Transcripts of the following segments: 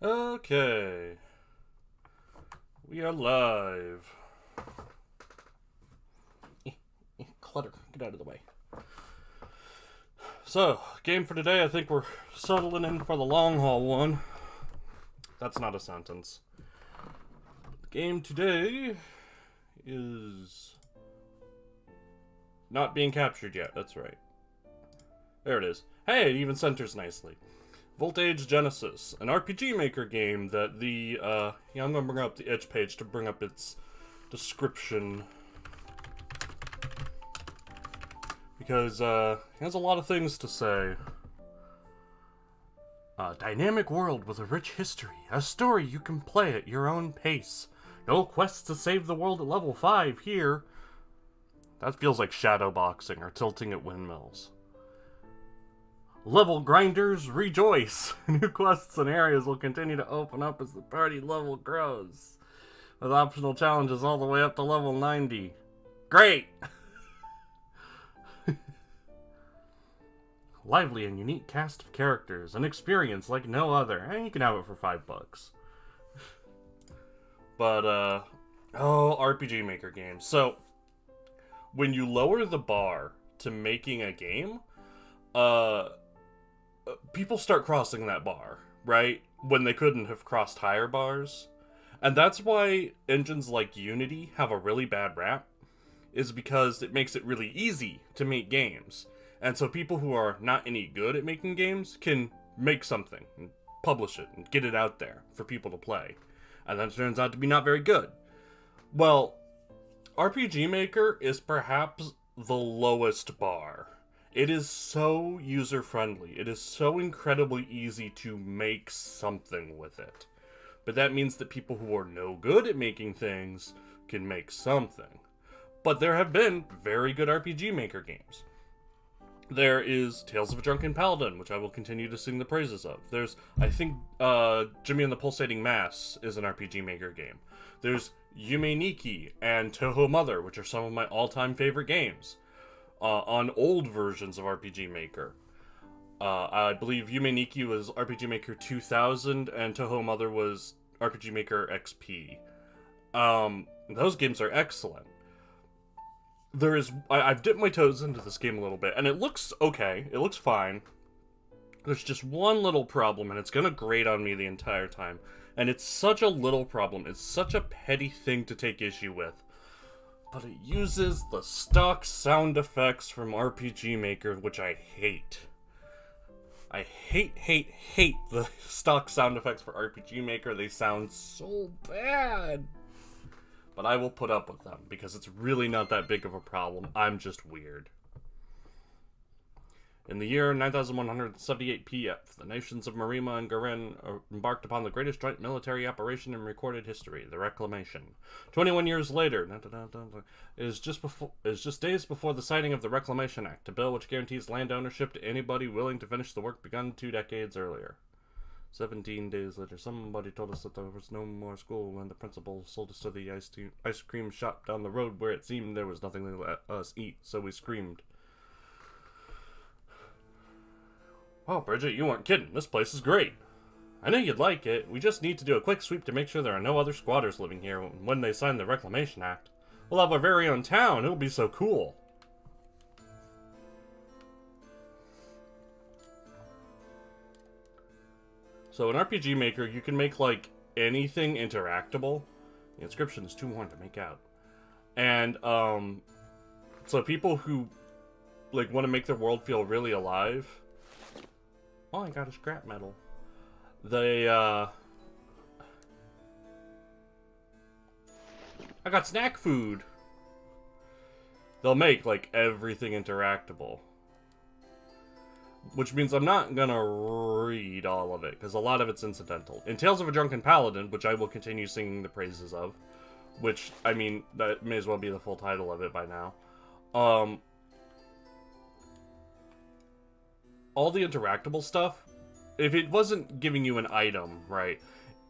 Okay, we are live. Clutter, get out of the way. So, game for today, I think we're settling in for the long haul one. That's not a sentence. The game today is not being captured yet, that's right. There it is. Hey, it even centers nicely. VoltAge Genesis, an RPG Maker game that I'm gonna bring up the itch page to bring up its description. Because, it has a lot of things to say. A dynamic world with a rich history. A story you can play at your own pace. No quests to save the world at level 5 here. That feels like shadowboxing or tilting at windmills. Level grinders rejoice! New quests and areas will continue to open up as the party level grows, with optional challenges all the way up to level 90. Great! Lively and unique cast of characters, an experience like no other, and you can have it for $5. But, RPG Maker games. So, when you lower the bar to making a game, people start crossing that bar, right? When they couldn't have crossed higher bars. And that's why engines like Unity have a really bad rap, is because it makes it really easy to make games. And so people who are not any good at making games can make something, and publish it, and get it out there for people to play. And then it turns out to be not very good. Well, RPG Maker is perhaps the lowest bar. It is so user-friendly. It is so incredibly easy to make something with it. But that means that people who are no good at making things can make something. But there have been very good RPG Maker games. There is Tales of a Drunken Paladin, which I will continue to sing the praises of. There's, I think, Jimmy and the Pulsating Mass is an RPG Maker game. There's Yume Nikki and Touhou Mother, which are some of my all-time favorite games. On old versions of RPG Maker. I believe Yume Nikki was RPG Maker 2000, and Touhou Mother was RPG Maker XP. Those games are excellent. I've dipped my toes into this game a little bit, and it looks okay. It looks fine. There's just one little problem, and it's gonna grate on me the entire time. And it's such a little problem. It's such a petty thing to take issue with. But it uses the stock sound effects from RPG Maker, which I hate. I hate the stock sound effects for RPG Maker. They sound so bad. But I will put up with them, because it's really not that big of a problem. I'm just weird. In the year 9178 PF, the nations of Marima and Garen embarked upon the greatest joint military operation in recorded history, the Reclamation. 21 years later, it is just days before the signing of the Reclamation Act, a bill which guarantees land ownership to anybody willing to finish the work begun 2 decades earlier. 17 days later, somebody told us that there was no more school, and the principal sold us to the ice cream shop down the road where it seemed there was nothing to let us eat, so we screamed. Wow, Bridget, you weren't kidding. This place is great. I know you'd like it. We just need to do a quick sweep to make sure there are no other squatters living here when they sign the Reclamation Act. We'll have our very own town. It'll be so cool. So in RPG Maker, you can make, like, anything interactable. The inscription is too hard to make out. And, so people who, like, want to make their world feel really alive... Oh, I got a scrap metal. I got snack food! They'll make, like, everything interactable. Which means I'm not gonna read all of it, because a lot of it's incidental. In Tales of a Drunken Paladin, which I will continue singing the praises of, which, I mean, that may as well be the full title of it by now, all the interactable stuff, if it wasn't giving you an item, right,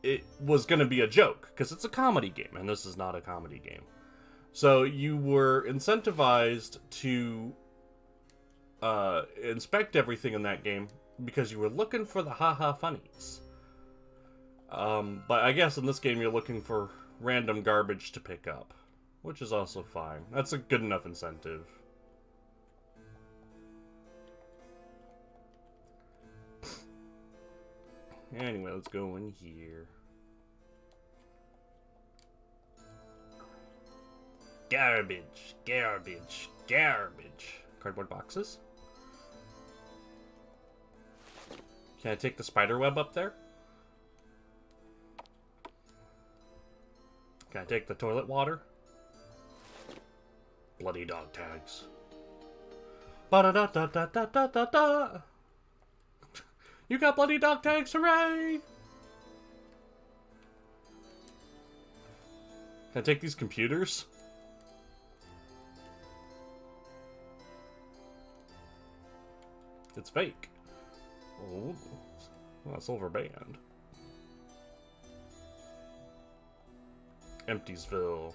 it was gonna be a joke, because it's a comedy game, and this is not a comedy game. So you were incentivized to inspect everything in that game because you were looking for the haha funnies. But I guess in this game you're looking for random garbage to pick up, which is also fine. That's a good enough incentive. Anyway, let's go in here. Garbage, garbage, garbage. Cardboard boxes. Can I take the spider web up there? Can I take the toilet water? Bloody dog tags. Ba-da-da-da-da-da-da-da! You got bloody dog tags, hooray! Can I take these computers? It's fake. Oh, well, a silver band. Emptiesville.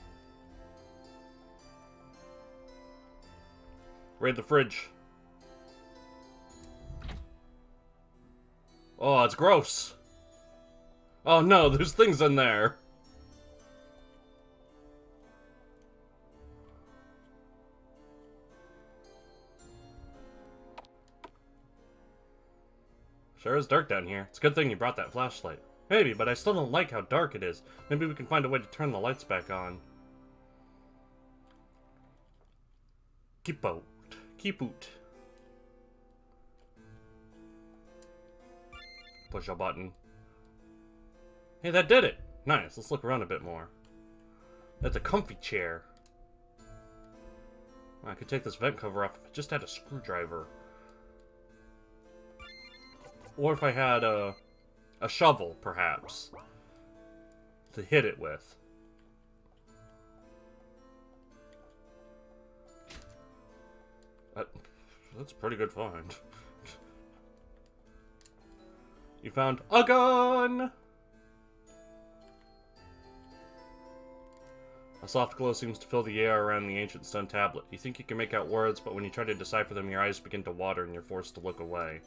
Raid the fridge. Oh, it's gross. Oh no, there's things in there. Sure is dark down here. It's a good thing you brought that flashlight. Maybe, but I still don't like how dark it is. Maybe we can find a way to turn the lights back on. Keep out. Keep out. Push a button. Hey, that did it! Nice, let's look around a bit more. That's a comfy chair. I could take this vent cover off if I just had a screwdriver. Or if I had a shovel, perhaps, to hit it with. That's a pretty good find. You found a gun! A soft glow seems to fill the air around the ancient stone tablet. You think you can make out words, but when you try to decipher them, your eyes begin to water and you're forced to look away.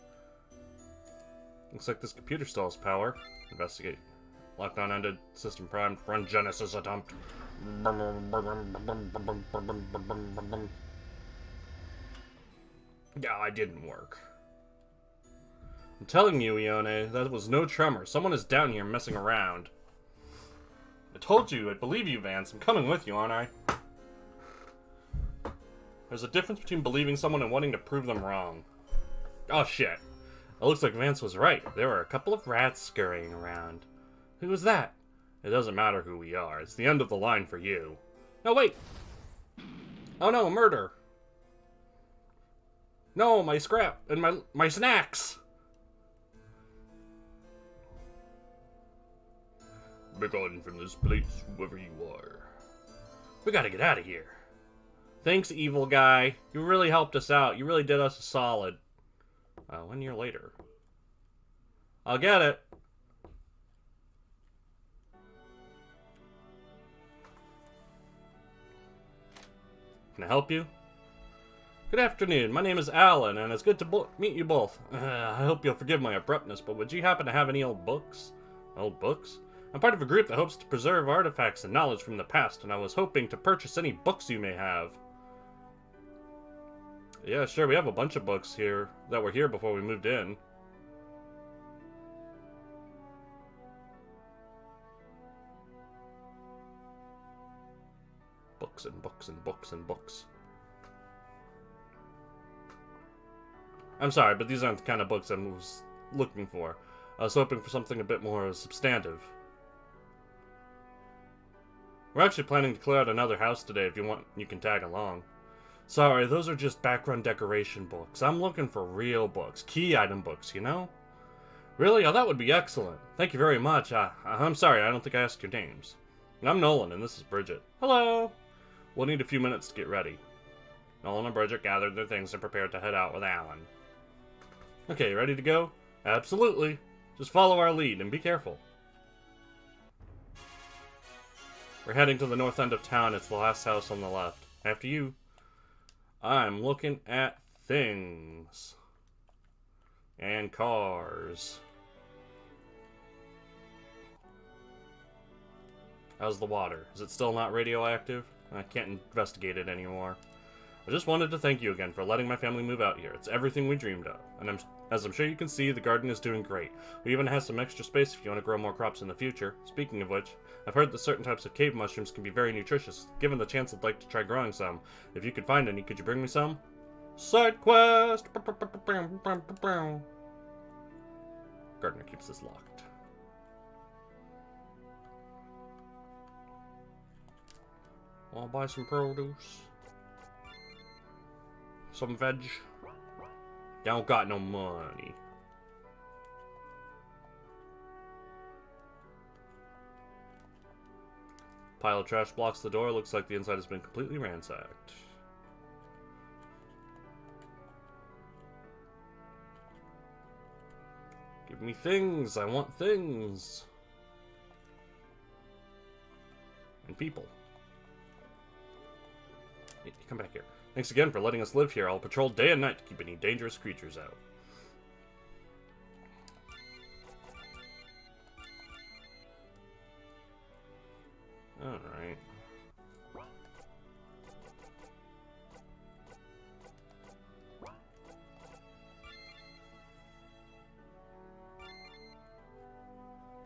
Looks like this computer still has power. Investigate. Lockdown ended. System primed. Run Genesis attempt. Yeah, it didn't work. I'm telling you, Ione, that was no tremor. Someone is down here messing around. I told you, I believe you, Vance. I'm coming with you, aren't I? There's a difference between believing someone and wanting to prove them wrong. Oh, shit. It looks like Vance was right. There were a couple of rats scurrying around. Who was that? It doesn't matter who we are. It's the end of the line for you. No, wait! Oh no, murder! No, my scrap and my snacks! Begone from this place, whoever you are. We gotta get out of here. Thanks, evil guy. You really helped us out. You really did us a solid. 1 year later. I'll get it. Can I help you? Good afternoon. My name is Alan, and it's good to meet you both. I hope you'll forgive my abruptness, but would you happen to have any old books? Old books? I'm part of a group that hopes to preserve artifacts and knowledge from the past, and I was hoping to purchase any books you may have. Yeah, sure, we have a bunch of books here that were here before we moved in. Books and books and books and books. I'm sorry, but these aren't the kind of books I was looking for. I was hoping for something a bit more substantive. We're actually planning to clear out another house today. If you want, you can tag along. Sorry, those are just background decoration books. I'm looking for real books. Key item books, you know? Really? Oh, that would be excellent. Thank you very much. I'm sorry, I don't think I asked your names. I'm Nolan, and this is Bridget. Hello! We'll need a few minutes to get ready. Nolan and Bridget gathered their things and prepared to head out with Alan. Okay, ready to go? Absolutely. Just follow our lead and be careful. We're heading to the north end of town. It's the last house on the left. After you. I'm looking at things. And cars. How's the water? Is it still not radioactive? I can't investigate it anymore. I just wanted to thank you again for letting my family move out here. It's everything we dreamed of. And as I'm sure you can see, the garden is doing great. We even have some extra space if you want to grow more crops in the future. Speaking of which, I've heard that certain types of cave mushrooms can be very nutritious. Given the chance, I'd like to try growing some. If you could find any, could you bring me some? Side quest! Gardener keeps this locked. Wanna buy some produce? Some veg? Don't got no money. Pile of trash blocks the door. Looks like the inside has been completely ransacked. Give me things. I want things. And people. Hey, come back here. Thanks again for letting us live here. I'll patrol day and night to keep any dangerous creatures out. Alright.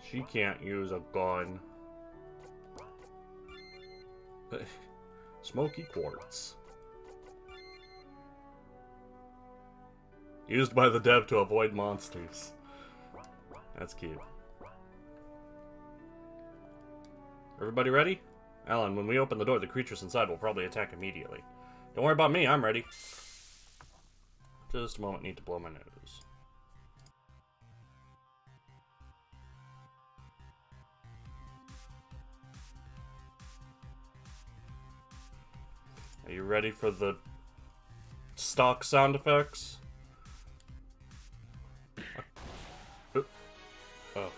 She can't use a gun. Smoky quartz. Used by the dev to avoid monsters. That's cute. Everybody ready? Alan, when we open the door, the creatures inside will probably attack immediately. Don't worry about me, I'm ready. Just a moment, need to blow my nose. Are you ready for the stock sound effects? Oh.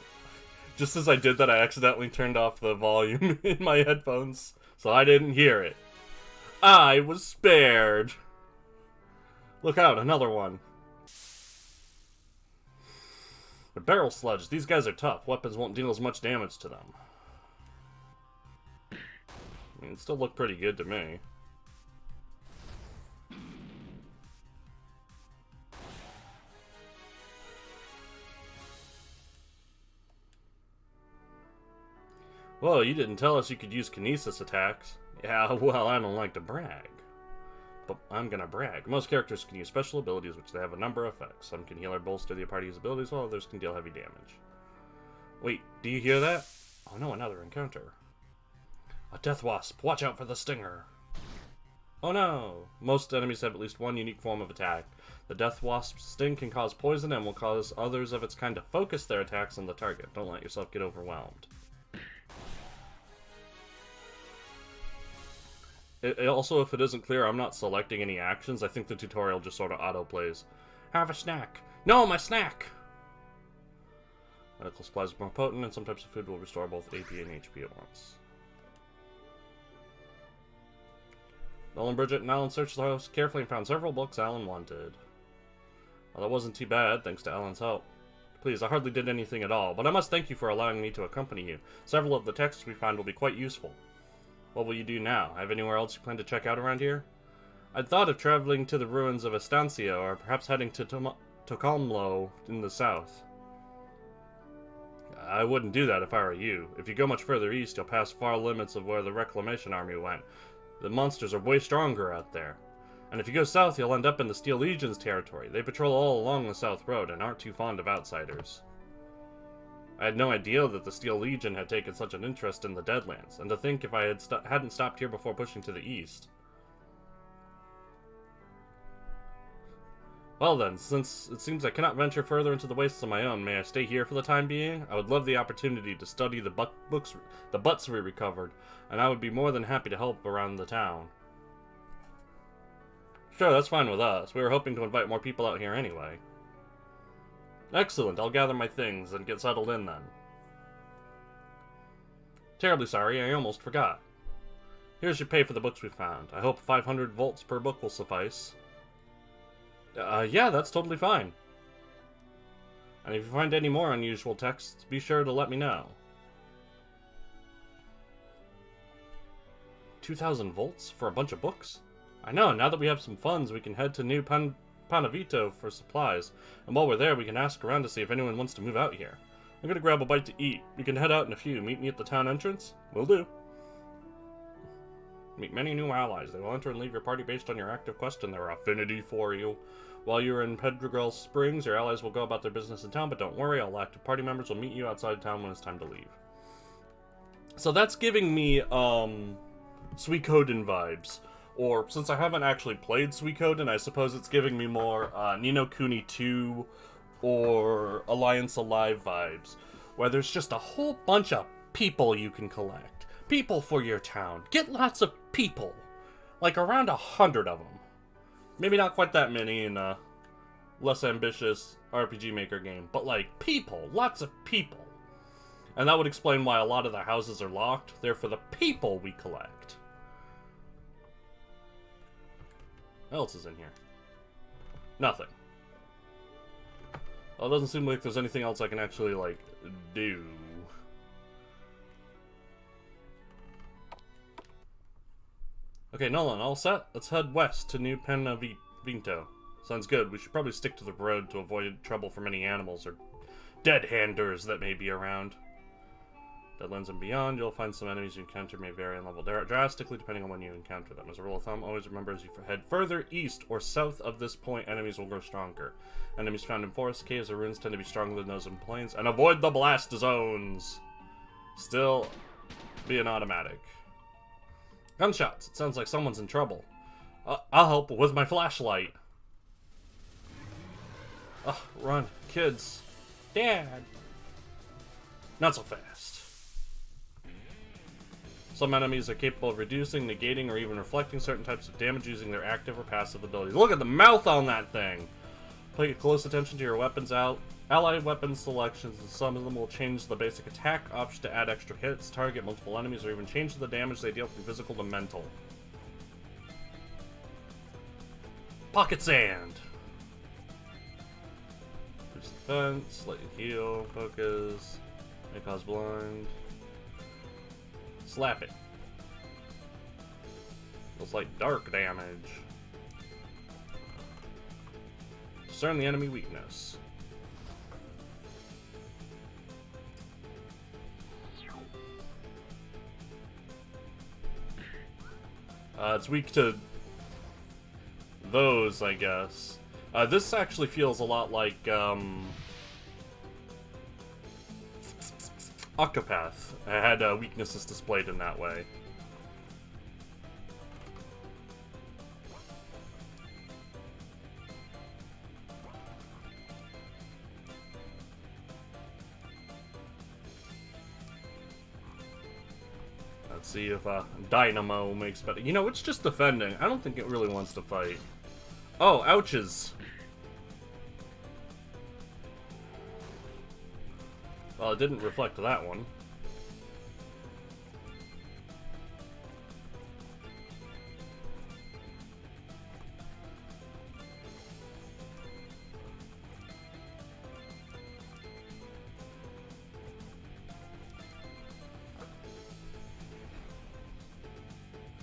Just as I did that, I accidentally turned off the volume in my headphones, so I didn't hear it. I was spared! Look out, another one. The barrel sludge. These guys are tough. Weapons won't deal as much damage to them. I mean, it still look pretty good to me. Well, you didn't tell us you could use kinesis attacks. Yeah, well, I don't like to brag. But I'm gonna brag. Most characters can use special abilities, which they have a number of effects. Some can heal or bolster the party's abilities, while others can deal heavy damage. Wait, do you hear that? Oh no, another encounter. A death wasp. Watch out for the stinger. Oh no! Most enemies have at least one unique form of attack. The death wasp's sting can cause poison and will cause others of its kind to focus their attacks on the target. Don't let yourself get overwhelmed. Also, if it isn't clear, I'm not selecting any actions. I think the tutorial just sort of auto-plays. Have a snack. No, my snack! Medical supplies are more potent, and some types of food will restore both AP and HP at once. Nolan, Bridget, and Alan searched the house carefully and found several books Alan wanted. Well, that wasn't too bad, thanks to Alan's help. Please, I hardly did anything at all, but I must thank you for allowing me to accompany you. Several of the texts we find will be quite useful. What will you do now? Have anywhere else you plan to check out around here? I'd thought of traveling to the ruins of Estancia, or perhaps heading to Tocomlo in the south. I wouldn't do that if I were you. If you go much further east, you'll pass far limits of where the Reclamation Army went. The monsters are way stronger out there. And if you go south, you'll end up in the Steel Legion's territory. They patrol all along the South Road and aren't too fond of outsiders. I had no idea that the Steel Legion had taken such an interest in the Deadlands, and to think if I hadn't stopped here before pushing to the east. Well then, since it seems I cannot venture further into the wastes on my own, may I stay here for the time being? I would love the opportunity to study the butts we recovered, and I would be more than happy to help around the town. Sure, that's fine with us. We were hoping to invite more people out here anyway. Excellent, I'll gather my things and get settled in then. Terribly sorry, I almost forgot. Here's your pay for the books we found. I hope 500 volts per book will suffice. Yeah, that's totally fine. And if you find any more unusual texts, be sure to let me know. 2,000 volts for a bunch of books? I know, now that we have some funds, we can head to New Panavito for supplies. And while we're there, we can ask around to see if anyone wants to move out here. I'm gonna grab a bite to eat. We can head out in a few. Meet me at the town entrance? Will do. Meet many new allies. They will enter and leave your party based on your active quest and their affinity for you. While you're in Pedregal Springs, your allies will go about their business in town, but don't worry, all active party members will meet you outside town when it's time to leave. So that's giving me, Suikoden vibes. Or, since I haven't actually played Suikoden, I suppose it's giving me more, Ni no Kuni 2 or Alliance Alive vibes. Where there's just a whole bunch of people you can collect. People for your town. Get lots of people. Like around 100 of them. Maybe not quite that many in a less ambitious RPG Maker game. But like, people. Lots of people. And that would explain why a lot of the houses are locked. They're for the people we collect. What else is in here? Nothing. Well, it doesn't seem like there's anything else I can actually, like, do. Okay, Nolan, all set? Let's head west to New Panavito. Sounds good. We should probably stick to the road to avoid trouble from any animals or dead-handers that may be around. Deadlands and beyond, you'll find some enemies you encounter may vary in level drastically depending on when you encounter them. As a rule of thumb, always remember as you head further east or south of this point, enemies will grow stronger. Enemies found in forest caves or ruins tend to be stronger than those in plains. And avoid the blast zones! Still be an automatic. Gunshots. It sounds like someone's in trouble. I'll help with my flashlight. Run. Kids. Dad. Not so fast. Some enemies are capable of reducing, negating, or even reflecting certain types of damage using their active or passive abilities. Look at the mouth on that thing! Pay close attention to your weapons allied weapon selections, and some of them will change the basic attack option to add extra hits, target multiple enemies, or even change the damage they deal from physical to mental. Pocket Sand! Boost defense, let you heal, focus, may cause blind. Slap it. Feels like dark damage. Discern the enemy weakness. It's weak to those, I guess. This actually feels a lot like, Octopath. I had weaknesses displayed in that way. Let's see if Dynamo makes better. You know, it's just defending. I don't think it really wants to fight. Oh, ouches. Well, it didn't reflect that one.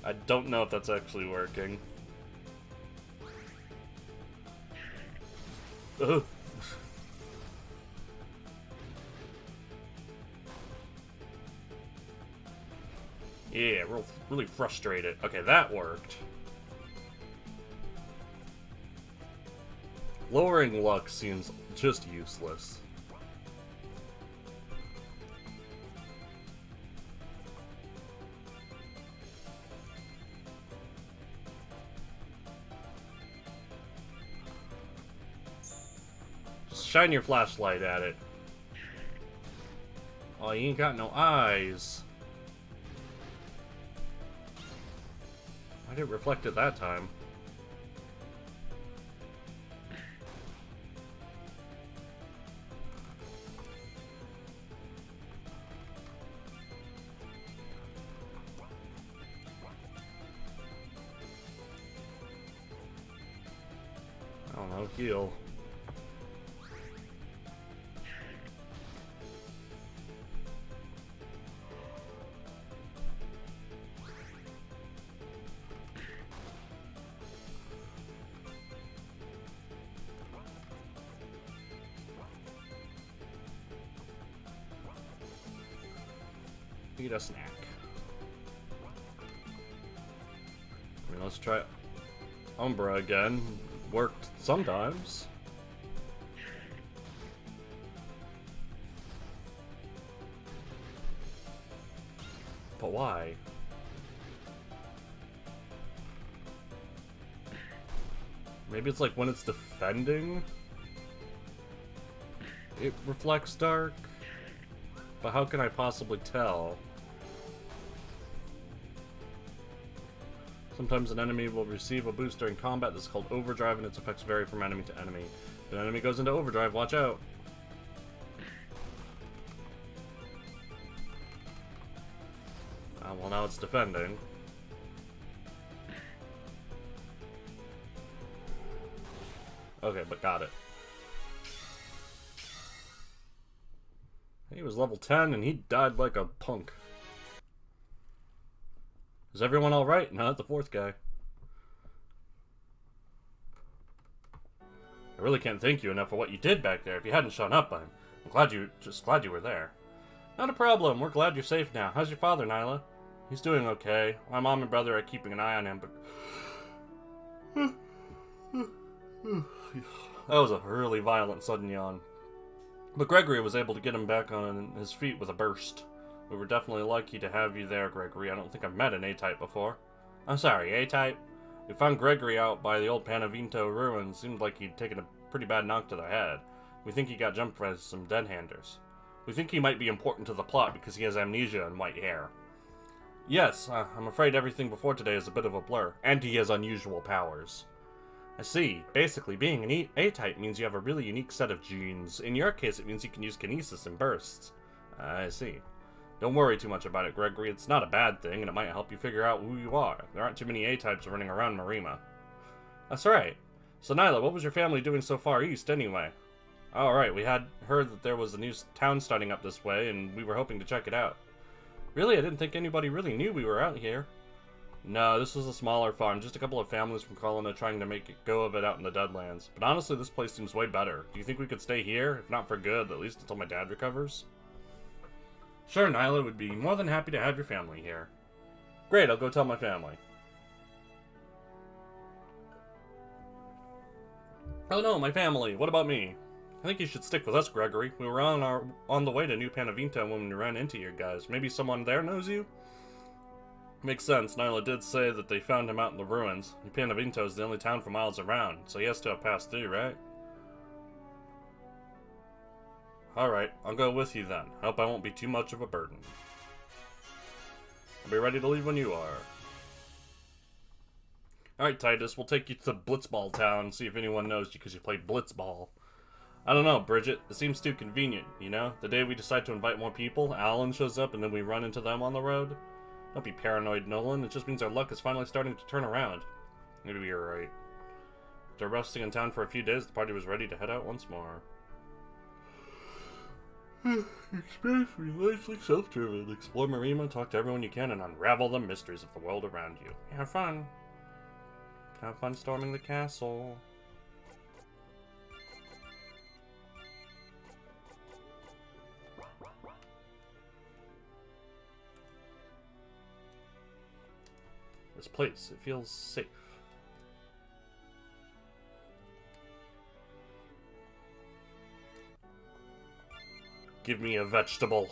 I don't know if that's actually working. Ugh. Yeah, really frustrated. Okay, that worked. Lowering luck seems just useless. Just shine your flashlight at it. Oh, you ain't got no eyes. I didn't reflect it that time. I don't know, heal. Eat a snack. I mean, let's try Umbra again. Worked sometimes. But why? Maybe it's like when it's defending, it reflects dark? But how can I possibly tell? Sometimes an enemy will receive a boost during combat. This is called overdrive, and its effects vary from enemy to enemy. If an enemy goes into overdrive, watch out. Well, now it's defending. Okay, but got it. He was level 10 and he died like a punk. Is everyone alright? Not the fourth guy. I really can't thank you enough for what you did back there. If you hadn't shown up, I'm glad you were there. Not a problem. We're glad you're safe now. How's your father, Nyla? He's doing okay. My mom and brother are keeping an eye on him, but... That was a really violent sudden yawn. But Gregory was able to get him back on his feet with a burst. We were definitely lucky to have you there, Gregory. I don't think I've met an A-type before. I'm sorry, A-type? We found Gregory out by the old Panavinto ruins. Seemed like he'd taken a pretty bad knock to the head. We think he got jumped by some dead-handers. We think he might be important to the plot because he has amnesia and white hair. Yes, I'm afraid everything before today is a bit of a blur. And he has unusual powers. I see. Basically, being an A-type means you have a really unique set of genes. In your case, it means you can use kinesis in bursts. I see. Don't worry too much about it, Gregory. It's not a bad thing, and it might help you figure out who you are. There aren't too many A-types running around Marima. That's right. So, Nyla, what was your family doing so far east, anyway? Alright, we had heard that there was a new town starting up this way, and we were hoping to check it out. Really? I didn't think anybody really knew we were out here. No, this was a smaller farm, just a couple of families from Colonna trying to make a go of it out in the Deadlands. But honestly, this place seems way better. Do you think we could stay here? If not for good, at least until my dad recovers? Sure, Nyla would be more than happy to have your family here. Great, I'll go tell my family. Oh no, my family! What about me? I think you should stick with us, Gregory. We were on the way to New Panavinto when we ran into you guys. Maybe someone there knows you? Makes sense. Nyla did say that they found him out in the ruins. New Panavinto is the only town for miles around, so he has to have passed through, right? Alright, I'll go with you then. I hope I won't be too much of a burden. I'll be ready to leave when you are. Alright, Titus, we'll take you to Blitzball Town and see if anyone knows you because you played Blitzball. I don't know, Bridget. It seems too convenient, you know? The day we decide to invite more people, Alan shows up and then we run into them on the road. Don't be paranoid, Nolan. It just means our luck is finally starting to turn around. Maybe you're right. After resting in town for a few days, the party was ready to head out once more. Experience will be largely self-driven. Explore Marima, talk to everyone you can, and unravel the mysteries of the world around you. Have fun. Have fun storming the castle. This place, it feels safe. Give me a vegetable.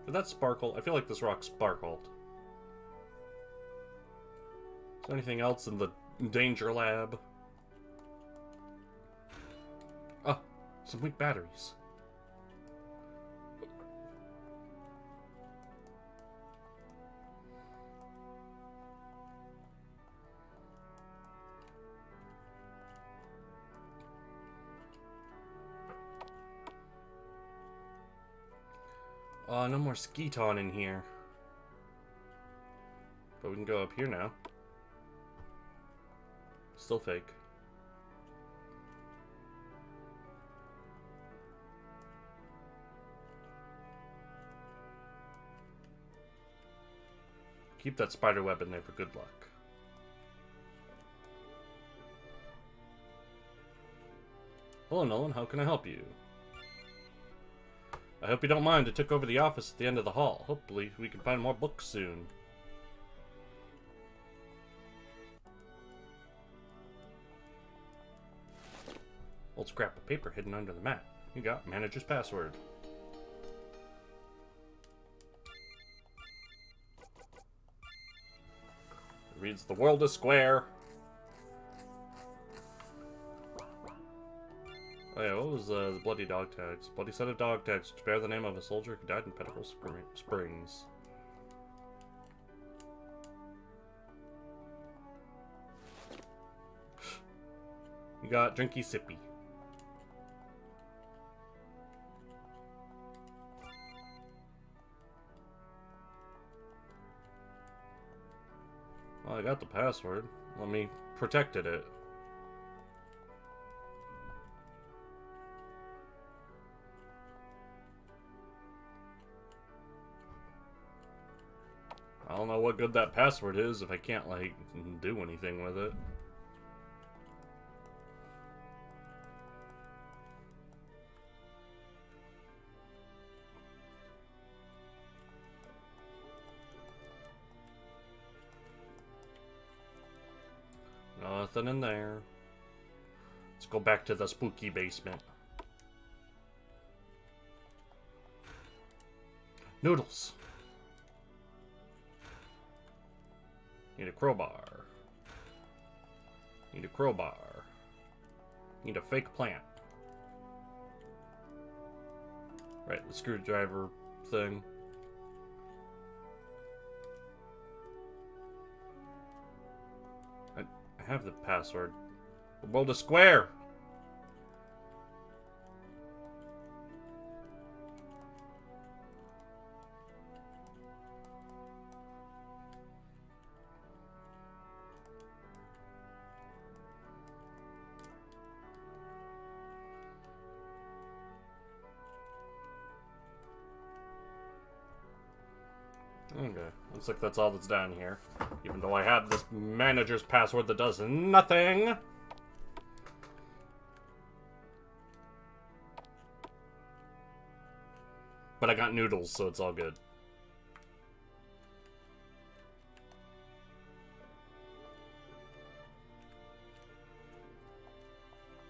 Did that sparkle? I feel like this rock sparkled. Is there anything else in the danger lab? Oh, some weak batteries. No more Skeeton in here. But we can go up here now. Still fake. Keep that spider web in there for good luck. Hello, Nolan. How can I help you? I hope you don't mind. I took over the office at the end of the hall. Hopefully, we can find more books soon. Old scrap of paper hidden under the mat. You got manager's password. It reads, "The world is square." Oh yeah, what was the bloody dog tags? Bloody set of dog tags which bear the name of a soldier who died in Petticoat Springs. You got Drinky Sippy. Well, I got the password. Let me protected it. I don't know what good that password is if I can't, like, do anything with it. Nothing in there. Let's go back to the spooky basement. Noodles. Need a crowbar. Need a crowbar. Need a fake plant. Right, the screwdriver thing. I have the password. The world is square! Okay, looks like that's all that's down here. Even though I have this manager's password that does nothing. But I got noodles, so it's all good.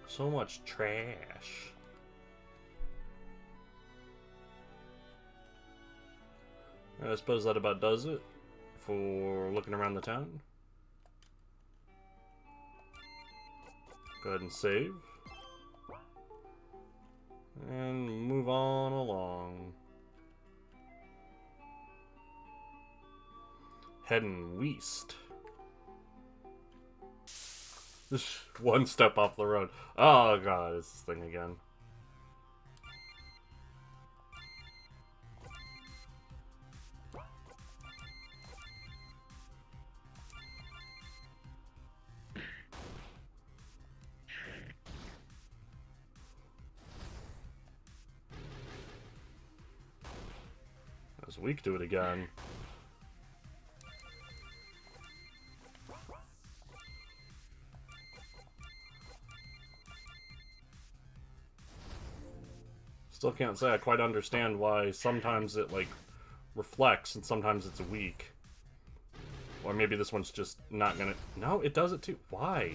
So much trash. I suppose that about does it for looking around the town. Go ahead and save. And move on along. Heading west. Just one step off the road. Oh god, it's this thing again. I was weak to it again. Still can't say I quite understand why sometimes it, like, reflects and sometimes it's weak. Or maybe this one's just not gonna... No, it does it too. Why?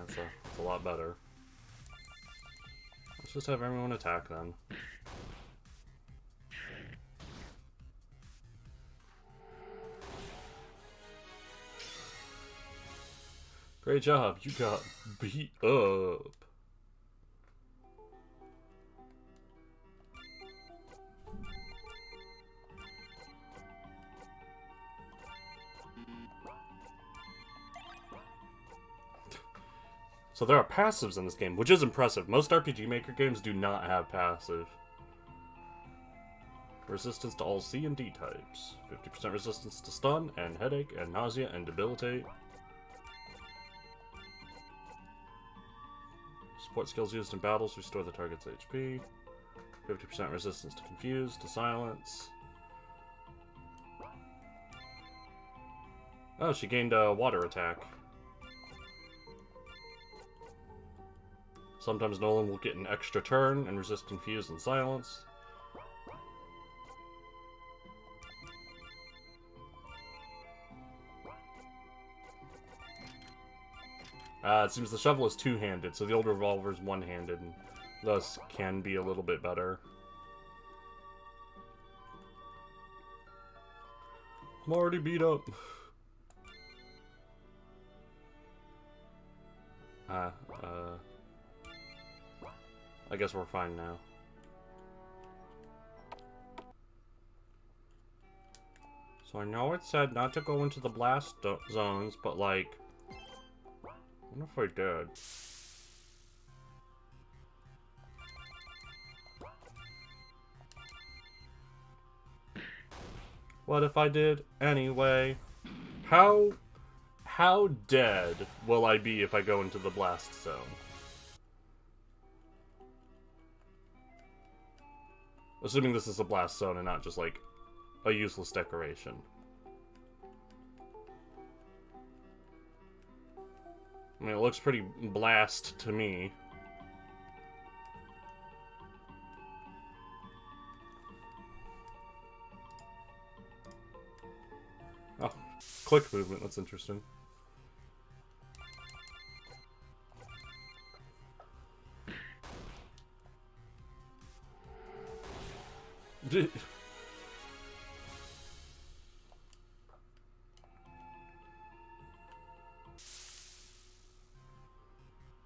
That's a lot better. Let's just have everyone attack then. Great job, you got beat up. So there are passives in this game, which is impressive. Most RPG Maker games do not have passive. Resistance to all C and D types. 50% resistance to stun and headache and nausea and debilitate. Support skills used in battles restore the target's HP. 50% resistance to confuse, to silence. Oh, she gained a water attack. Sometimes Nolan will get an extra turn and resist confuse and silence. It seems the shovel is two-handed, so the old revolver is one-handed, and thus can be a little bit better. I'm already beat up. I guess we're fine now. So I know it said not to go into the blast zones, but like... I wonder if I did. What if I did anyway? How dead will I be if I go into the blast zone? Assuming this is a blast zone and not just like a useless decoration. I mean, it looks pretty blast to me. Oh, click movement, that's interesting.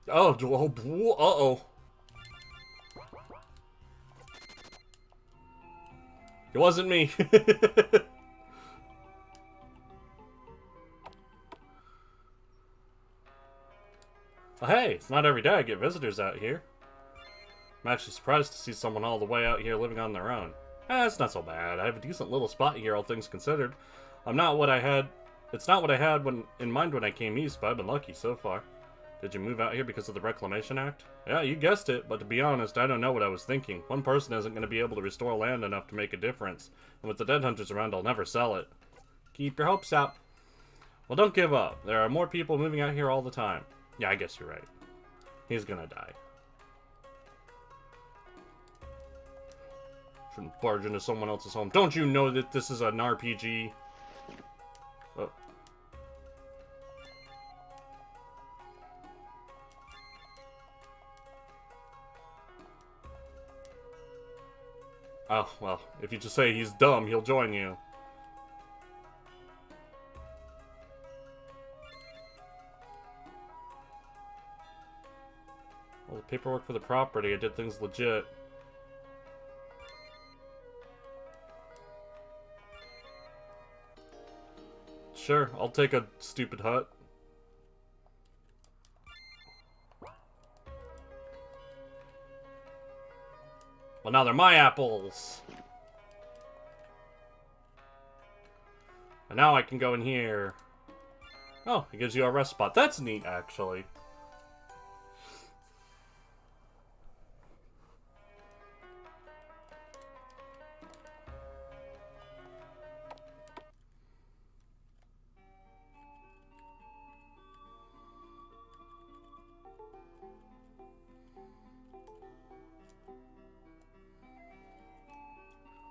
Oh, uh-oh. It wasn't me. Well, hey, it's not every day I get visitors out here. I'm actually surprised to see someone all the way out here living on their own. It's not so bad. I have a decent little spot here, all things considered. It's not what I had in mind when I came east, but I've been lucky so far. Did you move out here because of the Reclamation Act? Yeah, you guessed it, but to be honest, I don't know what I was thinking. One person isn't going to be able to restore land enough to make a difference. And with the dead hunters around, I'll never sell it. Keep your hopes up. Well, don't give up. There are more people moving out here all the time. Yeah, I guess you're right. He's gonna die. Shouldn't barge into someone else's home. Don't you know that this is an RPG? Oh. Oh, well, if you just say he's dumb, he'll join you. Well, the paperwork for the property, I did things legit. Sure, I'll take a stupid hut. Well, now they're my apples! And now I can go in here. Oh, it gives you a rest spot. That's neat, actually.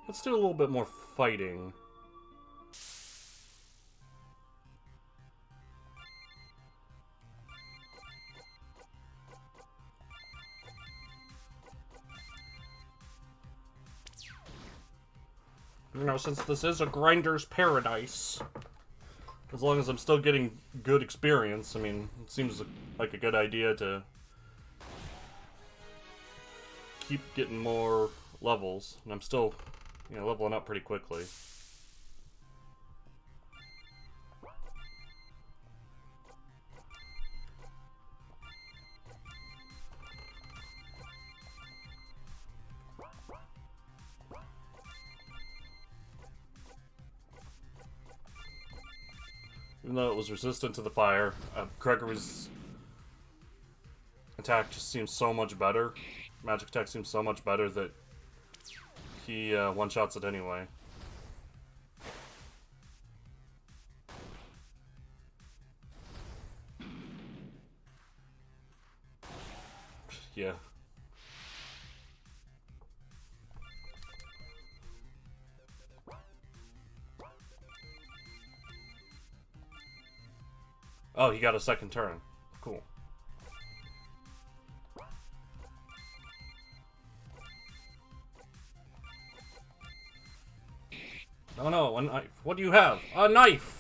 Let's do a little bit more fighting. You know, since this is a grinder's paradise, as long as I'm still getting good experience, I mean, it seems like a good idea to keep getting more levels, and I'm still, you know, leveling up pretty quickly. Even though it was resistant to the fire, Gregory's attack just seems so much better. Magic attack seems so much better that he one-shots it anyway. Yeah. Oh, he got a second turn. Cool. Oh no, a knife. What do you have? A knife!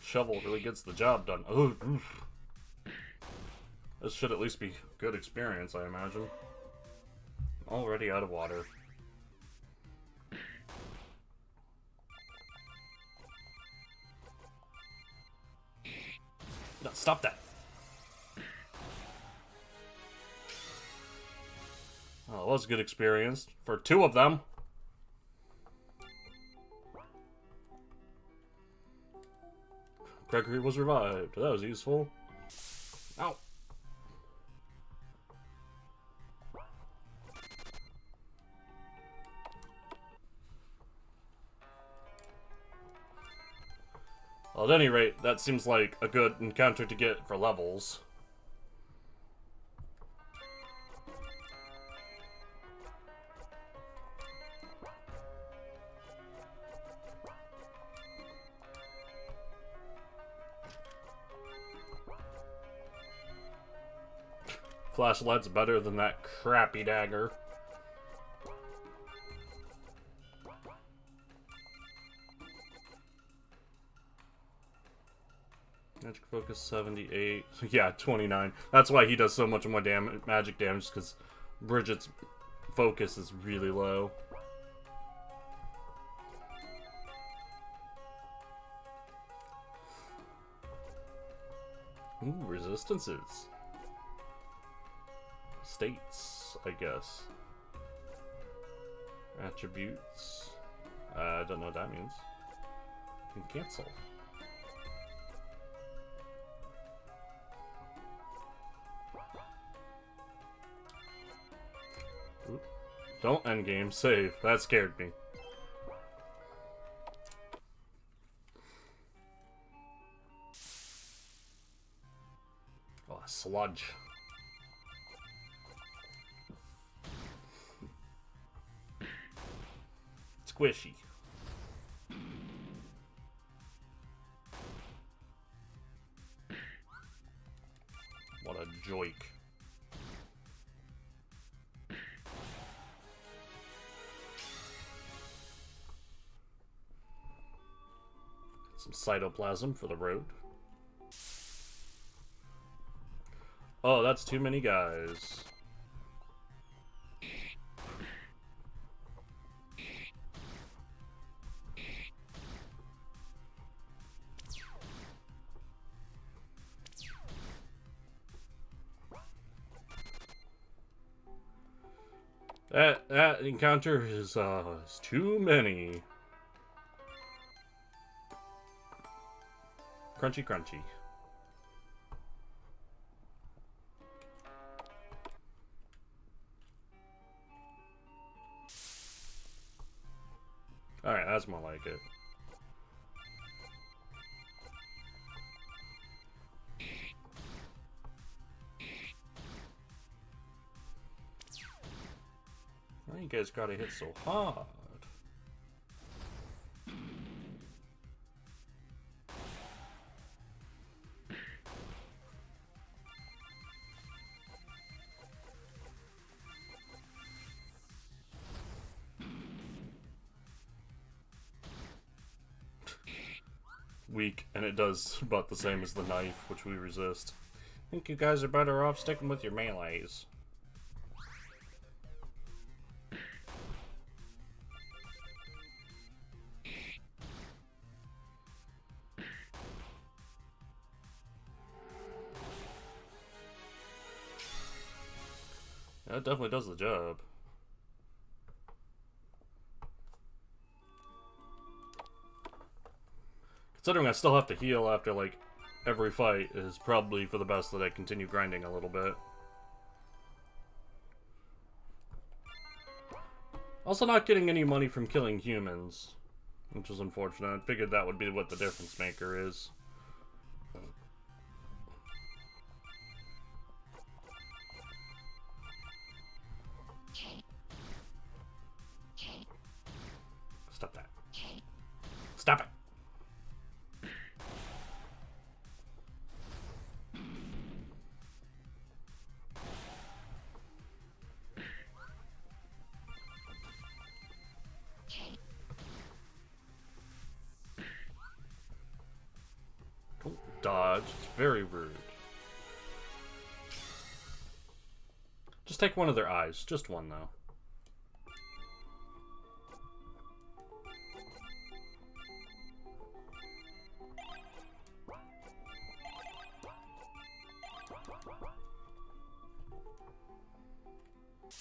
Shovel really gets the job done. Oh, this should at least be good experience, I imagine. Already out of water. No, stop that. Oh, it was a good experience for two of them. Gregory was revived. That was useful. Ow. Well, at any rate, that seems like a good encounter to get for levels. Flashlight's better than that crappy dagger. Magic focus 78. Yeah, 29. That's why he does so much more magic damage, because Bridget's focus is really low. Ooh, resistances. States, I guess. Attributes. I don't know what that means. You can cancel. Oop. Don't endgame, save. That scared me. Oh, sludge. Squishy. What a joik. Some cytoplasm for the road. Oh, that's too many guys. That encounter is too many. Crunchy, crunchy. Alright, that's more like it. Why you guys gotta hit so hard? Weak, and it does about the same as the knife, which we resist. I think you guys are better off sticking with your melees. That definitely does the job. Considering I still have to heal after, like, every fight, is probably for the best that I continue grinding a little bit. Also not getting any money from killing humans, which is unfortunate. I figured that would be what the difference maker is. Stop that. Stop it! Don't dodge. It's very rude. Just take one of their eyes. Just one, though.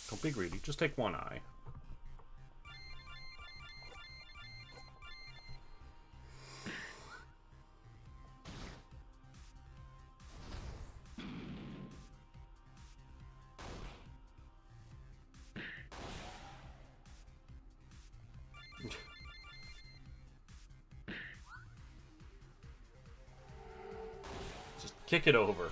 Don't be greedy. Just take one eye. Just kick it over.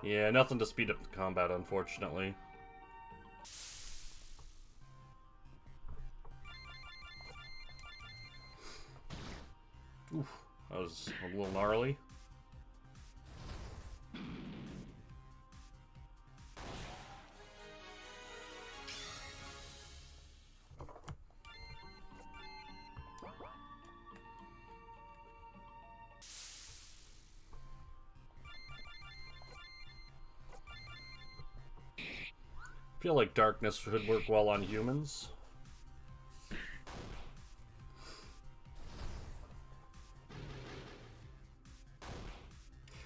Yeah, nothing to speed up the combat, unfortunately. Oof, that was a little gnarly. I feel like darkness should work well on humans.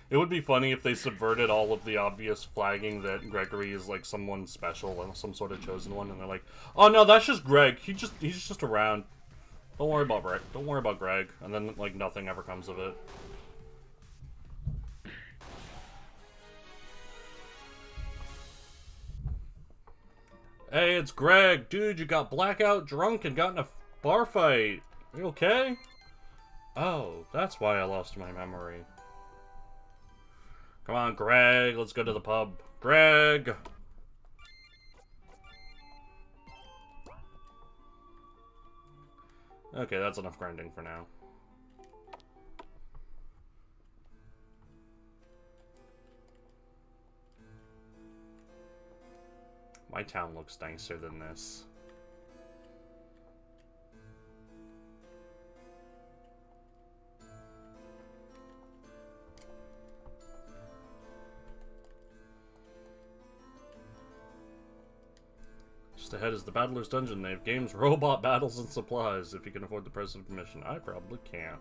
It would be funny if they subverted all of the obvious flagging that Gregory is like someone special and some sort of chosen one, and they're like, "Oh no, that's just Greg. He's just around. Don't worry about Greg. Don't worry about Greg." And then like nothing ever comes of it. Hey, it's Greg. Dude, you got blackout drunk and got in a bar fight. Are you okay? Oh, that's why I lost my memory. Come on, Greg. Let's go to the pub. Greg! Okay, that's enough grinding for now. My town looks nicer than this. Just ahead is the Battler's Dungeon. They have games, robot battles, and supplies. If you can afford the price of admission. I probably can't.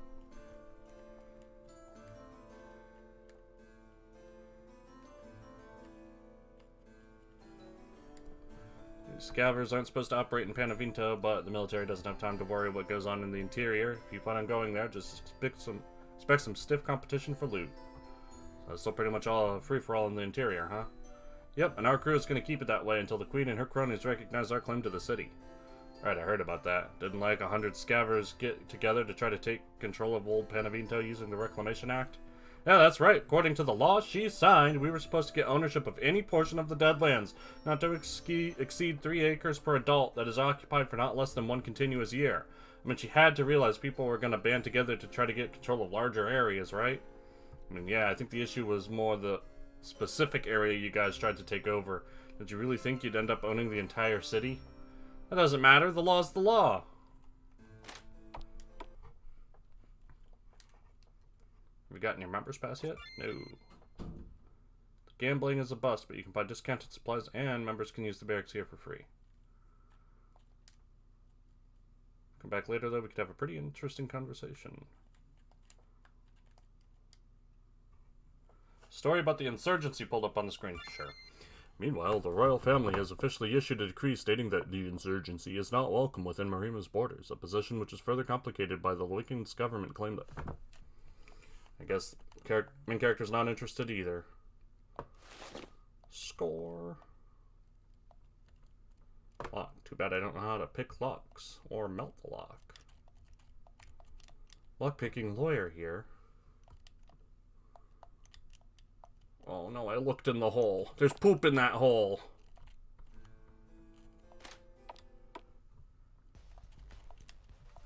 Scavengers aren't supposed to operate in Panavinto, but the military doesn't have time to worry what goes on in the interior. If you plan on going there, just expect some stiff competition for loot. So it's still pretty much all free-for-all in the interior, huh? Yep, and our crew is going to keep it that way until the Queen and her cronies recognize our claim to the city. Right, I heard about that. Didn't like 100 scavengers get together to try to take control of old Panavinto using the Reclamation Act? Yeah, that's right. According to the law she signed, we were supposed to get ownership of any portion of the Deadlands, not to exceed 3 acres per adult that is occupied for not less than 1 continuous year. I mean, she had to realize people were going to band together to try to get control of larger areas, right? I mean, yeah, I think the issue was more the specific area you guys tried to take over. Did you really think you'd end up owning the entire city? That doesn't matter. The law's the law. Have you gotten your members pass yet? No. Gambling is a bust, but you can buy discounted supplies and members can use the barracks here for free. Come back later though, we could have a pretty interesting conversation. Story about the insurgency pulled up on the screen. Sure. Meanwhile, the royal family has officially issued a decree stating that the insurgency is not welcome within Marima's borders, a position which is further complicated by the Lincoln's government claim that... I guess main character's not interested either. Score. Lock. Too bad I don't know how to pick locks or melt the lock. Lockpicking lawyer here. Oh no, I looked in the hole. There's poop in that hole.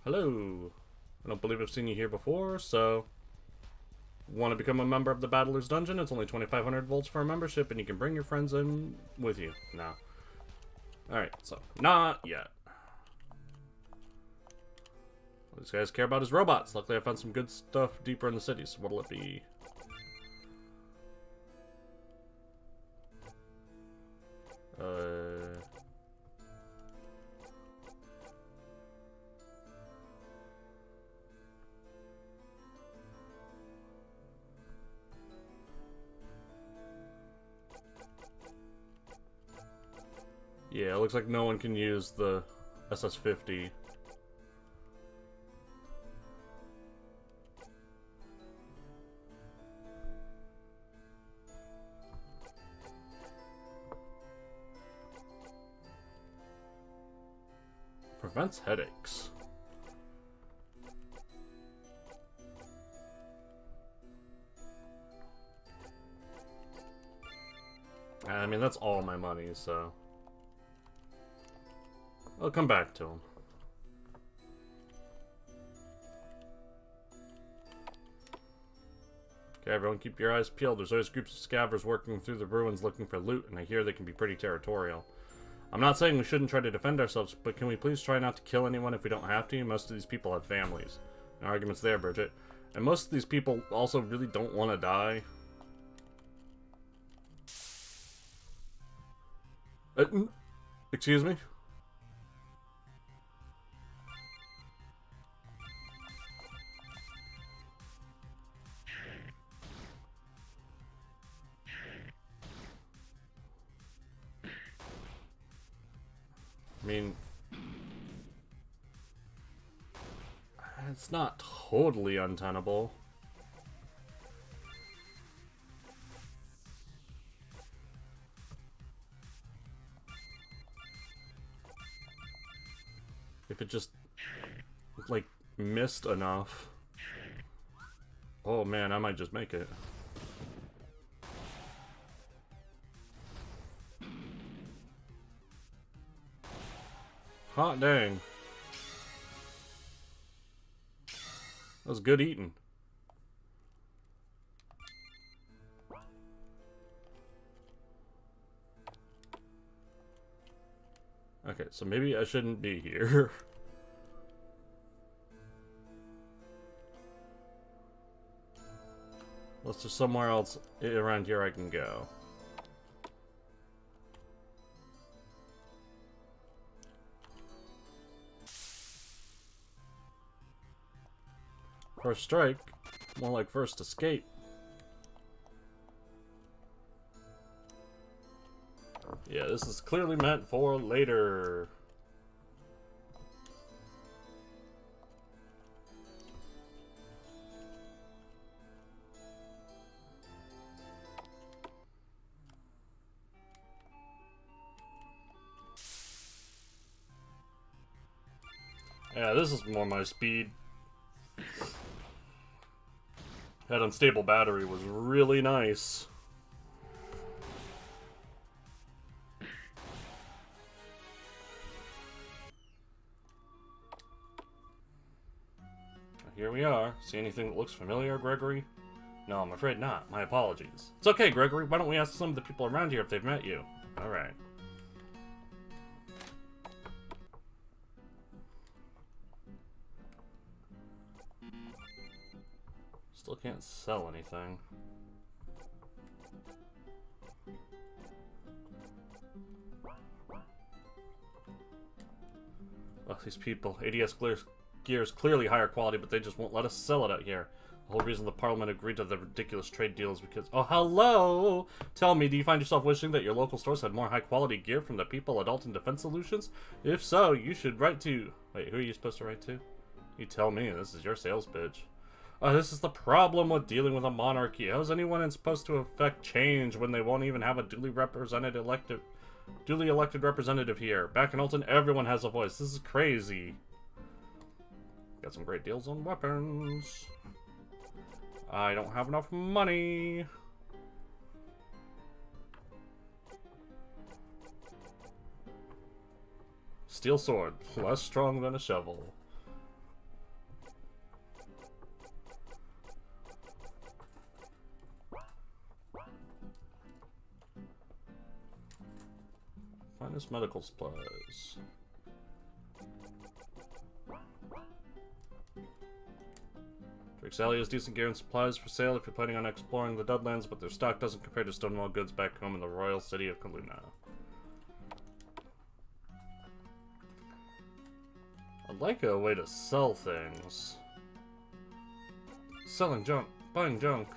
Hello. I don't believe I've seen you here before, so... Want to become a member of the Battler's Dungeon? It's only 2,500 volts for a membership, and you can bring your friends in with you. No. Alright, so, not yet. These guys care about his robots. Luckily, I found some good stuff deeper in the city, so what'll it be? Yeah, it looks like no one can use the SS-50. Prevents headaches. I mean, that's all my money, so... I'll come back to him. Okay, everyone keep your eyes peeled. There's always groups of scavengers working through the ruins looking for loot, and I hear they can be pretty territorial. I'm not saying we shouldn't try to defend ourselves, but can we please try not to kill anyone if we don't have to? Most of these people have families. No arguments there, Bridget. And most of these people also really don't want to die. Excuse me? I mean, it's not totally untenable. If it just, like, missed enough. Oh man, I might just make it. Hot dang. That was good eating. Okay, so maybe I shouldn't be here. Unless there's somewhere else around here I can go. First strike, more like first escape. Yeah, this is clearly meant for later. Yeah, this is more my speed. That unstable battery was really nice. Here we are. See anything that looks familiar, Gregory? No, I'm afraid not. My apologies. It's okay, Gregory. Why don't we ask some of the people around here if they've met you? Alright. Still can't sell anything. Oh, these people. ADS gear is clearly higher quality, but they just won't let us sell it out here. The whole reason the Parliament agreed to the ridiculous trade deal is because... Oh, hello! Tell me, do you find yourself wishing that your local stores had more high-quality gear from the people Adult and Defense Solutions? If so, you should write to... Wait, who are you supposed to write to? You tell me, this is your sales pitch. This is the problem with dealing with a monarchy. How is anyone supposed to affect change when they won't even have a duly elected representative here? Back in Alton, everyone has a voice. This is crazy. Got some great deals on weapons. I don't have enough money. Steel sword, less strong than a shovel. Finest medical supplies. Drixalia has decent gear and supplies for sale if you're planning on exploring the Dudlands, but their stock doesn't compare to Stonewall goods back home in the royal city of Kaluna. I'd like a way to sell things. Selling junk, buying junk.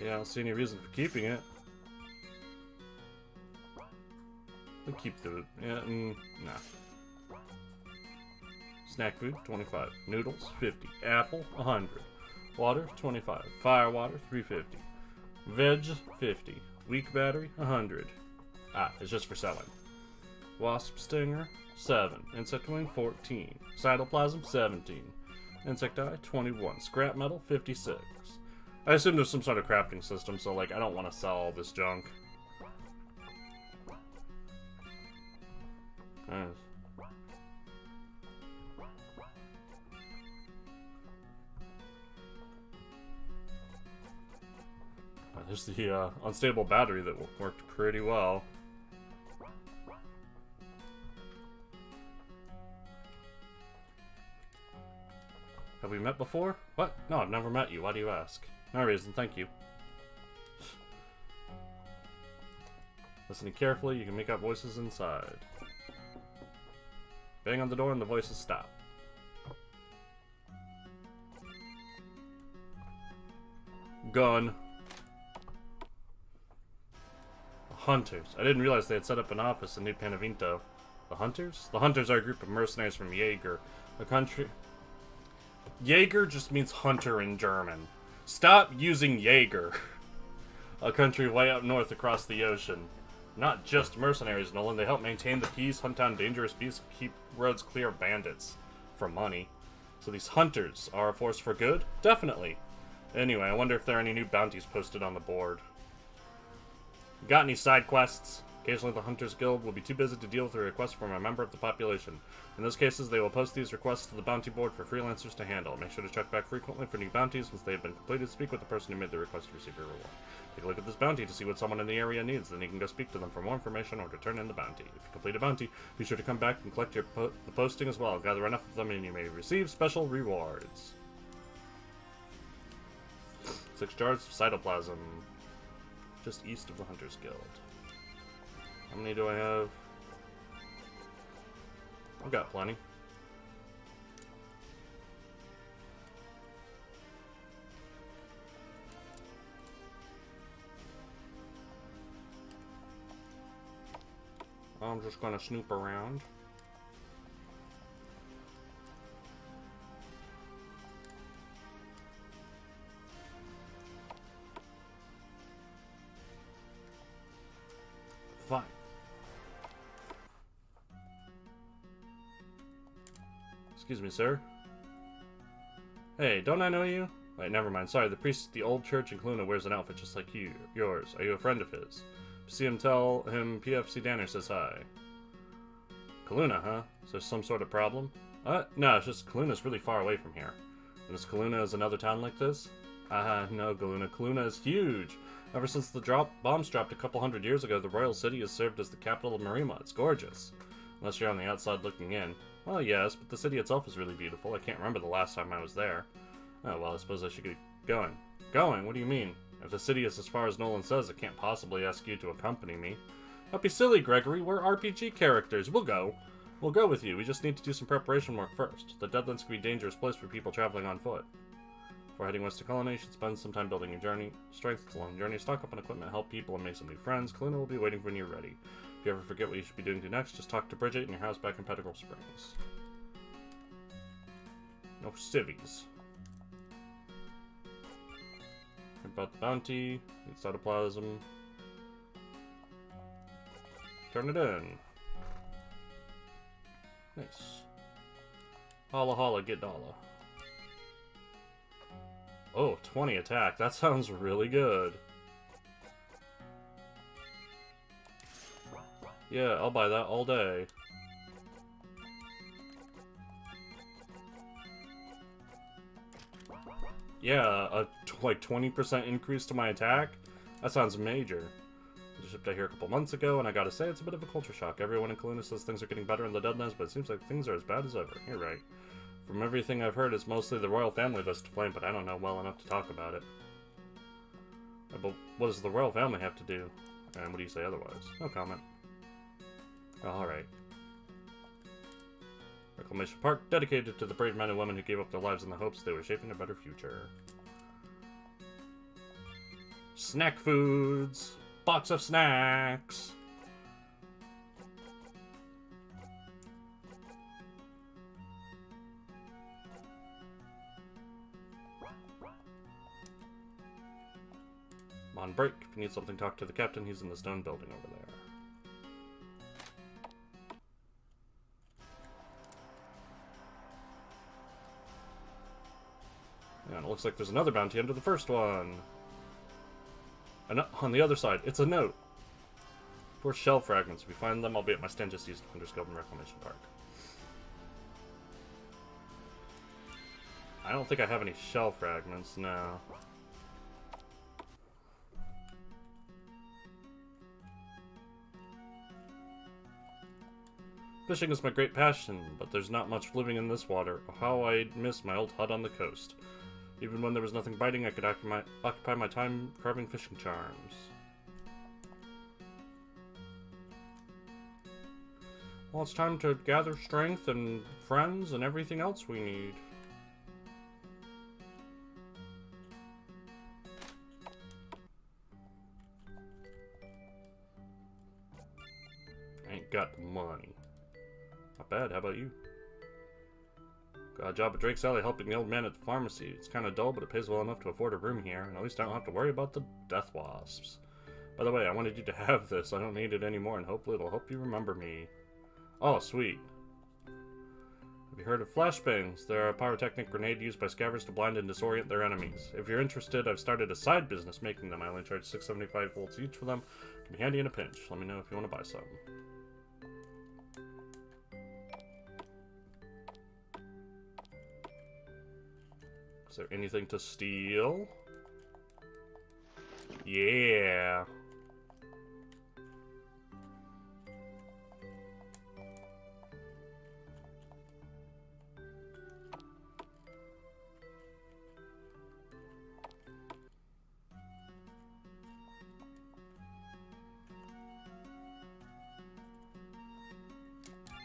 Yeah, I don't see any reason for keeping it. We'll keep the... Yeah, nah. Snack food, 25. Noodles, 50. Apple, 100. Water, 25. Fire water, 350. Veg, 50. Weak battery, 100. Ah, it's just for selling. Wasp stinger, 7. Insect wing, 14. Cytoplasm, 17. Insect eye, 21. Scrap metal, 56. I assume there's some sort of crafting system, so, like, I don't want to sell all this junk. Nice. There's the unstable battery that worked pretty well. Have we met before? What? No, I've never met you. Why do you ask? No reason, thank you. Listening carefully, you can make out voices inside. Bang on the door and the voices stop. Gun. Hunters. I didn't realize they had set up an office in New Panavinto. The Hunters? The Hunters are a group of mercenaries from Jaeger, a country... Jaeger just means hunter in German. Stop using Jaeger. A country way up north across the ocean. Not just mercenaries, Nolan. They help maintain the peace, hunt down dangerous beasts, keep roads clear of bandits. For money. So these hunters are a force for good? Definitely. Anyway, I wonder if there are any new bounties posted on the board. Got any side quests? Occasionally the Hunters Guild will be too busy to deal with a request from a member of the population. In those cases, they will post these requests to the bounty board for freelancers to handle. Make sure to check back frequently for new bounties. Once they have been completed, speak with the person who made the request to receive your reward. Take a look at this bounty to see what someone in the area needs, then you can go speak to them for more information or to turn in the bounty. If you complete a bounty, be sure to come back and collect the posting as well. Gather enough of them and you may receive special rewards. 6 jars of cytoplasm. Just east of the Hunters Guild. How many do I have? I've got plenty. I'm just gonna snoop around. Fine. Excuse me, sir. Hey, don't I know you? Wait, never mind. Sorry, the priest at the old church in Kaluna wears an outfit just like yours. Are you a friend of his? See him, tell him PFC Danner says hi. Kaluna, huh? Is there some sort of problem? No, it's just Kaluna's really far away from here. And is Kaluna is another town like this? No, Kaluna. Kaluna is huge. Ever since the bombs dropped a couple hundred years ago, the royal city has served as the capital of Marima. It's gorgeous. Unless you're on the outside looking in. Well, yes, but the city itself is really beautiful. I can't remember the last time I was there. Oh, well, I suppose I should get going. Going? What do you mean? If the city is as far as Nolan says, it can't possibly ask you to accompany me. Don't be silly, Gregory. We're RPG characters. We'll go. We'll go with you. We just need to do some preparation work first. The Deadlands can be a dangerous place for people traveling on foot. Before heading west to Colony, you should spend some time building your journey. Strength, it's a long journey. Stock up on equipment, help people, and make some new friends. Kaluna will be waiting when you're ready. If you ever forget what you should be doing next, just talk to Bridget in your house back in Pettigrel Springs. No civvies. About the bounty. Need cytoplasm. Turn it in. Nice. Holla holla, get dollar. Oh, 20 attack. That sounds really good. Yeah, I'll buy that all day. Yeah, a like 20% increase to my attack? That sounds major. I just shipped out here a couple months ago, and I gotta say, it's a bit of a culture shock. Everyone in Kaluna says things are getting better in the Deadlands, but it seems like things are as bad as ever. You're right. From everything I've heard, it's mostly the royal family that's to blame, but I don't know well enough to talk about it. But what does the royal family have to do? And what do you say otherwise? No comment. Alright. Reclamation Park, dedicated to the brave men and women who gave up their lives in the hopes they were shaping a better future. Snack foods! Box of snacks! I'm on break. If you need something, talk to the captain. He's in the stone building over there. And it looks like there's another bounty under the first one. And on the other side, it's a note. 4 shell fragments. If we find them, I'll be at my stand just east of Underscope and Reclamation Park. I don't think I have any shell fragments, no. Fishing is my great passion, but there's not much living in this water. Oh, how I'd miss my old hut on the coast. Even when there was nothing biting, I could occupy my time carving fishing charms. Well, it's time to gather strength and friends and everything else we need. I ain't got the money. Not bad, how about you? Got a job at Drake's Alley helping the old man at the pharmacy. It's kind of dull, but it pays well enough to afford a room here, and at least I don't have to worry about the death wasps. By the way, I wanted you to have this. I don't need it anymore, and hopefully it'll help you remember me. Oh, sweet. Have you heard of flashbangs? They're a pyrotechnic grenade used by scavengers to blind and disorient their enemies. If you're interested, I've started a side business making them. I only charge 675 volts each for them. Can be handy in a pinch. Let me know if you want to buy some. Is there anything to steal? Yeah.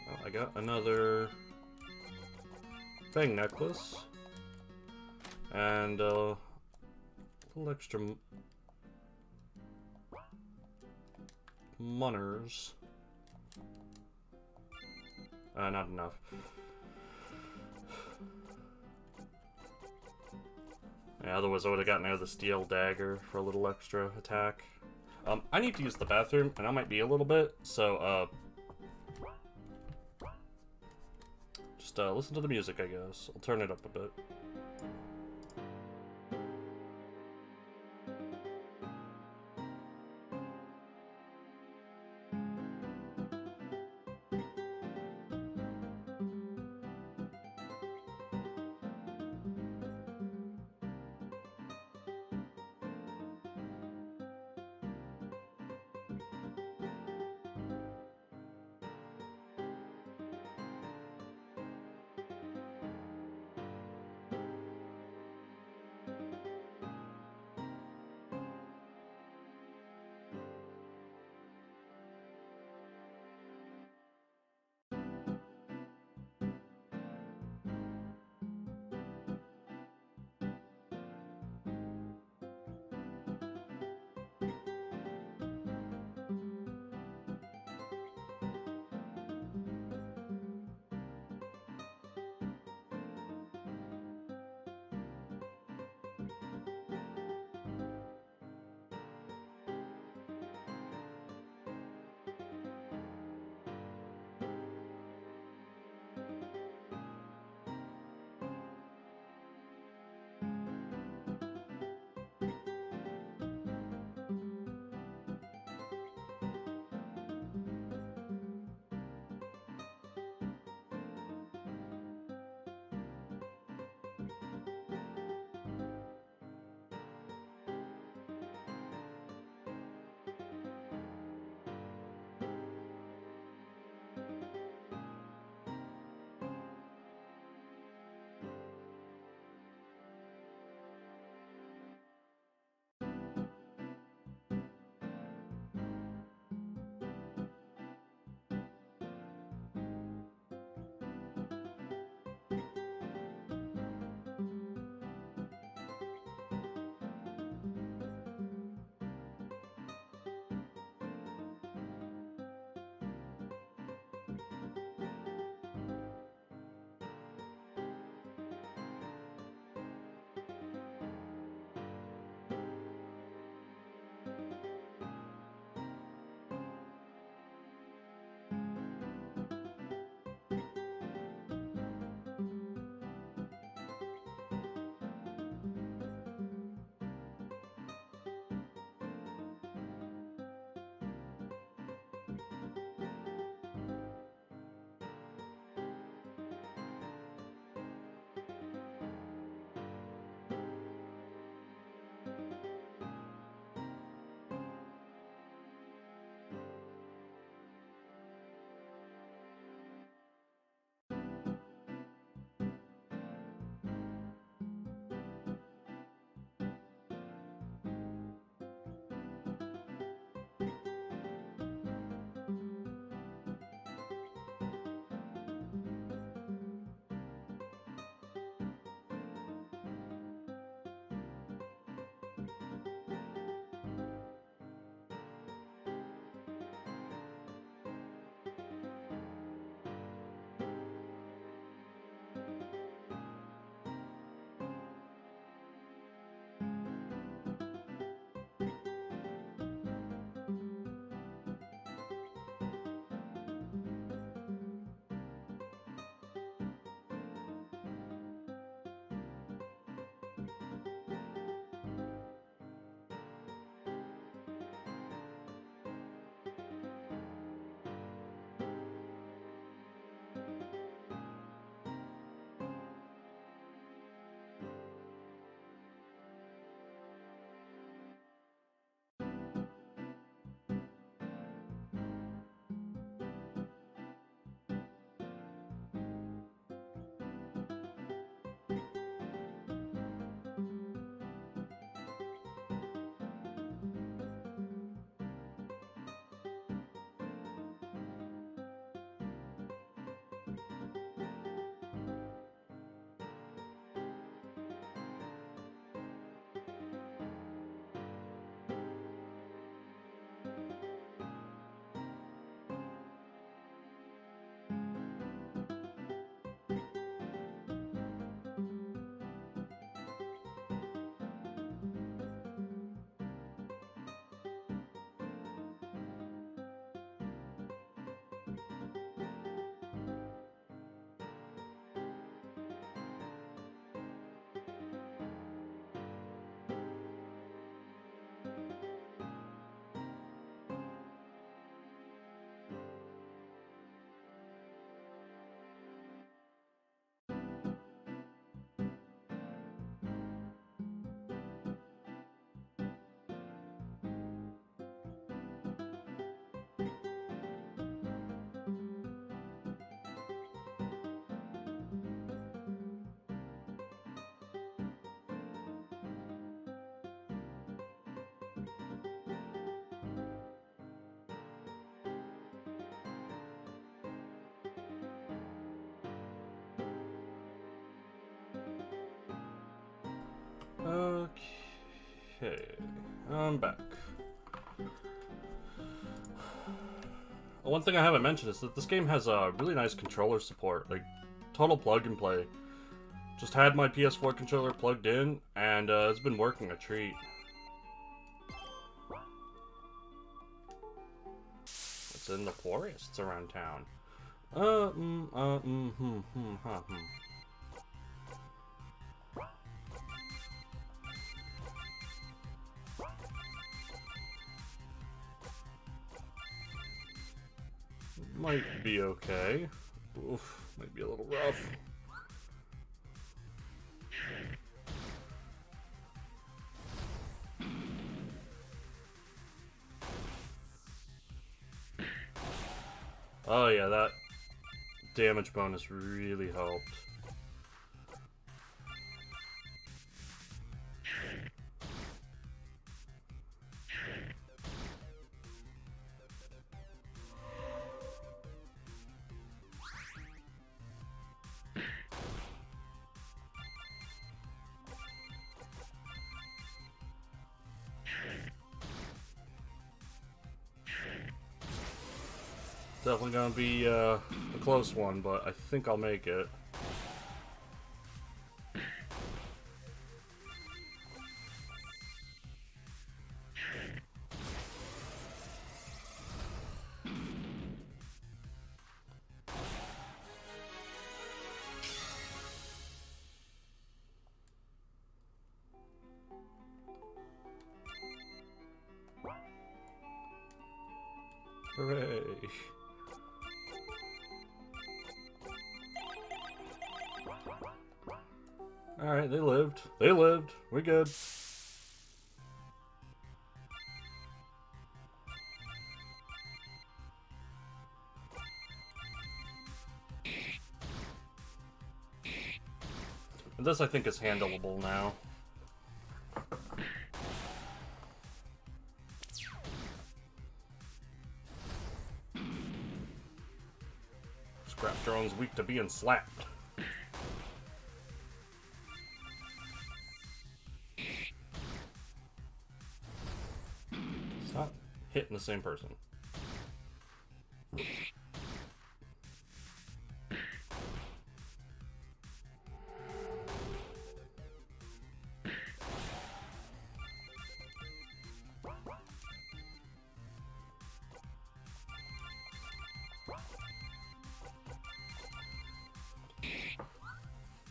Well, I got another thing necklace. And a little extra munners. Not enough. Yeah, otherwise I would have gotten out of the steel dagger for a little extra attack. I need to use the bathroom, and I might be a little bit, so just listen to the music, I guess. I'll turn it up a bit. Okay, I'm back. One thing I haven't mentioned is that this game has a really nice controller support, like total plug and play. Just had my PS4 controller plugged in, and it's been working a treat. It's in the forests around town. Might be okay. Oof, might be a little rough. Oh yeah, that damage bonus really helped. Definitely gonna be a close one, but I think I'll make it. Hooray! Alright, they lived. They lived. We're good. And this, I think, is handleable now. Scrap drone's weak to being slapped. Stop hitting the same person.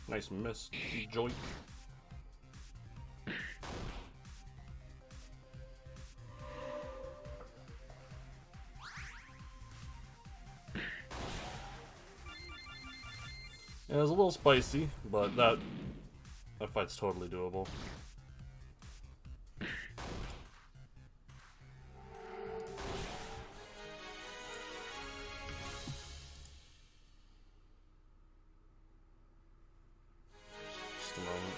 Nice miss, joink. Yeah, it was a little spicy, but that fight's totally doable. Just a moment.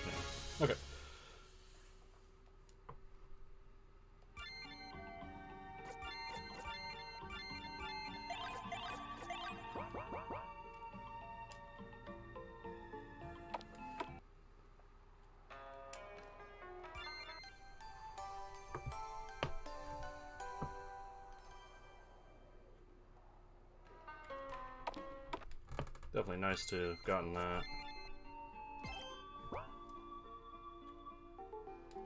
Yeah. Okay. Definitely nice to have gotten that.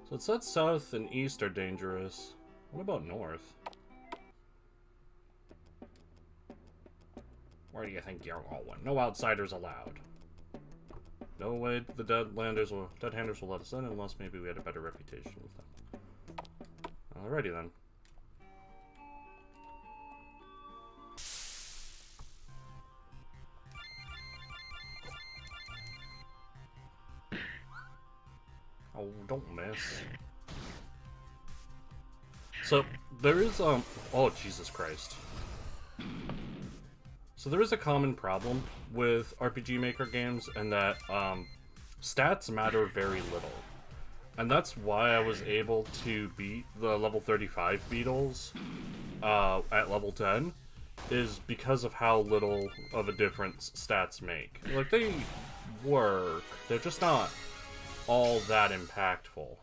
So it said south and east are dangerous. What about north? Where do you think you're going? No outsiders allowed. No way the dead handers will let us in unless maybe we had a better reputation with them. Alrighty then. Oh, don't miss. So, there is, oh, Jesus Christ. So there is a common problem with RPG Maker games, and that, stats matter very little. And that's why I was able to beat the level 35 beetles, at level 10, is because of how little of a difference stats make. Like, they work, they're just not all that impactful.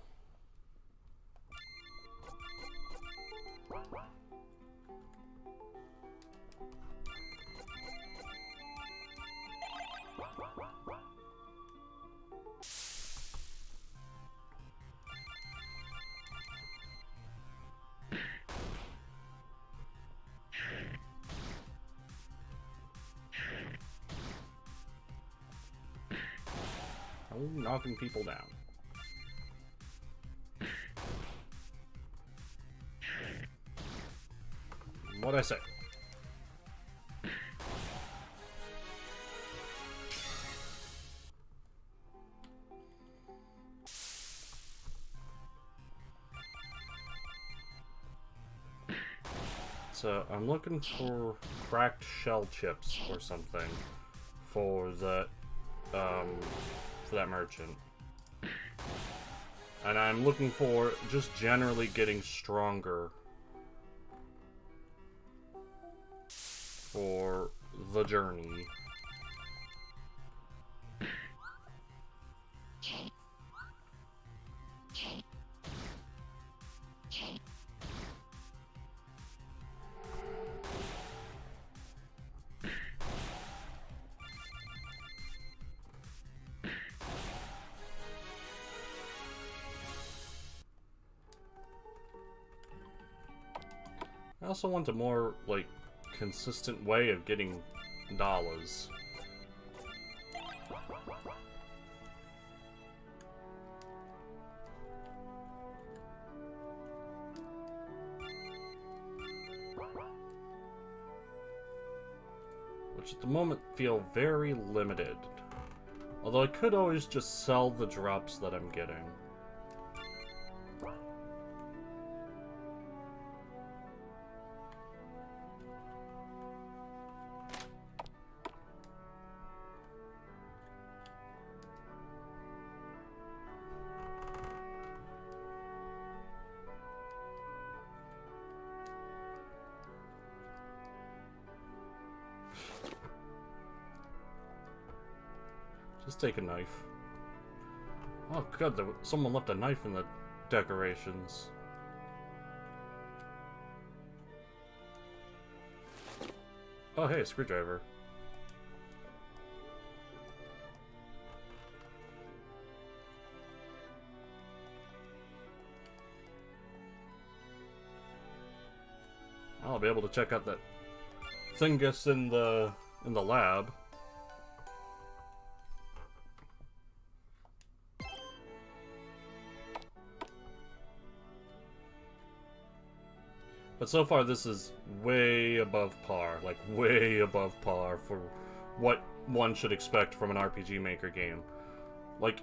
Oh, knocking people down. What'd I say? So I'm looking for cracked shell chips or something for that merchant. And I'm looking for just generally getting stronger for the journey. I also want a more, like, consistent way of getting dollars. Which at the moment feel very limited. Although I could always just sell the drops that I'm getting. Just take a knife. Oh god, someone left a knife in the decorations. Oh hey, a screwdriver. I'll be able to check out that thingus in the lab. But so far this is way above par, like way above par for what one should expect from an RPG Maker game. Like,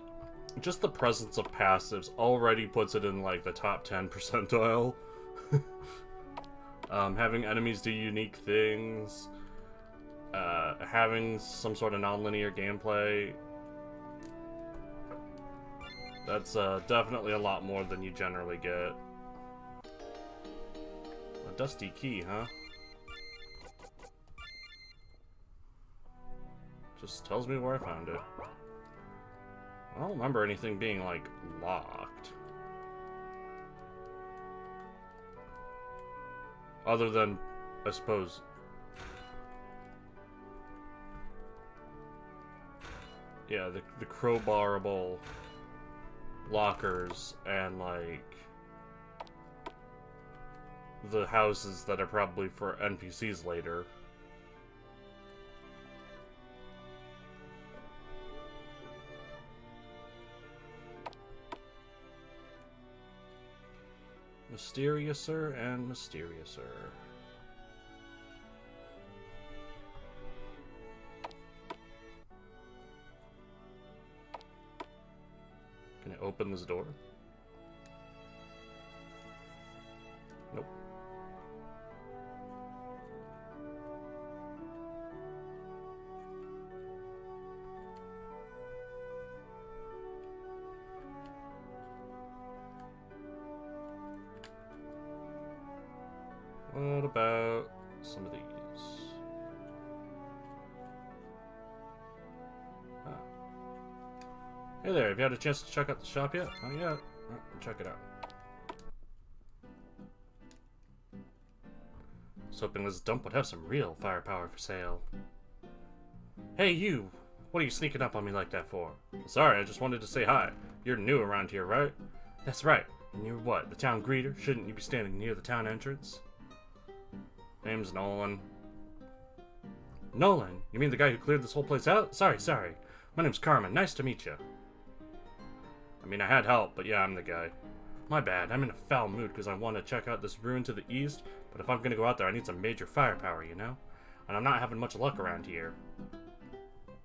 just the presence of passives already puts it in like the top 10 percentile. Having enemies do unique things, having some sort of non-linear gameplay, that's definitely a lot more than you generally get. A dusty key, huh? Just tells me where I found it. I don't remember anything being, like, locked. Other than, I suppose... yeah, the crowbarable lockers and, like... the houses that are probably for NPCs later. Mysteriouser and mysteriouser. Can I open this door? Nope. What about some of these? Ah. Hey there, have you had a chance to check out the shop yet? Not yet. Check it out. I was hoping this dump would have some real firepower for sale. Hey you! What are you sneaking up on me like that for? Sorry, I just wanted to say hi. You're new around here, right? That's right. And you're what, the town greeter? Shouldn't you be standing near the town entrance? Name's Nolan. Nolan? You mean the guy who cleared this whole place out? Sorry. My name's Carmen. Nice to meet you. I mean, I had help, but yeah, I'm the guy. My bad. I'm in a foul mood because I want to check out this ruin to the east, but if I'm going to go out there, I need some major firepower, you know? And I'm not having much luck around here.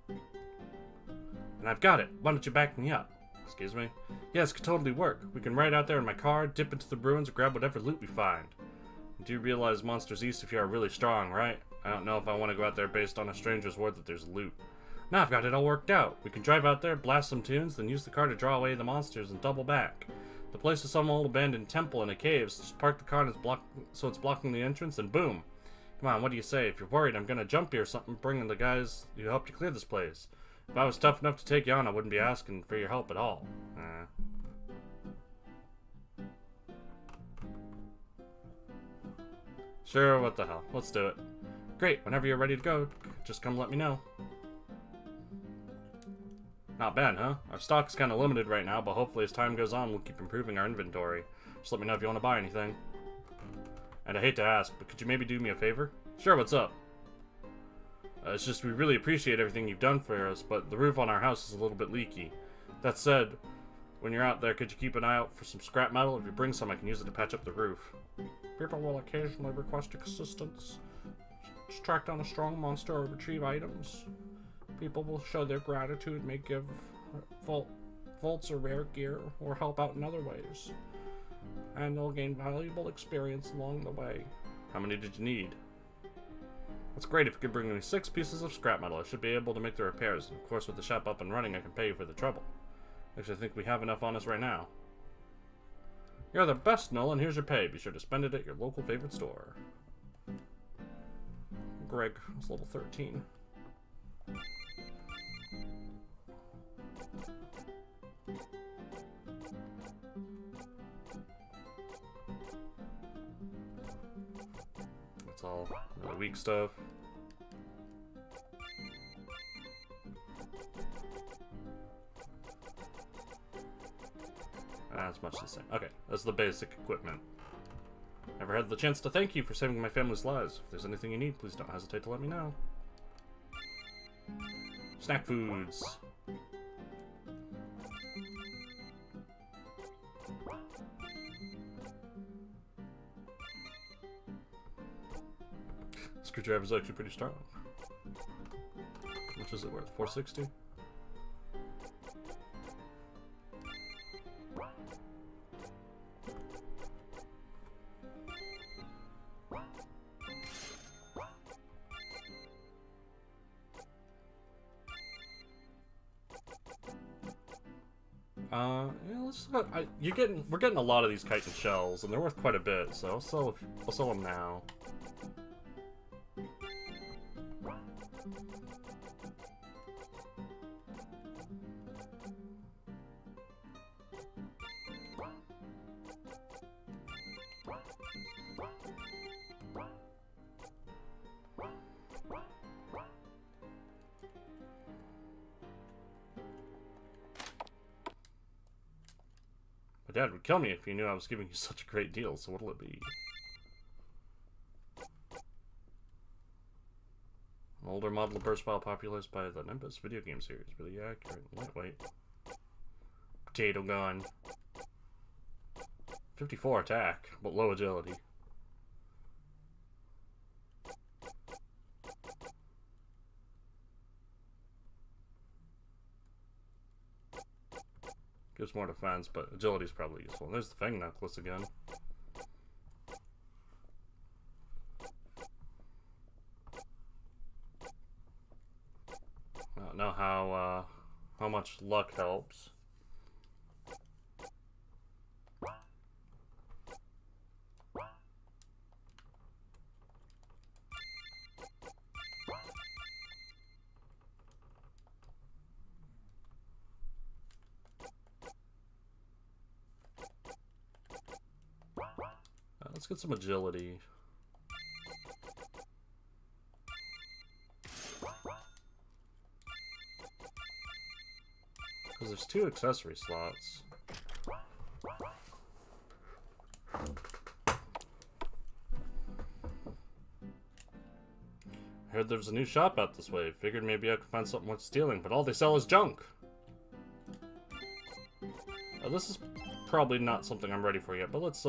And I've got it. Why don't you back me up? Excuse me? Yes, could totally work. We can ride out there in my car, dip into the ruins, and grab whatever loot we find. You do realize Monsters East if you are really strong, right? I don't know if I want to go out there based on a stranger's word that there's loot. Now I've got it all worked out. We can drive out there, blast some tunes, then use the car to draw away the monsters and double back. The place is some old abandoned temple in a cave, so just park the car and it's blocking the entrance, and boom. Come on, what do you say? If you're worried I'm gonna jump you or something, bring in the guys who helped you clear this place. If I was tough enough to take you on, I wouldn't be asking for your help at all. Sure, what the hell. Let's do it. Great, whenever you're ready to go, just come let me know. Not bad, huh? Our stock's kind of limited right now, but hopefully as time goes on, we'll keep improving our inventory. Just let me know if you want to buy anything. And I hate to ask, but could you maybe do me a favor? Sure, what's up? It's just we really appreciate everything you've done for us, but the roof on our house is a little bit leaky. That said, when you're out there, could you keep an eye out for some scrap metal? If you bring some, I can use it to patch up the roof. People will occasionally request assistance. Just track down a strong monster or retrieve items. People will show their gratitude, may give vaults or rare gear, or help out in other ways. And they'll gain valuable experience along the way. How many did you need? That's great. If you could bring me 6 pieces of scrap metal, I should be able to make the repairs. And of course, with the shop up and running, I can pay you for the trouble. Actually, I think we have enough on us right now. You're the best, Nolan. Here's your pay. Be sure to spend it at your local favorite store. Greg is level 13. That's all really weak stuff. That's much the same. Okay, that's the basic equipment. Never had the chance to thank you for saving my family's lives. If there's anything you need, please don't hesitate to let me know. Snack foods. Screwdriver's actually pretty strong. How much is it worth? 460? Yeah, let's. We're getting a lot of these chitin shells, and they're worth quite a bit. So I'll sell them now. My dad would kill me if he knew I was giving you such a great deal, so what'll it be? An older model of burst file popularized by the Nimbus video game series. Really accurate and lightweight. Potato gun. 54 attack, but low agility. Gives more defense, but agility is probably useful. And there's the Fang necklace again. I don't know how much luck helps. Let's get some agility. Because there's 2 accessory slots. Heard there's a new shop out this way. Figured maybe I could find something worth stealing, but all they sell is junk. This is probably not something I'm ready for yet, but let's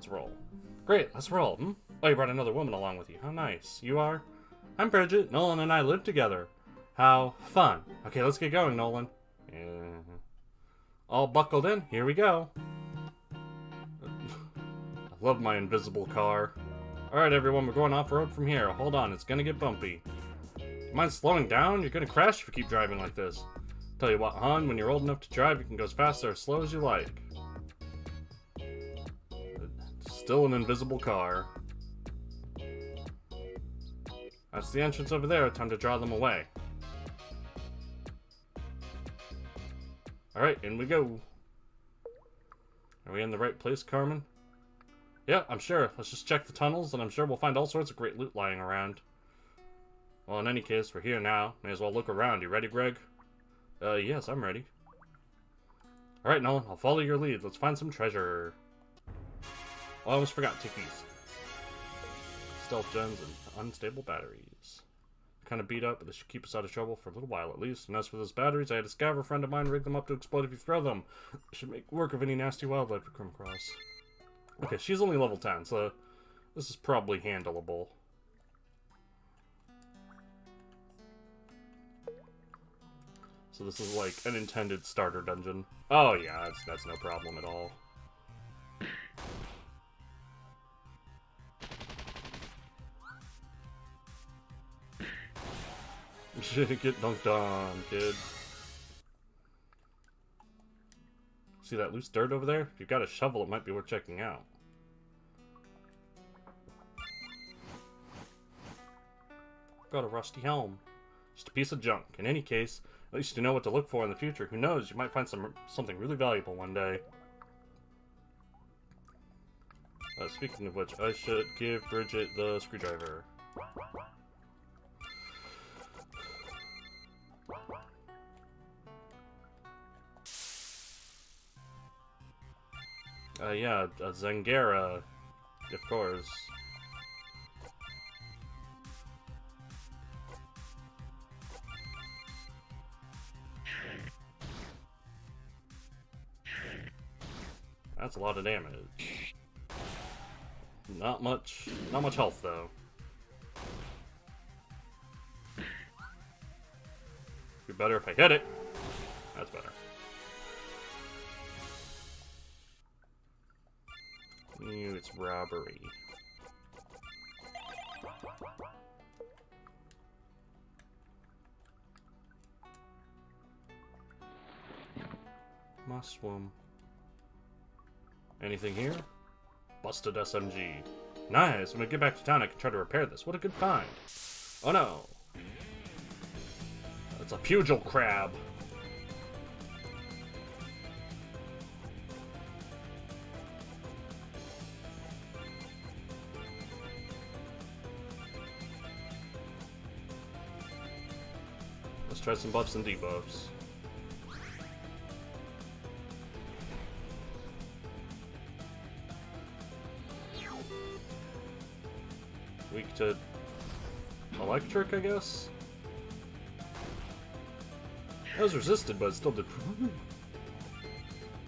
roll. Great, let's roll. Oh, you brought another woman along with you. How nice. You are? I'm Bridget. Nolan and I live together. How fun. Okay, let's get going, Nolan. All buckled in. Here we go. I love my invisible car. Alright, everyone, we're going off-road from here. Hold on, it's gonna get bumpy. Mind slowing down? You're gonna crash if you keep driving like this. Tell you what, hon, when you're old enough to drive, you can go as fast or as slow as you like. Still an invisible car. That's the entrance over there. Time to draw them away. Alright, in we go. Are we in the right place, Carmen? Yeah, I'm sure. Let's just check the tunnels, and I'm sure we'll find all sorts of great loot lying around. Well, in any case, we're here now. May as well look around. You ready, Greg? Yes, I'm ready. Alright, Nolan, I'll follow your lead. Let's find some treasure. Oh, I almost forgot. Take these. Stealth gems and unstable batteries. Kind of beat up, but this should keep us out of trouble for a little while at least. And as for those batteries, I had a scaver friend of mine rig them up to explode if you throw them. Should make work of any nasty wildlife we come across. Okay, she's only level 10, so this is probably handleable. So this is like an intended starter dungeon. Oh yeah, that's no problem at all. Get dunked on, kid. See that loose dirt over there? If you've got a shovel, it might be worth checking out. Got a rusty helm. Just a piece of junk. In any case, at least you know what to look for in the future. Who knows, you might find something really valuable one day. Speaking of which, I should give Bridget the screwdriver. Yeah, a Zangara, of course. That's a lot of damage. Not much health though. Be better if I hit it. That's better. Ew, it's robbery. Must swim. Anything here? Busted SMG. Nice. When we get back to town, I can try to repair this. What a good find. Oh no. It's a pugil crab. Let's try some buffs and debuffs. Weak to electric, I guess? It was resisted, but it still did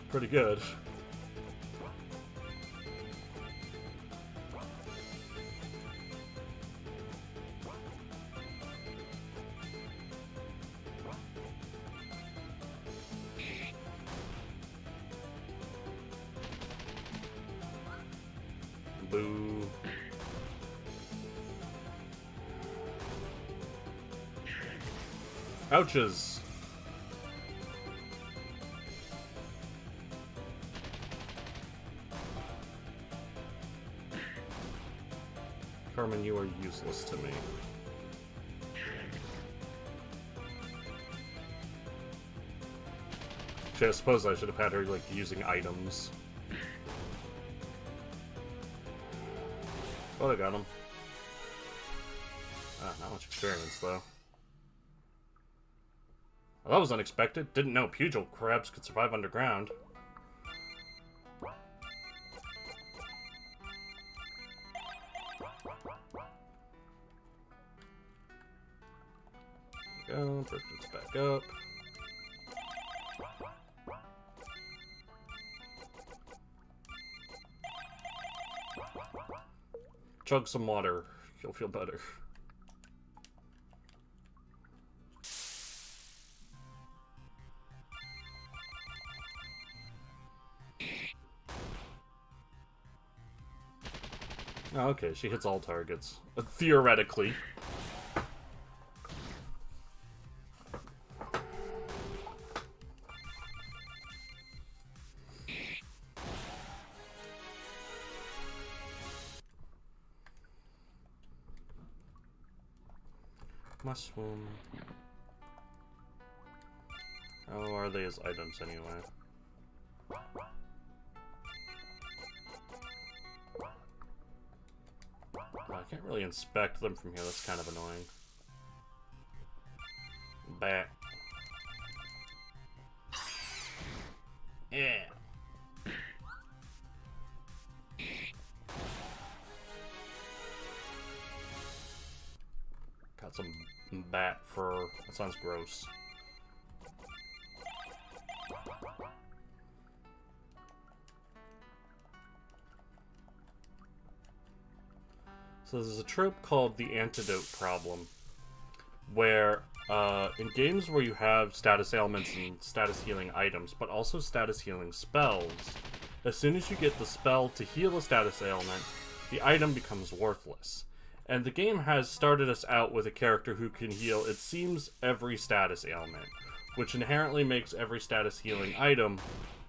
pretty good. Boo. Ouches. Carmen, you are useless to me. Actually, I suppose I should have had her, like, using items. Would have got him. Not much experience, though. Well, that was unexpected. Didn't know pugil crabs could survive underground. There we go. Push this back up. Chug some water. You'll feel better. Oh, okay, she hits all targets. Theoretically. Mushroom. How are they as items anyway? I can't really inspect them from here, that's kind of annoying. Bat. Yeah. Got some bat fur. That sounds gross. So there's a trope called the antidote problem, where in games where you have status ailments and status healing items, but also status healing spells, as soon as you get the spell to heal a status ailment, the item becomes worthless. And the game has started us out with a character who can heal, it seems, every status ailment, which inherently makes every status healing item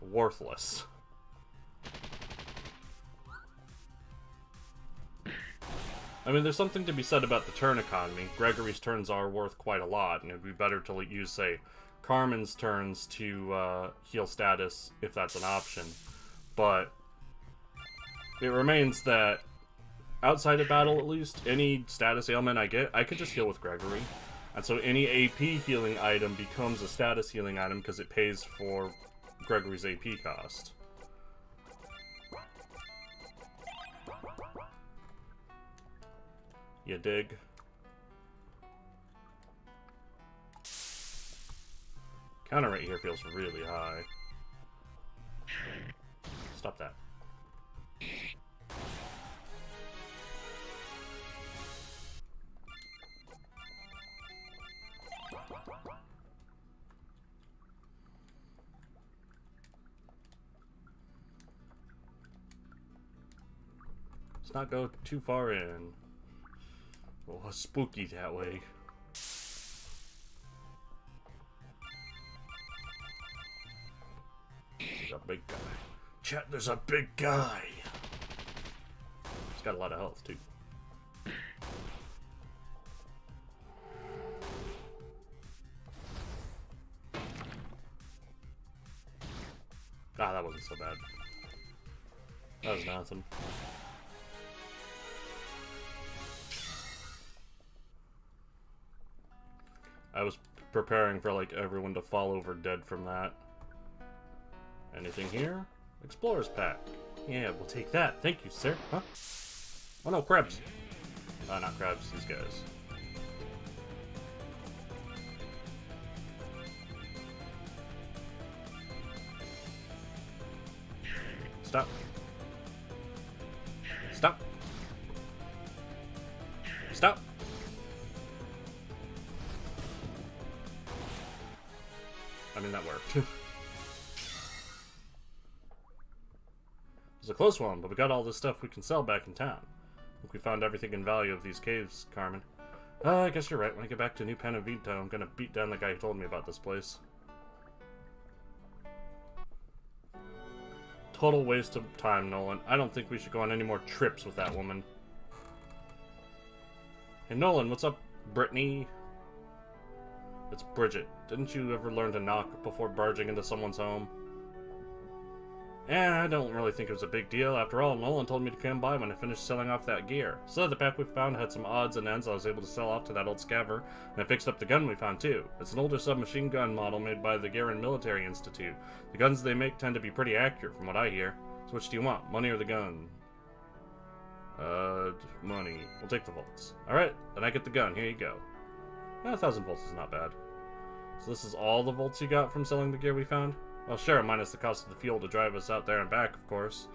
worthless. I mean, there's something to be said about the turn economy. Gregory's turns are worth quite a lot, and it'd be better to use, say, Carmen's turns to heal status, if that's an option. But it remains that, outside of battle at least, any status ailment I get, I could just heal with Gregory. And so any AP healing item becomes a status healing item because it pays for Gregory's AP cost. You dig? Counter rate here feels really high. Stop that. Let's not go too far in. Oh, spooky that way. There's a big guy. Chat, there's a big guy. He's got a lot of health, too. Ah, that wasn't so bad. That was nothing. I was preparing for, like, everyone to fall over dead from that. Anything here? Explorer's pack. Yeah, we'll take that. Thank you, sir. Huh? Oh no, crabs. Not crabs, these guys. Stop. Stop. Stop. I mean, that worked. It was a close one, but we got all this stuff we can sell back in town. I think we found everything in value of these caves, Carmen. I guess you're right. When I get back to New Panavito, I'm gonna beat down the guy who told me about this place. Total waste of time, Nolan. I don't think we should go on any more trips with that woman. Hey, Nolan, what's up, Brittany? It's Bridget. Didn't you ever learn to knock before barging into someone's home? I don't really think it was a big deal. After all, Nolan told me to come by when I finished selling off that gear. So the pack we found had some odds and ends I was able to sell off to that old scaver, and I fixed up the gun we found too. It's an older submachine gun model made by the Garen Military Institute. The guns they make tend to be pretty accurate from what I hear. So which do you want, money or the gun? Money. We'll take the volts. Alright, then I get the gun. Here you go. 1,000 volts is not bad. So this is all the volts you got from selling the gear we found? Well, sure, minus the cost of the fuel to drive us out there and back, of course.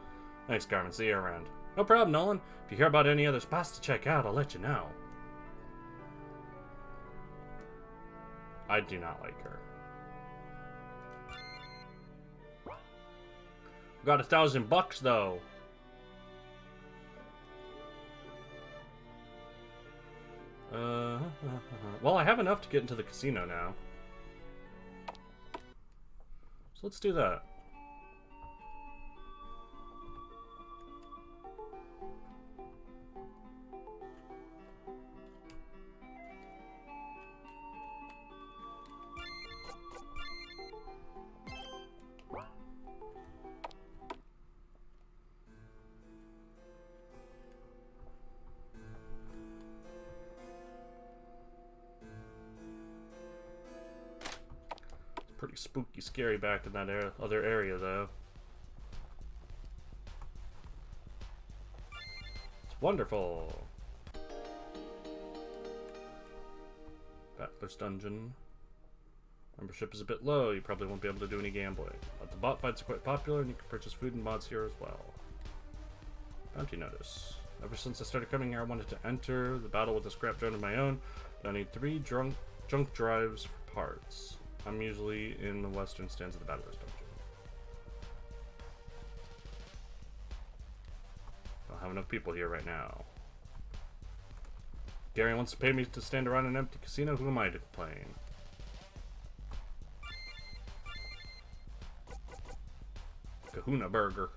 Thanks, Carmen. See you around. No problem, Nolan. If you hear about any other spots to check out, I'll let you know. I do not like her. We got $1,000 though. Well, I have enough to get into the casino now. So let's do that. Pretty spooky, scary back in that other area, though. It's wonderful. Battler's Dungeon. Membership is a bit low. You probably won't be able to do any gambling. But the bot fights are quite popular, and you can purchase food and mods here as well. Bounty notice. Ever since I started coming here, I wanted to enter the battle with a scrap drone of my own, but I need 3 junk drives for parts. I'm usually in the western stands of the Battler's Dungeon. I don't have enough people here right now. Gary wants to pay me to stand around an empty casino. Who am I to complain? Kahuna Burger.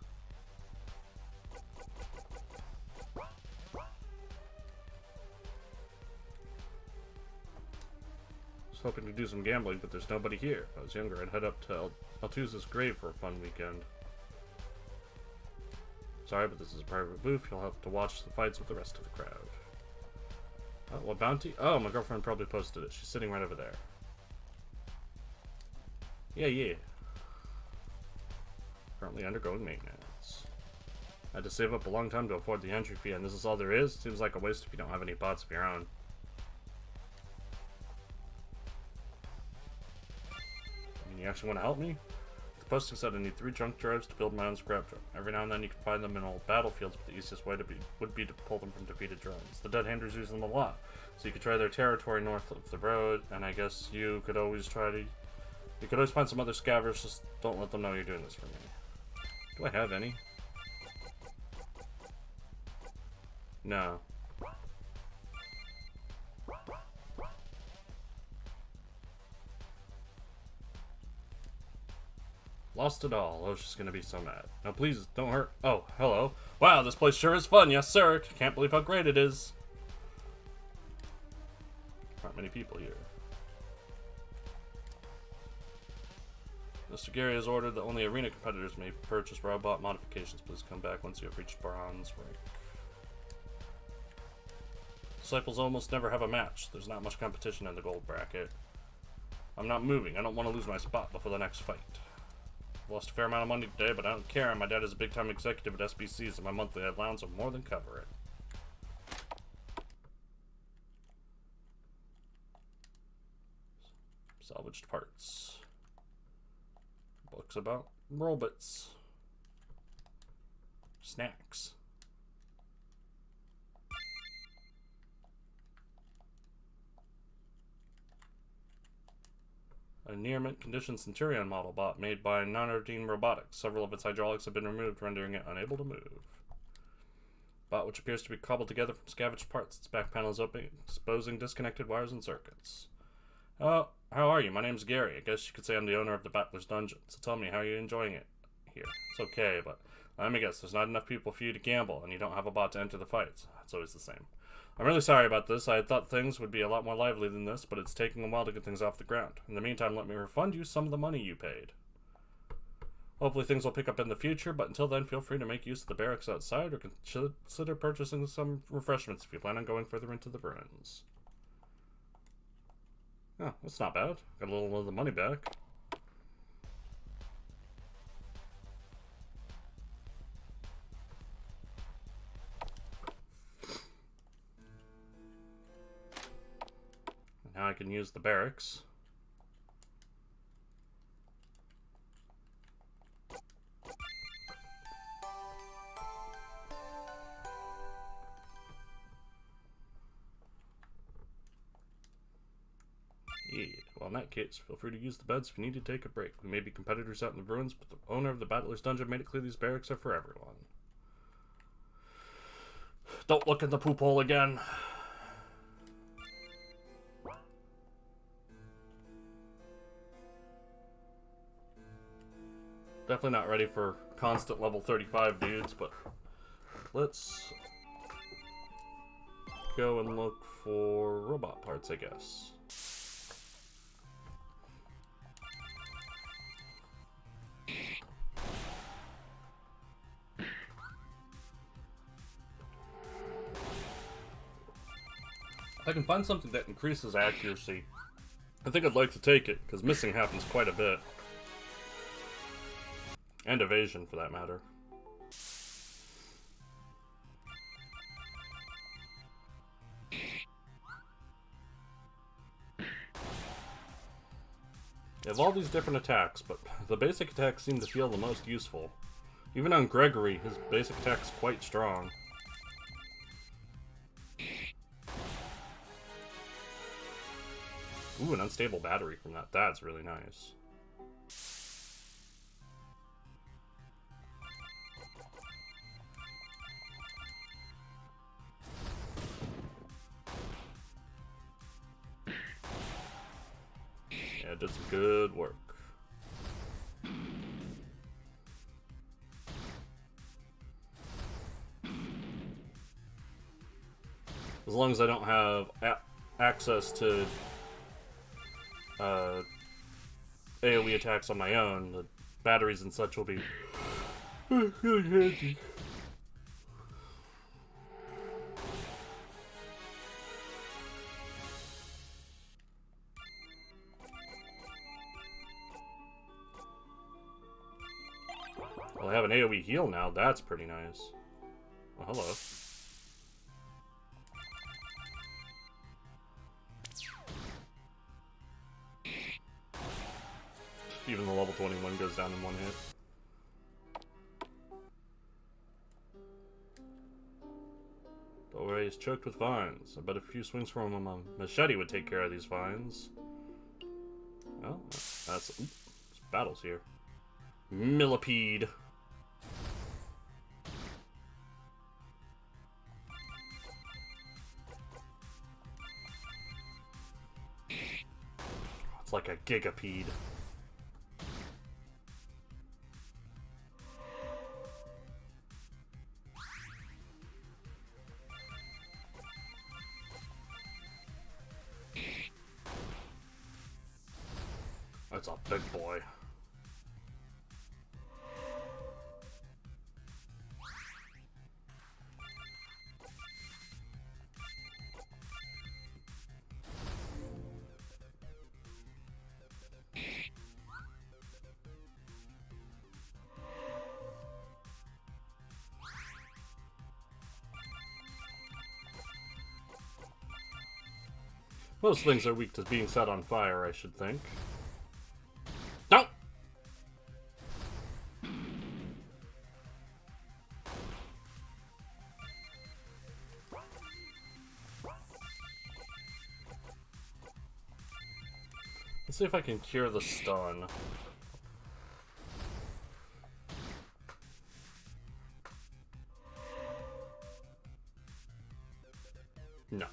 Hoping to do some gambling, but there's nobody here. If I was younger, I'd head up to Altuza's grave for a fun weekend. Sorry, but this is a private booth. You'll have to watch the fights with the rest of the crowd. What bounty? Oh, my girlfriend probably posted it. She's sitting right over there. Yeah. Currently undergoing maintenance. I had to save up a long time to afford the entry fee, and this is all there is? Seems like a waste if you don't have any bots of your own. You actually want to help me? The posting said I need 3 junk drives to build my own scrap drone. Every now and then you can find them in old battlefields, but the easiest way would be to pull them from defeated drones. The Dead Handers use them a lot, so you could try their territory north of the road, and I guess you could always find some other scavengers, just don't let them know you're doing this for me. Do I have any? No. Lost it all. I was just gonna be so mad. Now please, don't hurt. Oh, hello. Wow, this place sure is fun. Yes, sir. Can't believe how great it is. Aren't many people here. Mr. Gary has ordered that only arena competitors may purchase robot modifications. Please come back once you have reached bronze rank. Disciples almost never have a match. There's not much competition in the gold bracket. I'm not moving. I don't want to lose my spot before the next fight. Lost a fair amount of money today, but I don't care. My dad is a big-time executive at SBCs, and my monthly allowance will more than cover it. Salvaged parts. Books about robots. Snacks. A near-mint condition Centurion model bot made by Nonardine Robotics. Several of its hydraulics have been removed, rendering it unable to move. Bot which appears to be cobbled together from scavenged parts. Its back panel is open, exposing disconnected wires and circuits. Oh, how are you? My name's Gary. I guess you could say I'm the owner of the Battler's Dungeon. So tell me, how are you enjoying it here? It's okay, but let me guess, there's not enough people for you to gamble, and you don't have a bot to enter the fights. It's always the same. I'm really sorry about this. I had thought things would be a lot more lively than this, but it's taking a while to get things off the ground. In the meantime, let me refund you some of the money you paid. Hopefully things will pick up in the future, but until then, feel free to make use of the barracks outside or consider purchasing some refreshments if you plan on going further into the ruins. Oh, that's not bad. Got a little of the money back. Now I can use the barracks. Yeah, well in that case, feel free to use the beds if you need to take a break. We may be competitors out in the ruins, but the owner of the Battler's Dungeon made it clear these barracks are for everyone. Don't look in the poop hole again. Definitely not ready for constant level 35 dudes, but let's go and look for robot parts, I guess. If I can find something that increases accuracy, I think I'd like to take it, because missing happens quite a bit. And evasion, for that matter. You have all these different attacks, but the basic attacks seem to feel the most useful. Even on Gregory, his basic attack's quite strong. Ooh, an unstable battery from that. That's really nice. Yeah, did some good work. As long as I don't have access to AoE attacks on my own, the batteries and such will be really handy. Well, I have an AoE heal now. That's pretty nice. Oh, hello. Even the level 21 goes down in one hit. Doorway is choked with vines. I bet a few swings from a machete would take care of these vines. Well, that's... Oops, there's battles here. Millipede. It's like a gigapede. That's a big boy. Most things are weak to being set on fire, I should think. No! Let's see if I can cure the stun. No.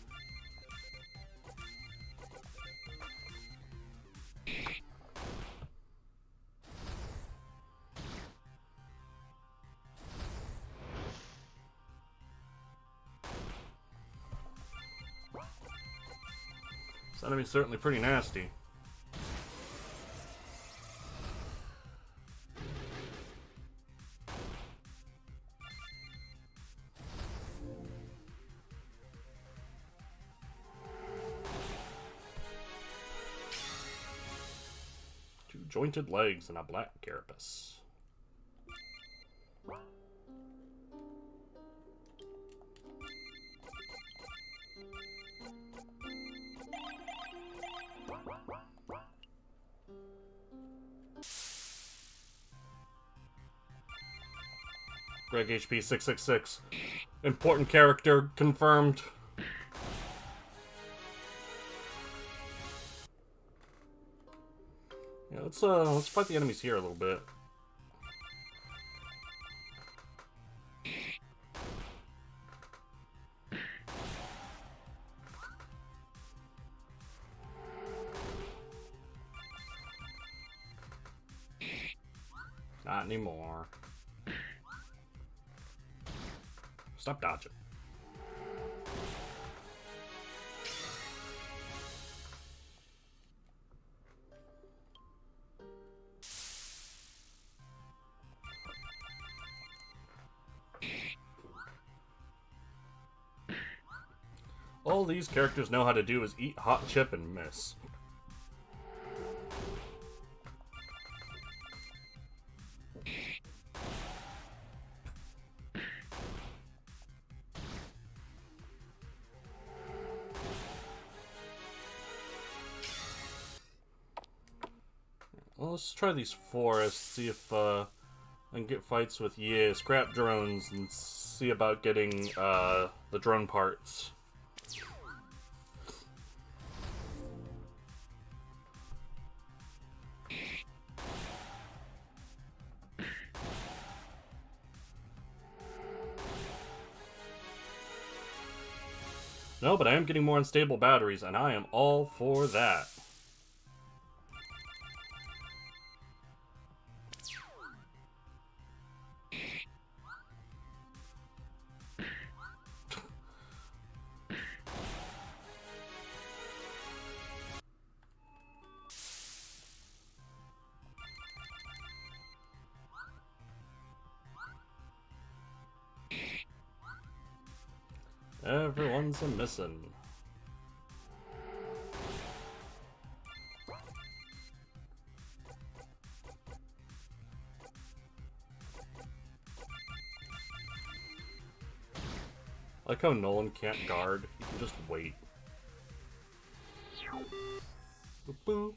This enemy's certainly pretty nasty. jointed legs and a black carapace. Reg HP 666. Important character confirmed. Yeah, let's fight the enemies here a little bit. Not anymore. Stop dodging. All these characters know how to do is eat hot chip and miss. Well, let's try these forests, see if I can get fights with, scrap drones, and see about getting the drone parts. No, but I am getting more unstable batteries, and I am all for that. Everyone's a missing. Like how Nolan can't guard, he can just wait. Boop boop.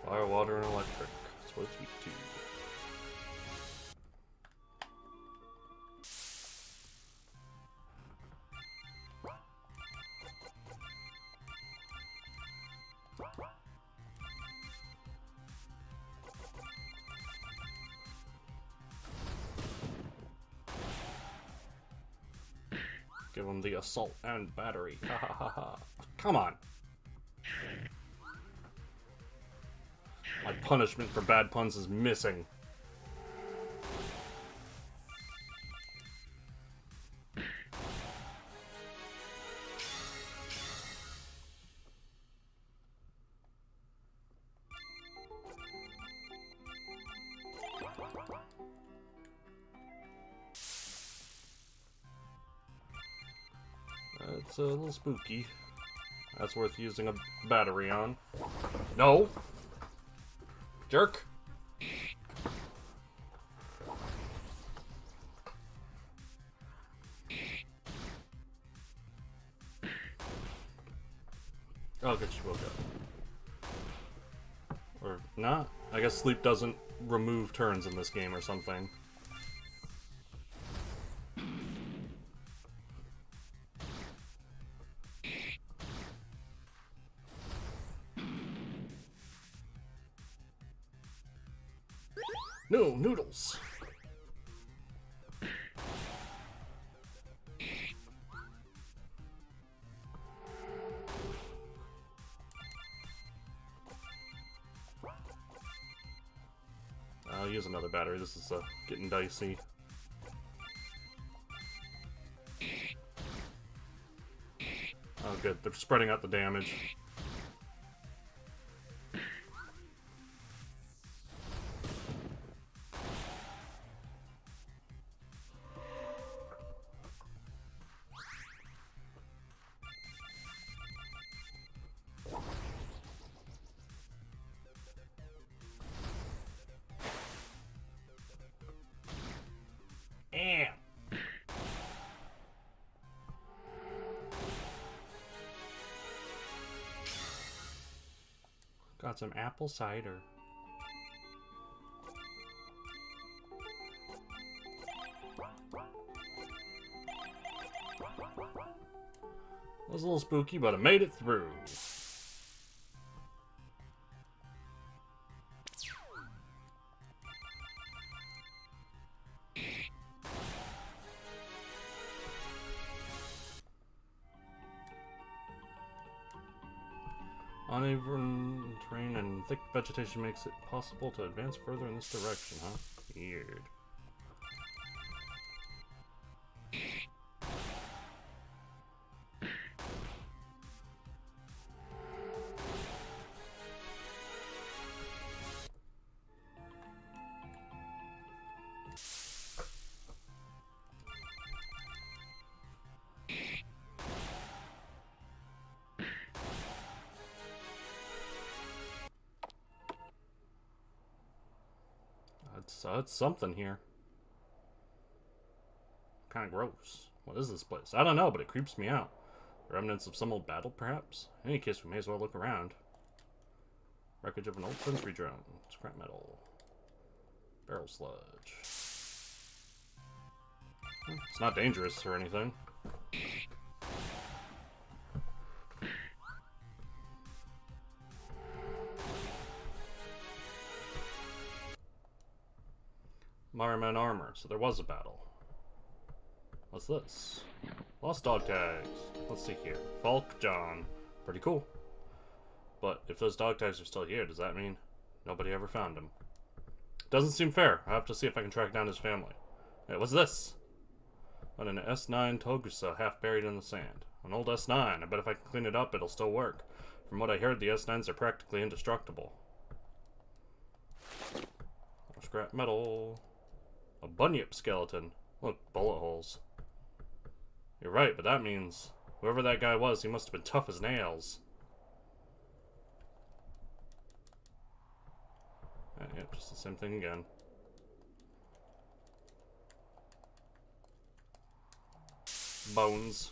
Fire, water, and electric. That's what it's weak to. Give him the assault and battery. Ha ha ha ha. Come on. My punishment for bad puns is missing. It's a little spooky. That's worth using a battery on. No! Jerk! Oh, good, she woke up. Or not? I guess sleep doesn't remove turns in this game or something. No, noodles! I'll use another battery. This is getting dicey. Oh good, they're spreading out the damage. Got some apple cider. It was a little spooky, but I made it through. Uneven terrain and thick vegetation makes it possible to advance further in this direction, huh? Weird. That's something here. Kind of gross. What is this place? I don't know, but it creeps me out. Remnants of some old battle, perhaps? In any case, we may as well look around. Wreckage of an old sentry drone. Scrap metal. Barrel sludge. It's not dangerous or anything. Marman armor, so there was a battle. What's this? Lost dog tags. Let's see here. Falk John. Pretty cool. But if those dog tags are still here, does that mean nobody ever found him? Doesn't seem fair. I have to see if I can track down his family. Hey, what's this? On an S9 Togusa half buried in the sand. An old S9. I bet if I can clean it up, it'll still work. From what I heard, the S9s are practically indestructible. Scrap metal. A bunyip skeleton. Look, bullet holes. You're right, but that means whoever that guy was, he must have been tough as nails. Yep, just the same thing again. Bones.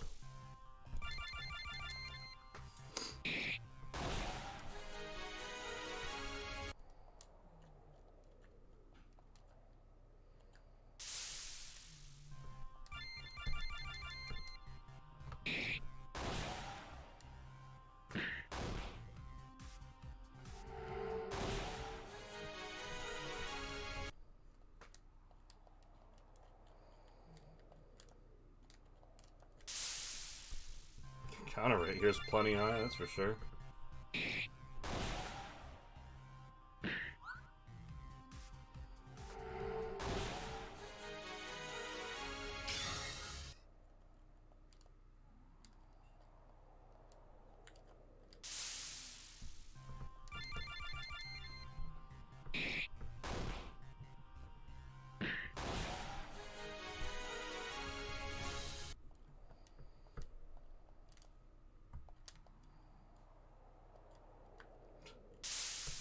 Counter rate here's plenty high, that's for sure.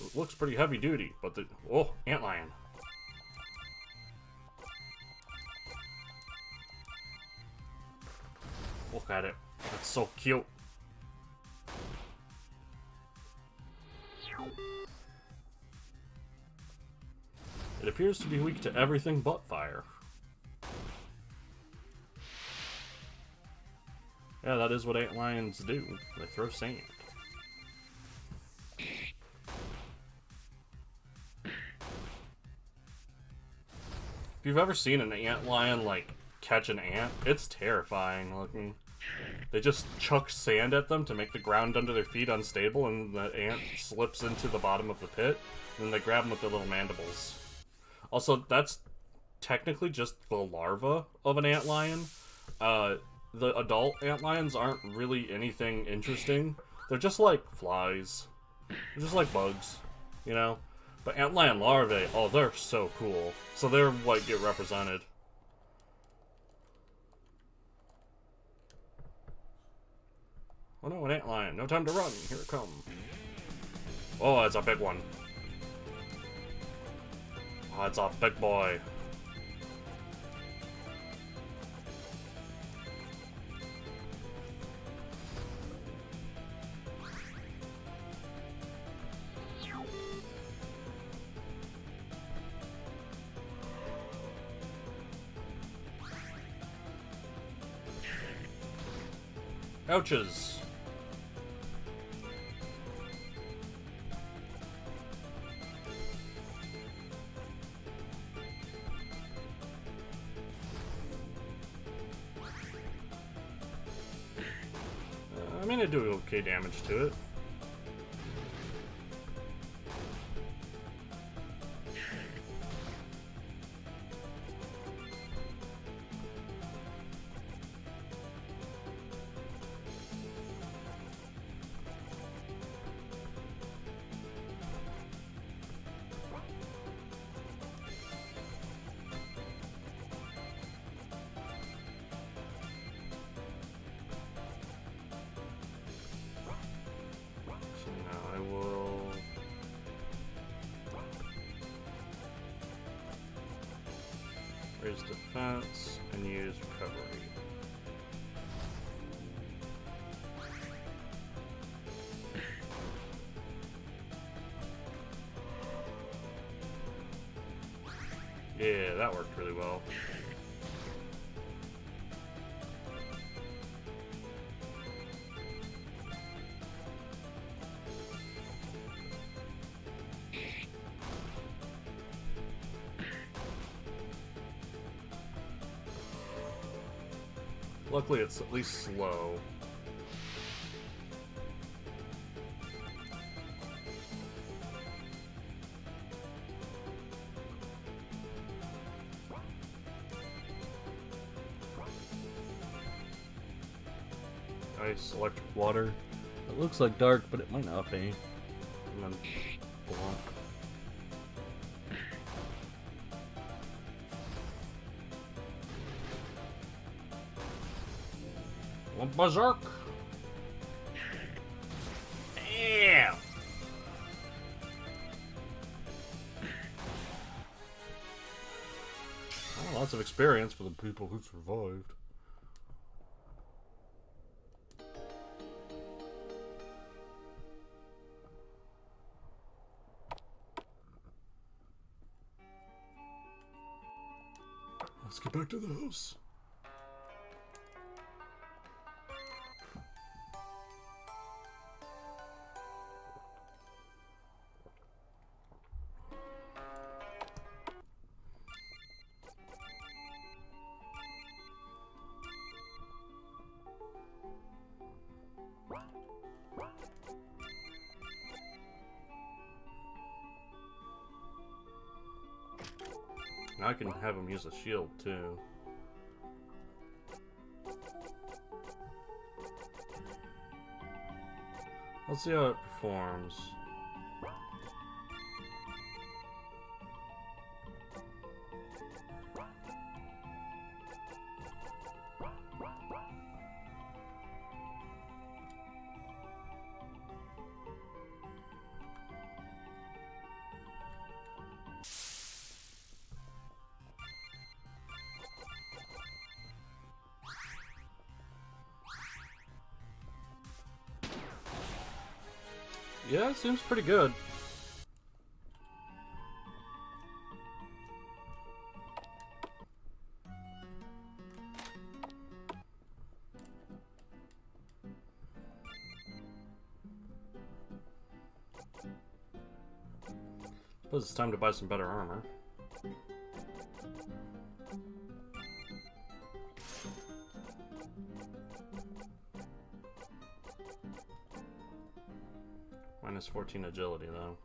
It looks pretty heavy duty, but the... Oh, antlion. Look at it. That's so cute. It appears to be weak to everything but fire. Yeah, that is what antlions do. They throw sand. If you've ever seen an antlion, like, catch an ant, it's terrifying looking. They just chuck sand at them to make the ground under their feet unstable, and the ant slips into the bottom of the pit, and then they grab them with their little mandibles. Also, that's technically just the larva of an antlion. The adult antlions aren't really anything interesting. They're just like flies. They're just like bugs, you know? But antlion larvae, oh, they're so cool. So they're what get represented. Oh no, an antlion. No time to run. Here it comes. Oh, it's a big one. Oh, it's a big boy. Ouches. I mean, I do okay damage to it. Raise defense and use recovery. Yeah, that worked really well. Luckily, it's at least slow. Ice, electric, water. It looks like dark, but it might not be. And then block. One berserk. Damn. Oh, lots of experience for the people who survived. Let's get back to the house. Now I can have him use a shield too. Let's see how it performs. Yeah, it seems pretty good. Suppose it's time to buy some better armor. Minus 14 agility, though.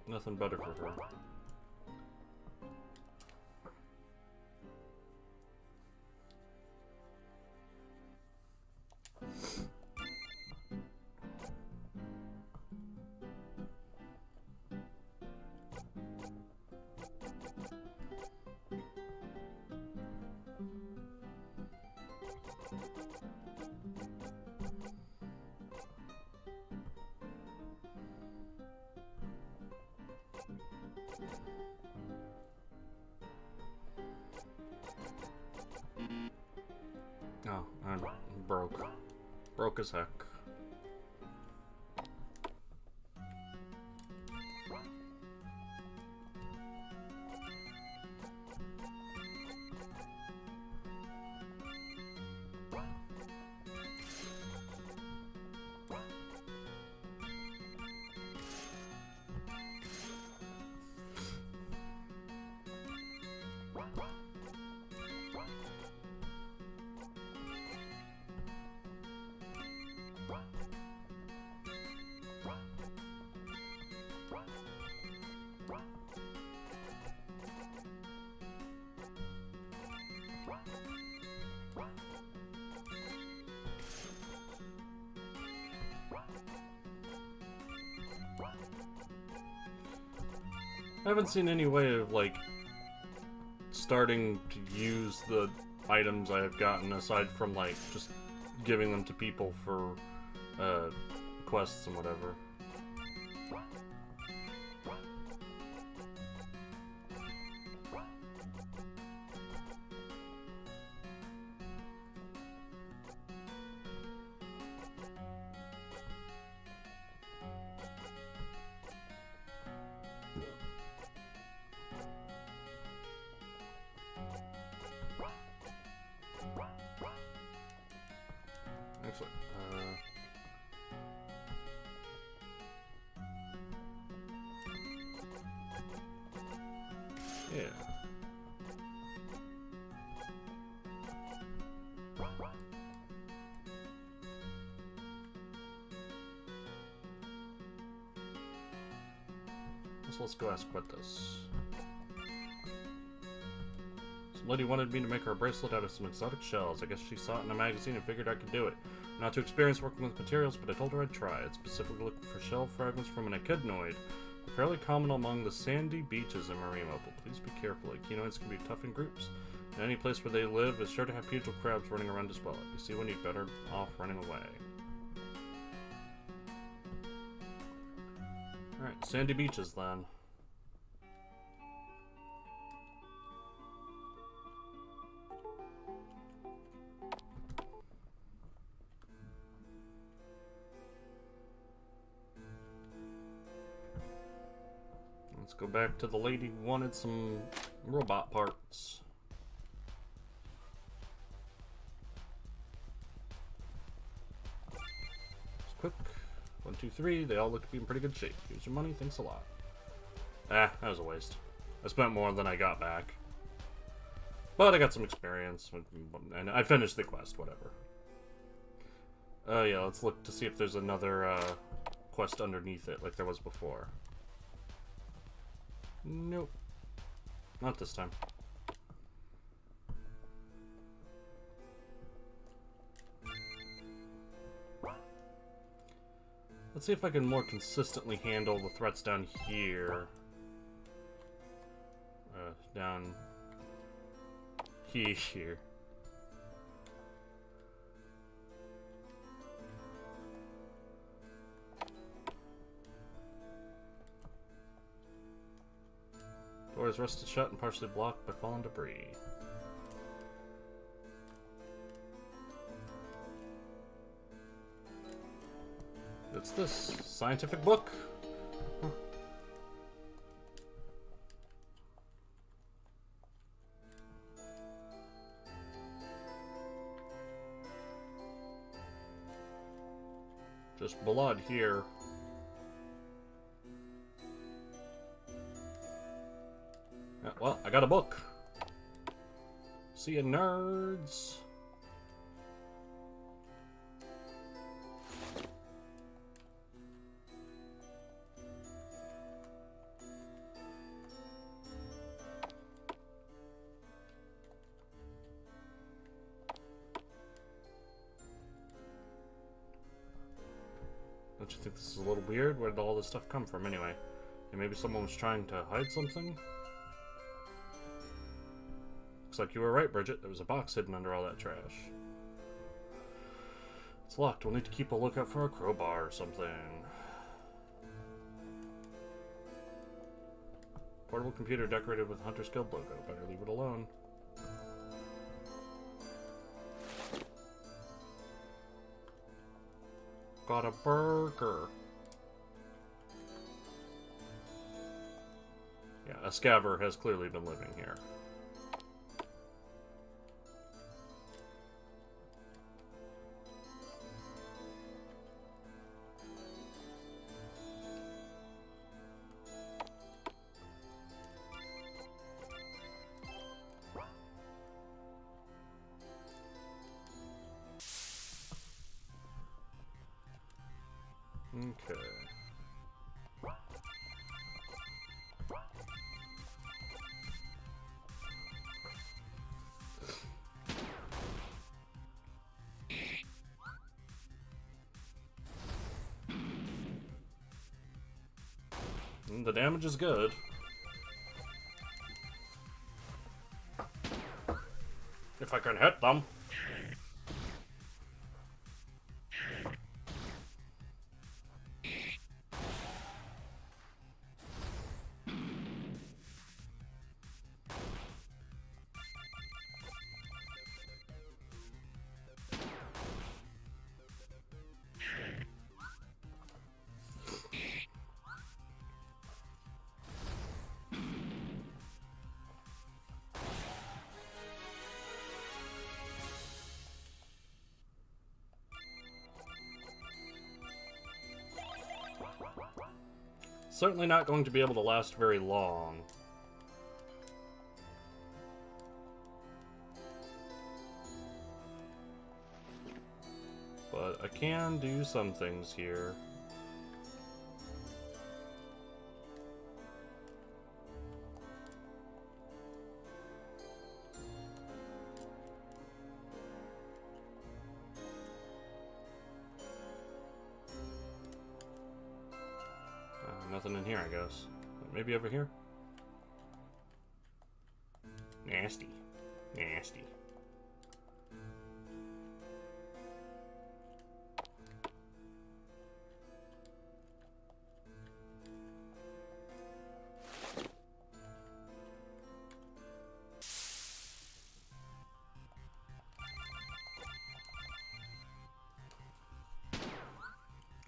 Nothing better for her. Oh, I'm broke. Broke as heck. I haven't seen any way of, like, starting to use the items I have gotten aside from, like, just giving them to people for, quests and whatever. Excellent. Yeah. So let's go ask what this. Some lady wanted me to make her a bracelet out of some exotic shells. I guess she saw it in a magazine and figured I could do it. I'm not too experienced working with materials, but I told her I'd try. It's specifically looking for shell fragments from an echidnoid. They're fairly common among the sandy beaches in Marimo, but please be careful. Echinoids can be tough in groups, and any place where they live is sure to have pugil crabs running around as well. If you see one, you'd better off running away. Alright, sandy beaches then. Let's go back to the lady who wanted some robot parts. Just quick. 1, 2, 3. They all look to be in pretty good shape. Here's your money. Thanks a lot. Ah, that was a waste. I spent more than I got back. But I got some experience. And I finished the quest, whatever. Yeah, let's look to see if there's another quest underneath it like there was before. Nope. Not this time. Let's see if I can more consistently handle the threats down here. Down here. Door is rusted shut and partially blocked by fallen debris. What's this? Scientific book? Huh. Just blood here. Well, I got a book. See ya, nerds. Don't you think this is a little weird? Where did all this stuff come from anyway? And maybe someone was trying to hide something? Looks like you were right, Bridget. There was a box hidden under all that trash. It's locked. We'll need to keep a lookout for a crowbar or something. Portable computer decorated with Hunter's Guild logo. Better leave it alone. got a burger. Yeah, a scaver has clearly been living here. Okay. The damage is good. If I can hit them. Certainly not going to be able to last very long. But I can do some things here. Nothing in here, I guess. Maybe over here? Nasty. Nasty.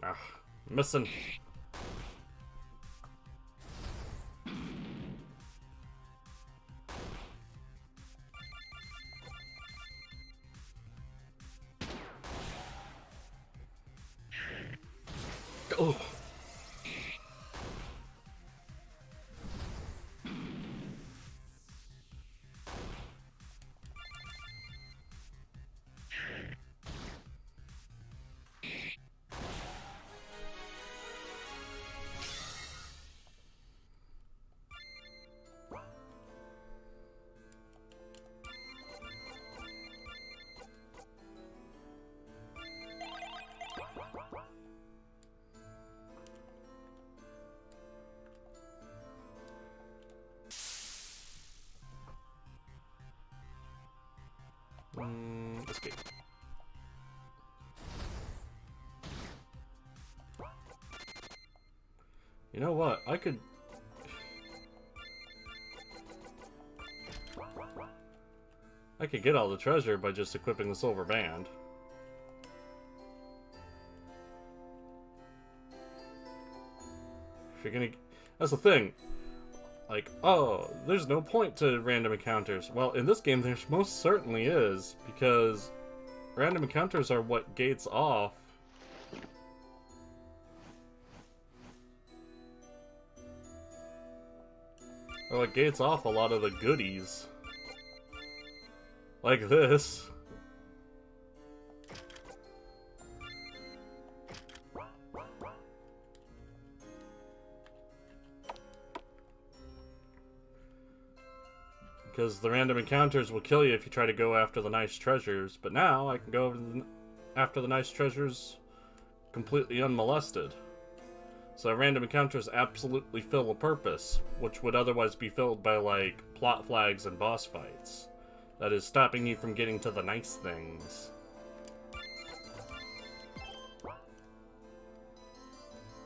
Ah, missing. Oh. Escape. You know what? I could get all the treasure by just equipping the silver band. If you're gonna... That's the thing. Like, oh, there's no point to random encounters. Well, in this game, there most certainly is, because random encounters are what gates off. Or what gates off a lot of the goodies. Like this. Because the random encounters will kill you if you try to go after the nice treasures, but now I can go after the nice treasures completely unmolested. So random encounters absolutely fill a purpose, which would otherwise be filled by, like, plot flags and boss fights. That is, stopping you from getting to the nice things.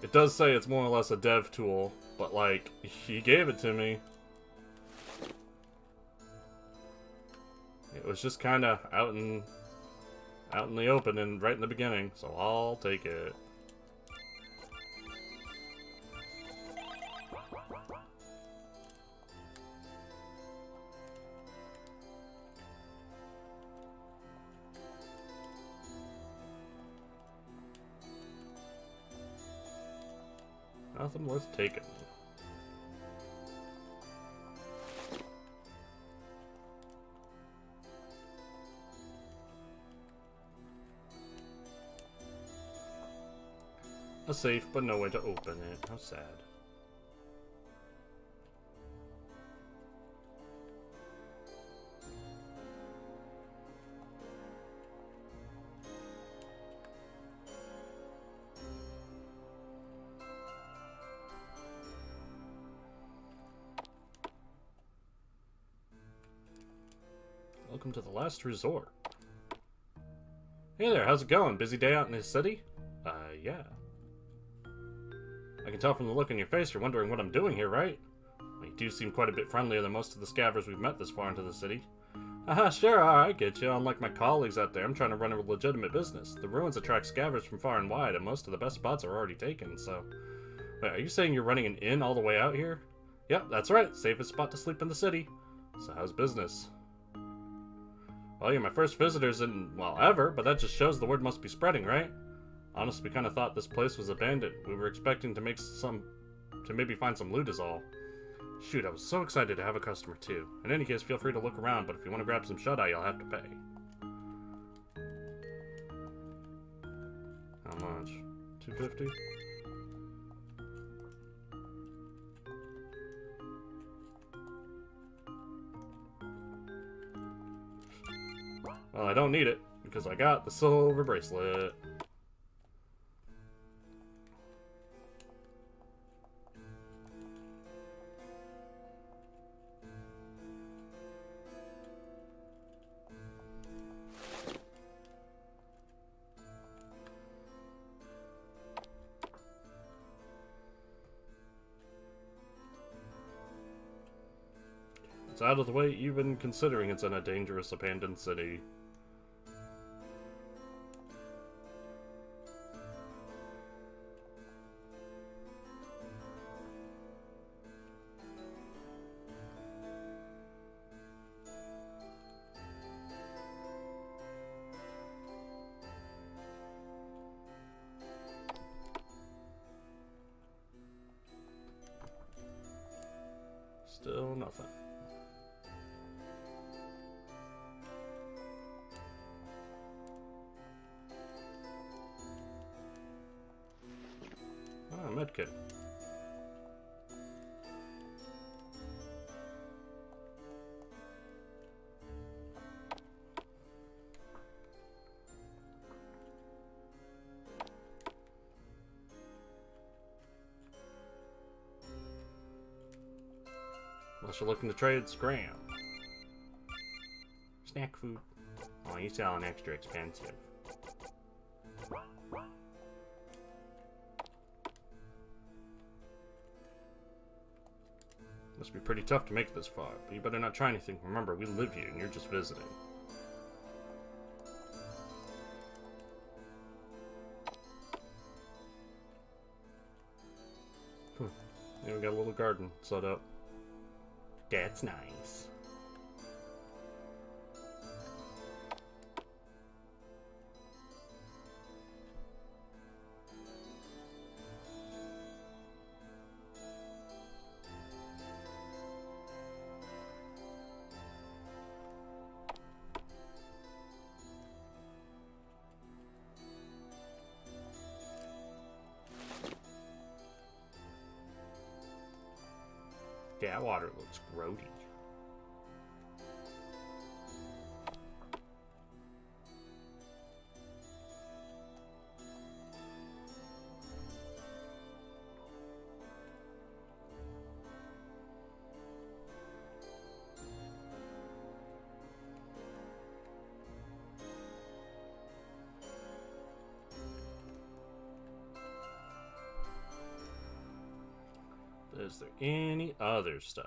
It does say it's more or less a dev tool, but, like, he gave it to me. It was just kind of out in the open and right in the beginning, so I'll take it. Nothing worth taking. A safe, but no way to open it. How sad. Welcome to the last resort. Hey there, how's it going? Busy day out in the city? Yeah. I can tell from the look on your face you're wondering what I'm doing here, right? Well, you do seem quite a bit friendlier than most of the scavvers we've met this far into the city. Haha, sure, I get you. Unlike my colleagues out there, I'm trying to run a legitimate business. The ruins attract scavvers from far and wide, and most of the best spots are already taken, so... Wait, are you saying you're running an inn all the way out here? Yep, that's right. Safest spot to sleep in the city. So how's business? Well, you're my first visitors in, well, ever, but that just shows the word must be spreading, right? Honestly, we kind of thought this place was abandoned. We were expecting to maybe find some loot is all. Shoot, I was so excited to have a customer too. In any case, feel free to look around, but if you want to grab some shut-eye, you'll have to pay. How much? $250? Well, I don't need it, because I got the silver bracelet. It's out of the way even considering it's in a dangerous abandoned city. Still nothing. Ah, medkit. Unless you're looking to trade, scram. Snack food. Oh, you selling extra expensive. Must be pretty tough to make it this far, but you better not try anything. Remember, we live here and you're just visiting. Yeah, we got a little garden set up. That's nice. That water looks grody. Is there any other stuff?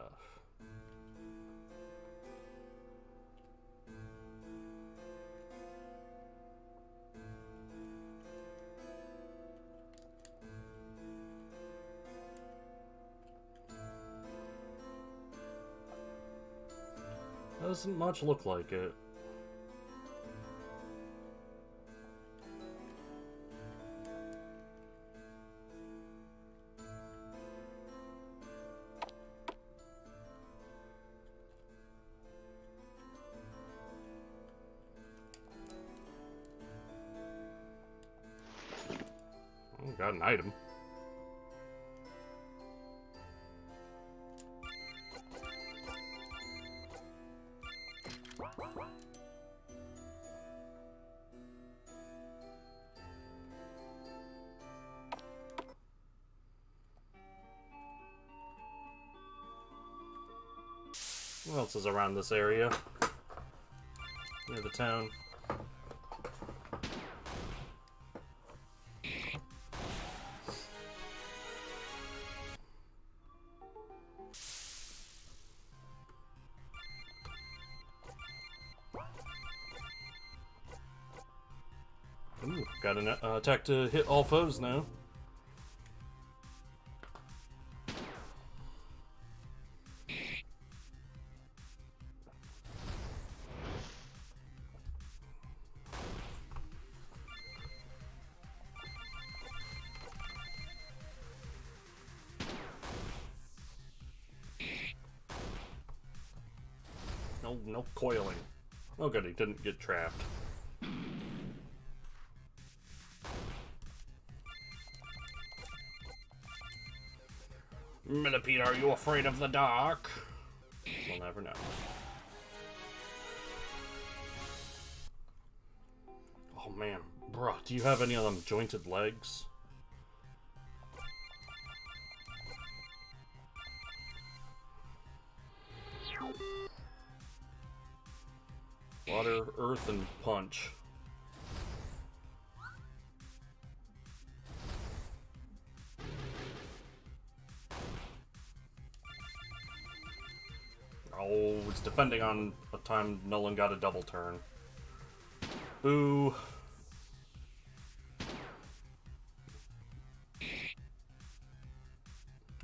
Doesn't much look like it. Oh, got an item. What else is around this area? Near the town. Ooh, got an attack to hit all foes now. No coiling. Oh good, he didn't get trapped. Millipede, are you afraid of the dark? We'll never know. Oh man, bruh, do you have any of them jointed legs? Water, earth, and punch. Oh, it's defending on a time Nolan got a double turn. Boo. At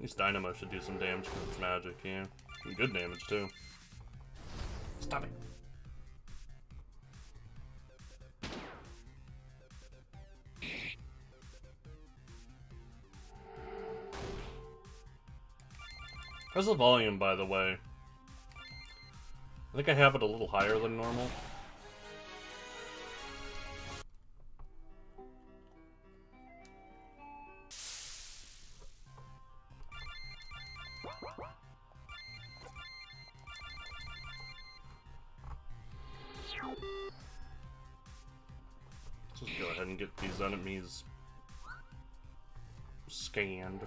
least Dynamo should do some damage with its magic, yeah. And good damage, too. Stop it. How's the volume, by the way? I think I have it a little higher than normal. Just go ahead and get these enemies scanned.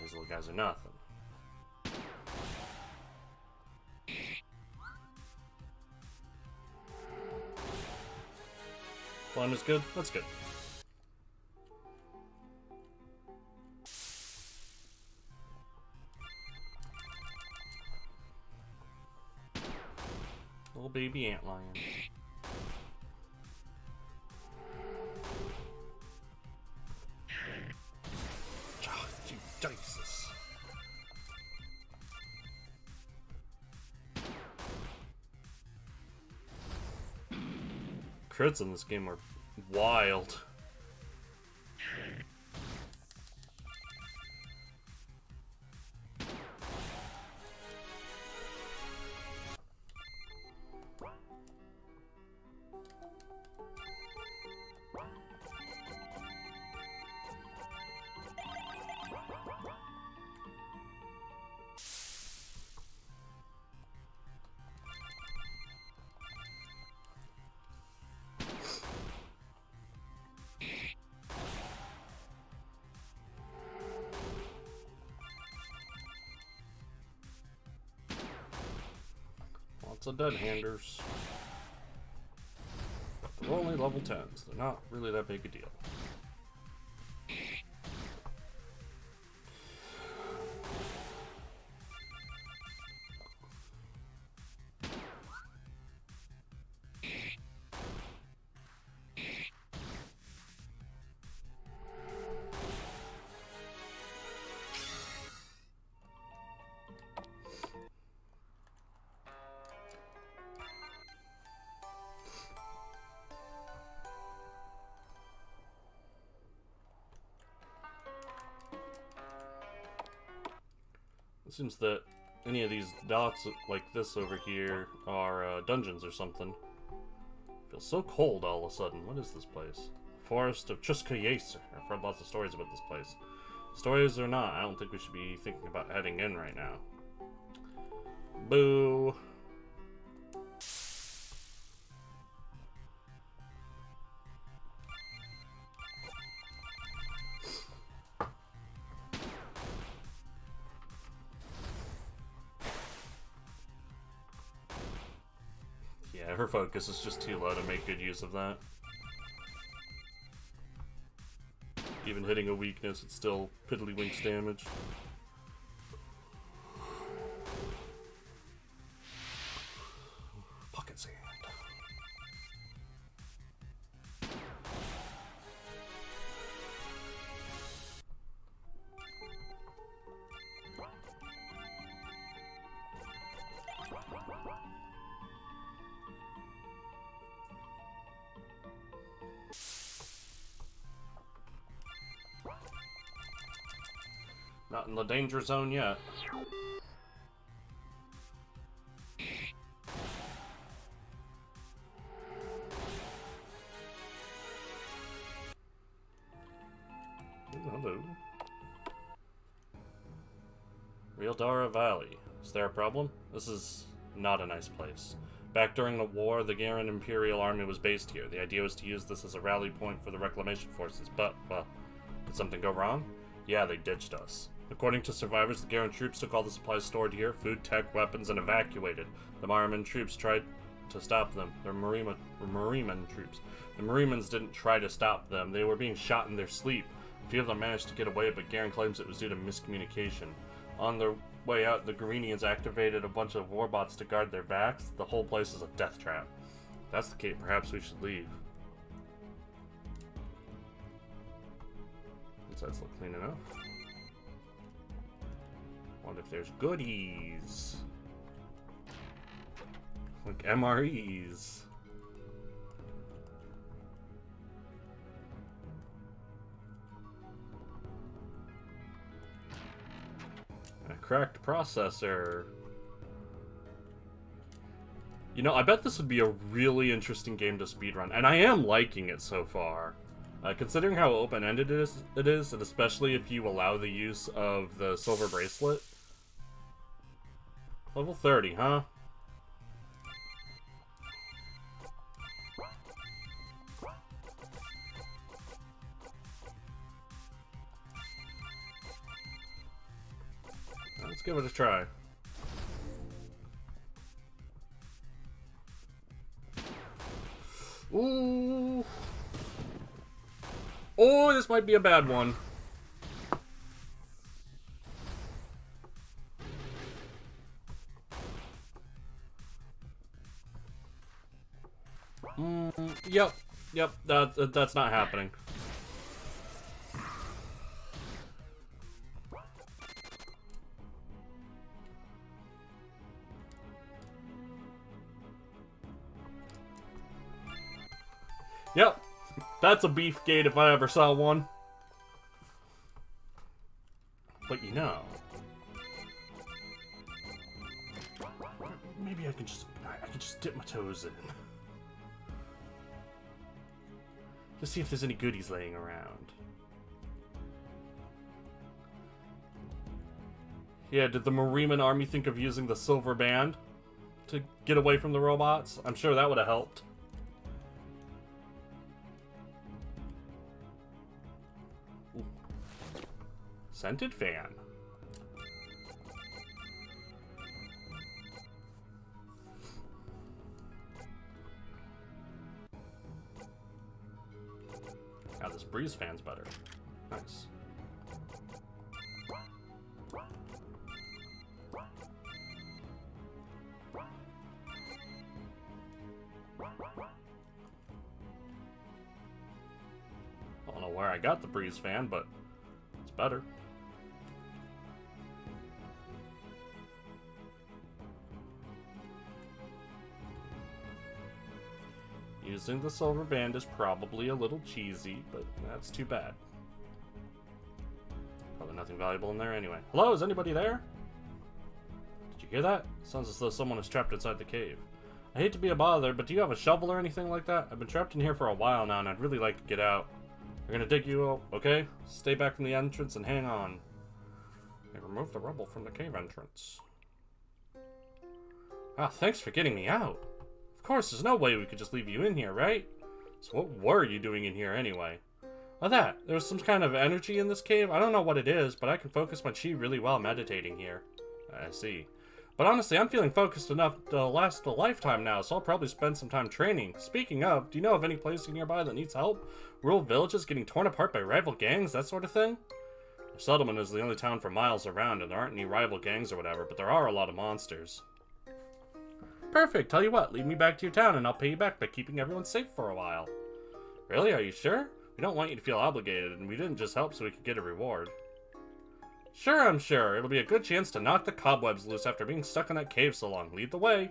These little guys are nothing. Climb is good? That's good. Little baby antlion. Jesus. Crits in this game are wild. Lots of dead-handers. But they're only level 10s. They're not really that big a deal. It seems that any of these dots like this over here are dungeons or something. Feels so cold all of a sudden. What is this place? Forest of Chuskayeser. I've heard lots of stories about this place. Stories or not, I don't think we should be thinking about heading in right now. Boo. Yeah, her focus is just too low to make good use of that. Even hitting a weakness, it's still piddlywinks damage. Pocket sand. Not in the danger zone yet. Hello. Realdara Valley. Is there a problem? This is not a nice place. Back during the war, the Garen Imperial Army was based here. The idea was to use this as a rally point for the reclamation forces, but, well, did something go wrong? Yeah, they ditched us. According to survivors, the Garen troops took all the supplies stored here, food, tech, weapons, and evacuated. The Mariman troops tried to stop them. They're Mariman troops. The Marimans didn't try to stop them. They were being shot in their sleep. A few of them managed to get away, but Garen claims it was due to miscommunication. On their way out, the Garenians activated a bunch of warbots to guard their backs. The whole place is a death trap. If that's the case, perhaps we should leave. Insides look clean enough. Wonder if there's goodies. Like MREs. A cracked processor. You know, I bet this would be a really interesting game to speedrun, and I am liking it so far. Considering how open-ended it is, and especially if you allow the use of the silver bracelet. Level 30, huh? Let's give it a try. Ooh. Oh, this might be a bad one. Yep, that's not happening. Yep, that's a beef gate if I ever saw one. But you know, maybe I can just dip my toes in. Just see if there's any goodies laying around. Yeah, did the Mariman army think of using the silver band to get away from the robots? I'm sure that would have helped. Ooh. Scented fan. Now this breeze fan's better. Nice. I don't know where I got the breeze fan, but it's better. Using the silver band is probably a little cheesy, but that's too bad. Probably nothing valuable in there anyway. Hello, is anybody there? hear that? Sounds as though someone is trapped inside the cave. I hate to be a bother, but do you have a shovel or anything like that? I've been trapped in here for a while now, and I'd really like to get out. We're gonna dig you out, okay? Stay back from the entrance and hang on. And remove the rubble from the cave entrance. Ah, thanks for getting me out. Of course, there's no way we could just leave you in here, right? So what were you doing in here anyway? Oh, that. There's some kind of energy in this cave. I don't know what it is, but I can focus my chi really well meditating here. I see. But honestly, I'm feeling focused enough to last a lifetime now, so I'll probably spend some time training. Speaking of, do you know of any place nearby that needs help? Rural villages getting torn apart by rival gangs, that sort of thing? The settlement is the only town for miles around, and there aren't any rival gangs or whatever, but there are a lot of monsters. Perfect. Tell you what, lead me back to your town, and I'll pay you back by keeping everyone safe for a while. Really? Are you sure? We don't want you to feel obligated, and we didn't just help so we could get a reward. Sure, I'm sure. It'll be a good chance to knock the cobwebs loose after being stuck in that cave so long. Lead the way.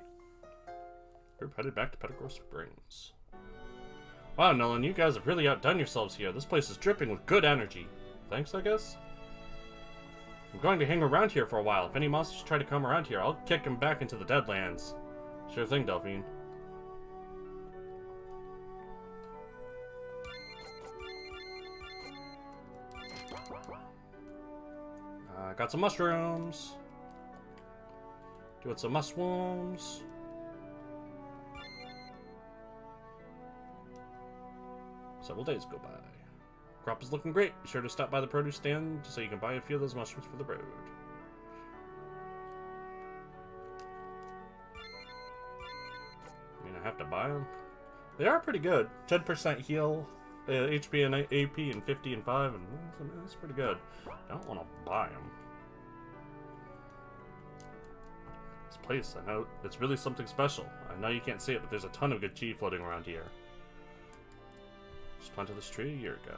Group headed back to Pettigrew Springs. Wow, Nolan, you guys have really outdone yourselves here. This place is dripping with good energy. Thanks, I guess? I'm going to hang around here for a while. If any monsters try to come around here, I'll kick them back into the Deadlands. Sure thing, Delphine. Got some mushrooms. Doing some mushrooms. Several days go by. Crop is looking great. Be sure to stop by the produce stand so you can buy a few of those mushrooms for the road. I mean, I have to buy them. They are pretty good. 10% heal, HP and AP, and 50 and 5, and that's pretty good. I don't want to buy them. This place, I know it's really something special. I know you can't see it, but there's a ton of good chi floating around here. Just planted this tree a year ago.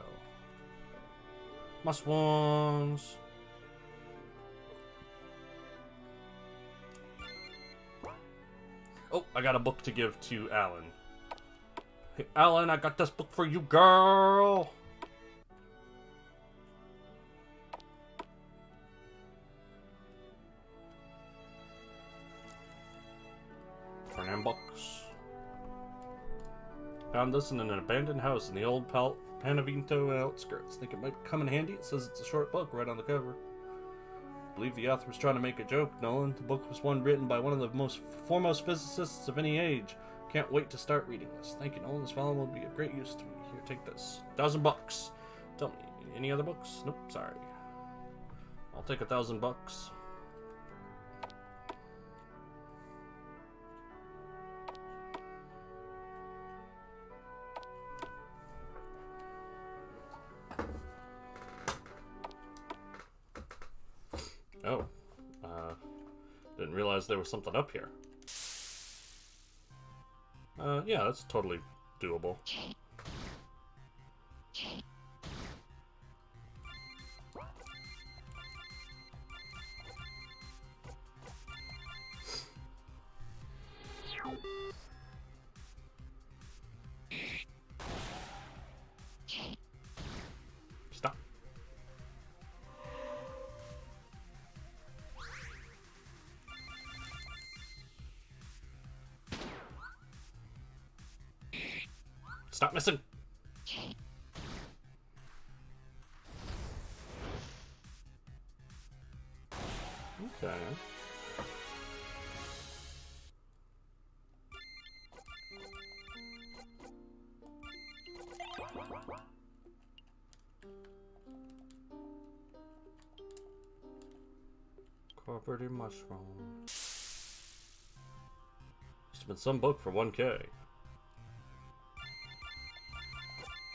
Mushrooms. Oh, I got a book to give to Alan. Hey, Alan, I got this book for you, girl! Turn books. Found this in an abandoned house in the old Panavento outskirts. Think it might come in handy? It says it's a short book right on the cover. I believe the author was trying to make a joke, Nolan. The book was one written by one of the most foremost physicists of any age. Can't wait to start reading this. Thank you, Nolan. This volume will be of great use to me. Here, take this. 1,000 bucks. Tell me, any other books? Nope, sorry. I'll take 1,000 bucks. Oh, didn't realize there was something up here. Yeah, that's totally doable. Stop. Stop missing. Okay. Cooperative mushroom. Must have been some book for 1K.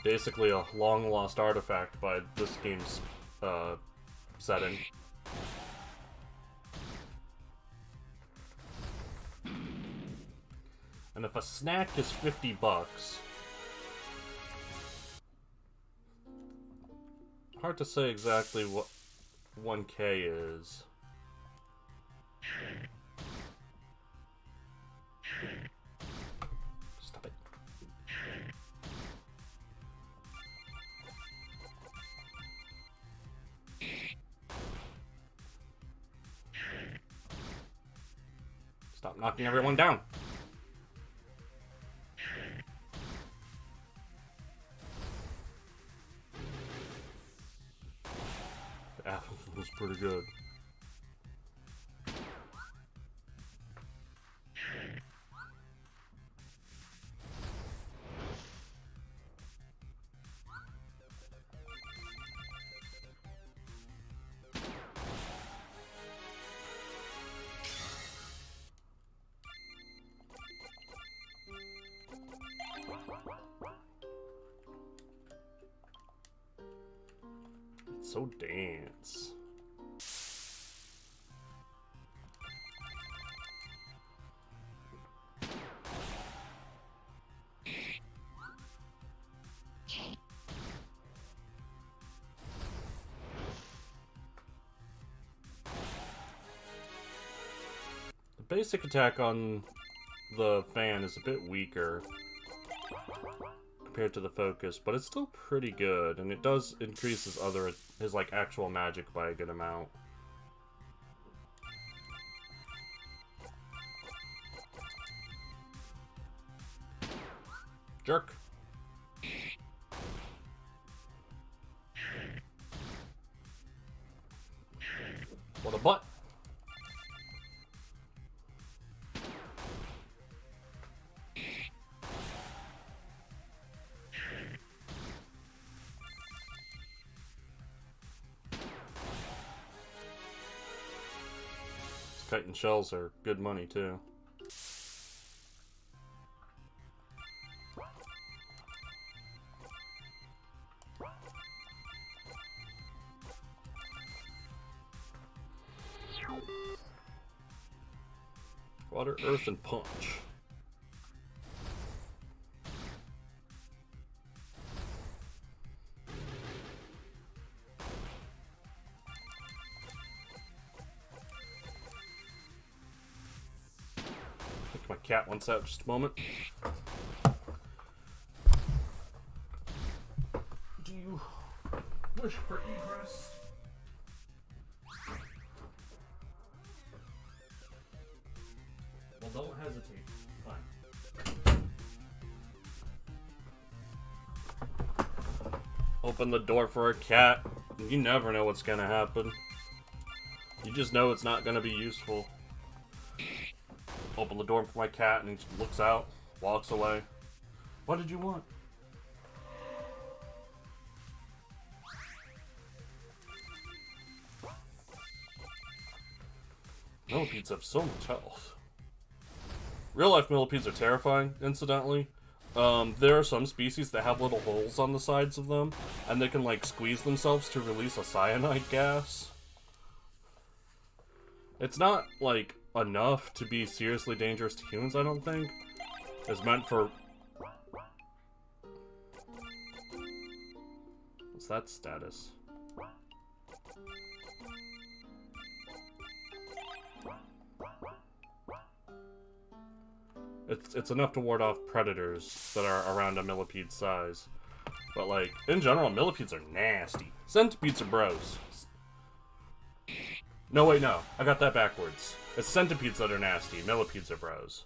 Basically a long-lost artifact by this game's setting. And if a snack is 50 bucks... Hard to say exactly what 1K is. Stop it. Stop knocking everyone down. That was pretty good. So dance. The basic attack on the fan is a bit weaker compared to the focus, but it's still pretty good, and it does increase his like actual magic by a good amount. Jerk. What a butt. Chitin shells are good money too. Water, earth, and punch. My cat wants out just a moment. Do you wish for egress? Well, don't hesitate. Fine. Open the door for a cat. You never know what's gonna happen. You just know it's not gonna be useful. Open the door for my cat, and he just looks out, walks away. What did you want? Millipedes have so much health. Real life millipedes are terrifying, incidentally. There are some species that have little holes on the sides of them, and they can like squeeze themselves to release a cyanide gas. It's not like enough to be seriously dangerous to humans, I don't think. It's meant for... What's that status? It's enough to ward off predators that are around a millipede size. But like, in general, millipedes are nasty. Centipedes are bros. No, wait, no. I got that backwards. It's centipedes that are nasty. Millipedes are bros.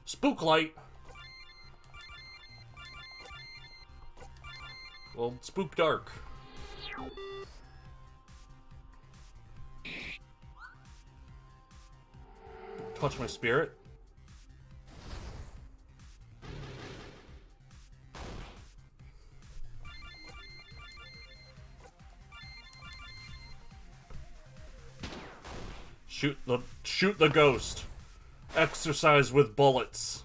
Spook light. Well, spook dark. Touch my spirit. Shoot the ghost. Exercise with bullets.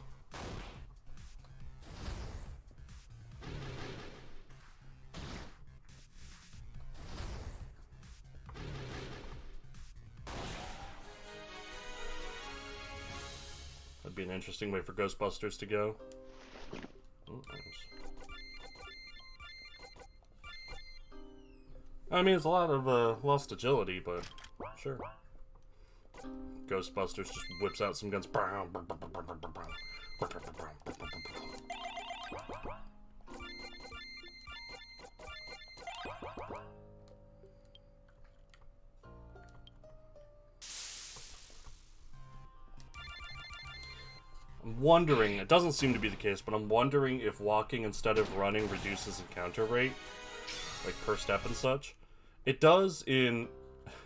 That'd be an interesting way for Ghostbusters to go. Oh, nice. I mean, it's a lot of lost agility, but sure. Ghostbusters just whips out some guns. I'm wondering, it doesn't seem to be the case, but I'm wondering if walking instead of running reduces encounter rate, like per step and such. It does in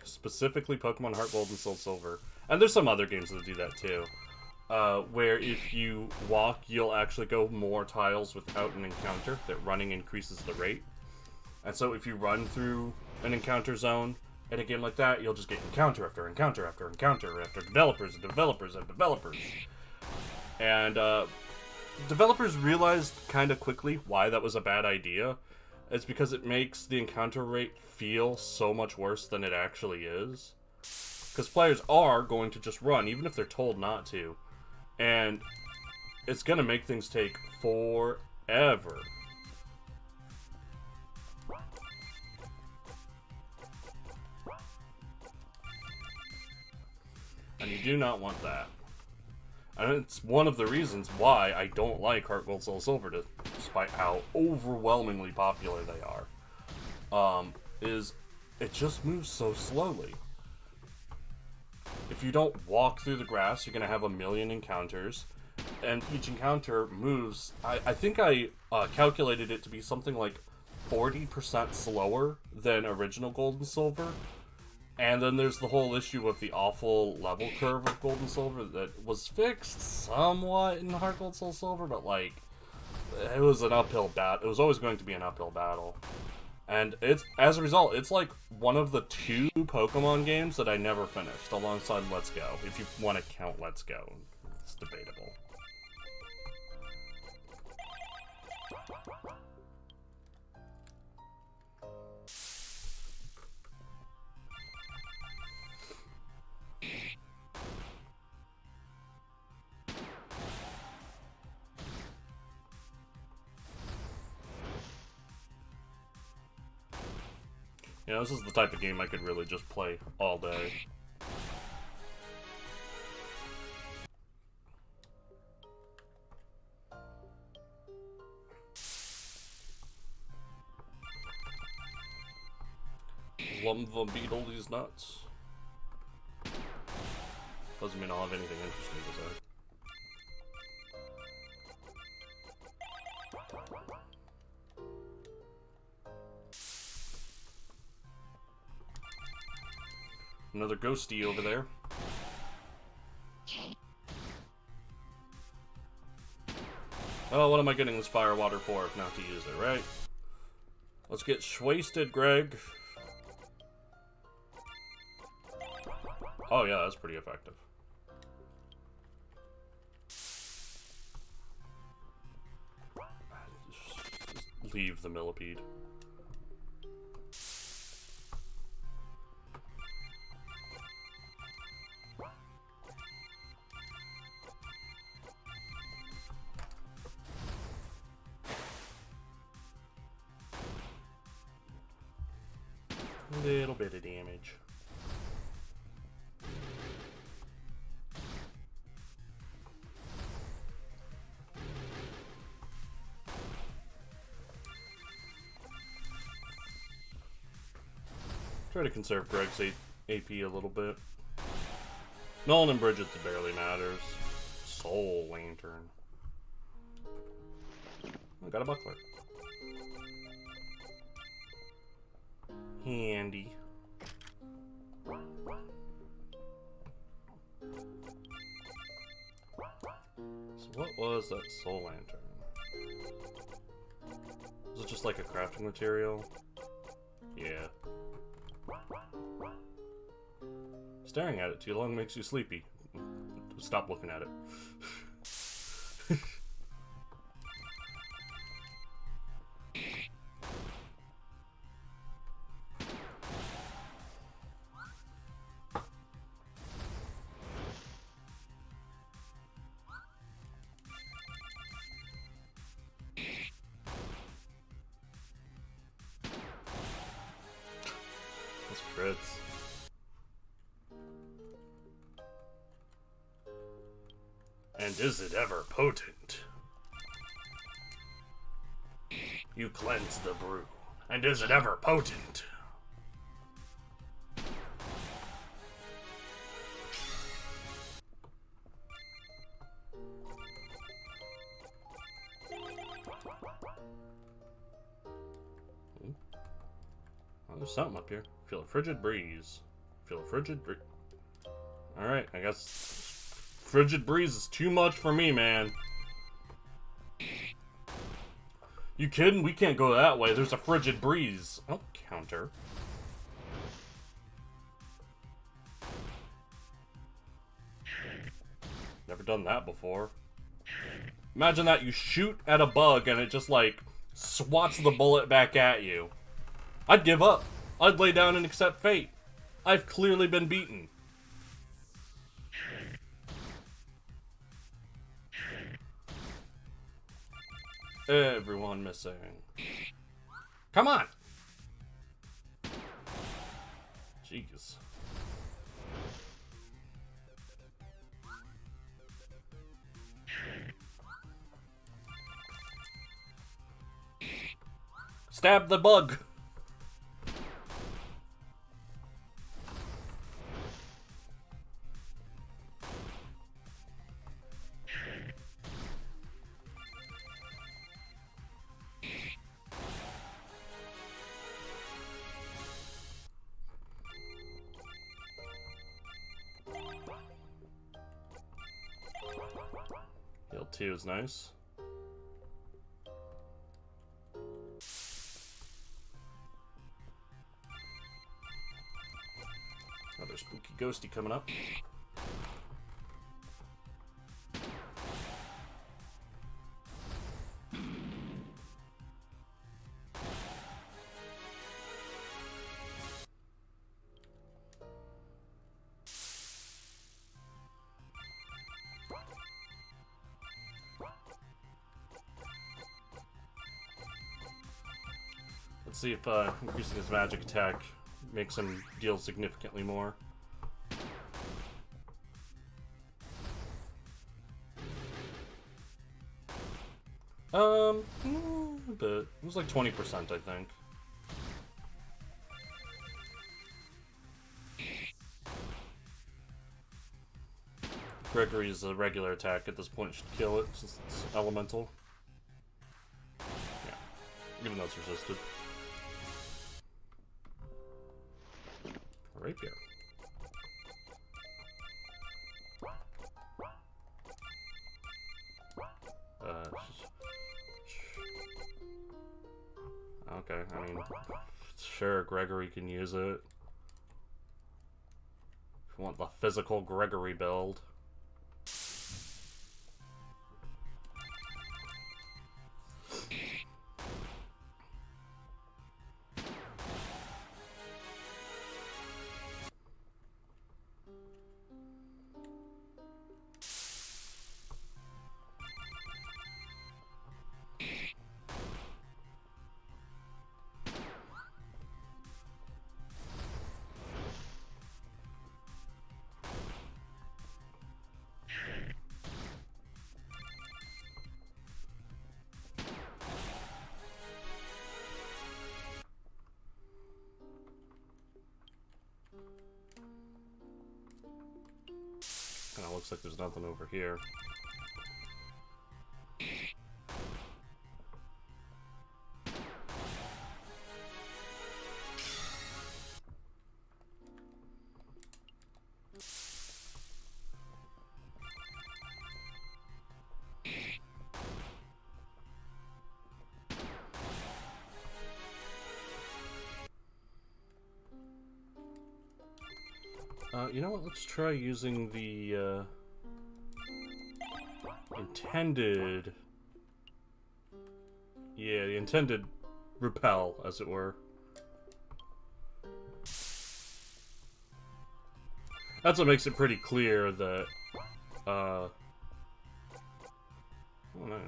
specifically Pokemon Heart Gold and Soul Silver, and there's some other games that do that too, where if you walk, you'll actually go more tiles without an encounter, that running increases the rate. And so if you run through an encounter zone in a game like that, you'll just get encounter after encounter after encounter after developers and developers and developers. And developers realized kind of quickly why that was a bad idea. It's because it makes the encounter rate feel so much worse than it actually is. Because players are going to just run, even if they're told not to. And it's going to make things take forever. And you do not want that. And it's one of the reasons why I don't like Heart Gold Soul Silver, despite how overwhelmingly popular they are. Is it just moves so slowly. If you don't walk through the grass, you're going to have a million encounters. And each encounter moves... I think I calculated it to be something like 40% slower than original Gold and Silver. And then there's the whole issue of the awful level curve of Gold and Silver that was fixed somewhat in Heart Gold Soul Silver, but like, it was an uphill battle. It was always going to be an uphill battle. And it's, as a result, it's like one of the 2 Pokemon games that I never finished, alongside Let's Go. If you want to count Let's Go, it's debatable. You know, this is the type of game I could really just play all day. Lumva beetle these nuts. Doesn't mean I'll have anything interesting to say. Another ghosty over there. Oh, what am I getting this fire water for if not to use it, right? Let's get wasted, Greg. Oh yeah, that's pretty effective. Just leave the millipede. Little bit of damage. Try to conserve Greg's AP a little bit. Nolan and Bridget, it barely matters. Soul Lantern. I got a buckler. Handy. So what was that Soul Lantern? Was it just like a crafting material? Yeah. Staring at it too long makes you sleepy. Stop looking at it. Crits. And is it ever potent? You cleanse the brew. And is it ever potent? Oh, there's something up here. Feel a frigid breeze. Feel a frigid breeze. Alright, I guess frigid breeze is too much for me, man. You kidding? We can't go that way. There's a frigid breeze. Oh, counter. Never done that before. Imagine that you shoot at a bug and it just, like, swats the bullet back at you. I'd give up. I'd lay down and accept fate. I've clearly been beaten. Everyone missing. Come on! Jeez. Stab the bug! Heal 2 is nice. Another spooky ghosty coming up. Let's see if increasing his magic attack makes him deal significantly more. A bit. It was like 20%, I think. Gregory's regular attack at this point should kill it since it's elemental. Yeah, even though it's resisted. Rapier. Okay, I mean, sure, Gregory can use it. If you want the physical Gregory build. Kinda looks like there's nothing over here. You know what? Let's try using the intended... Yeah, the intended repel, as it were. That's what makes it pretty clear that... Oh, nice.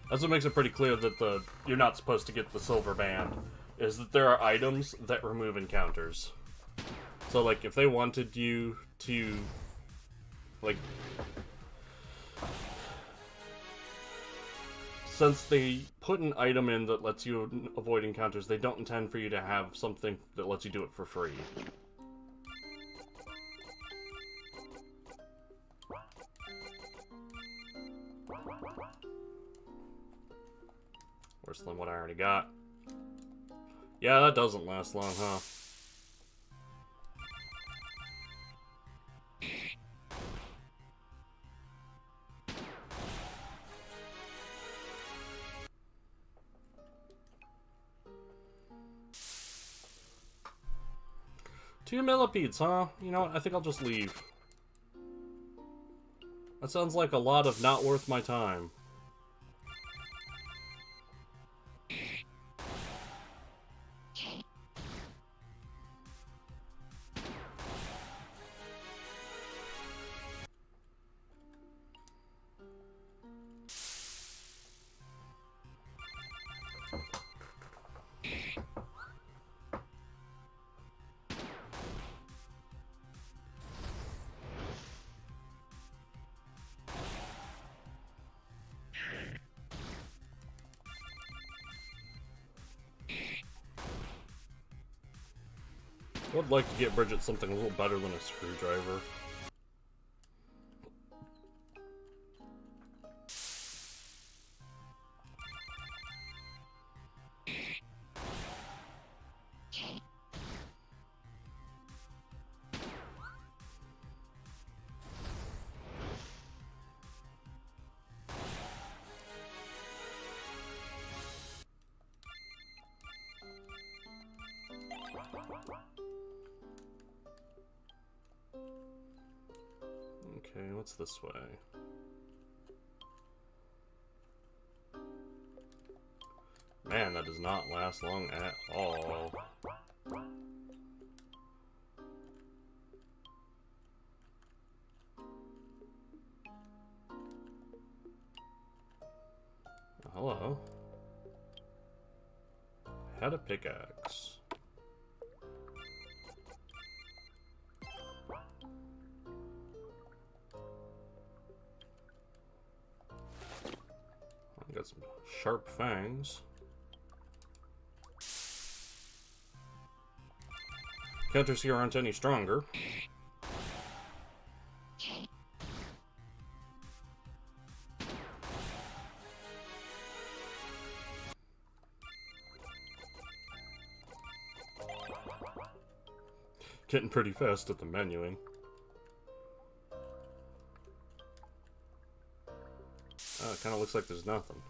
That's what makes it pretty clear that you're not supposed to get the silver band. Is that there are items that remove encounters. So, like, if they wanted you to, like... Since they put an item in that lets you avoid encounters, they don't intend for you to have something that lets you do it for free. Worse than what I already got. Yeah, that doesn't last long, huh? Two millipedes, huh? You know what? I think I'll just leave. That sounds like a lot of not worth my time. I would like to get Bridget something a little better than a screwdriver. Okay, what's this way? Man, that does not last long at all. Hello. I had a pickaxe. I got some sharp fangs. Counters here aren't any stronger. Getting pretty fast at the menuing. Oh, it kind of looks like there's nothing.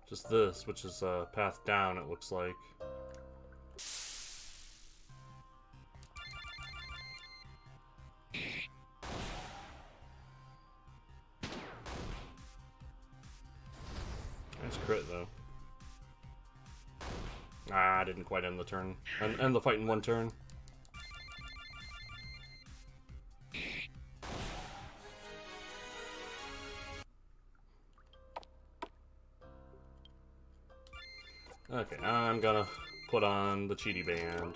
Just this, which is a path down, it looks like. Nice crit, though. Ah, I didn't quite end the turn. End the fight in one turn. Okay, I'm gonna put on the cheaty band.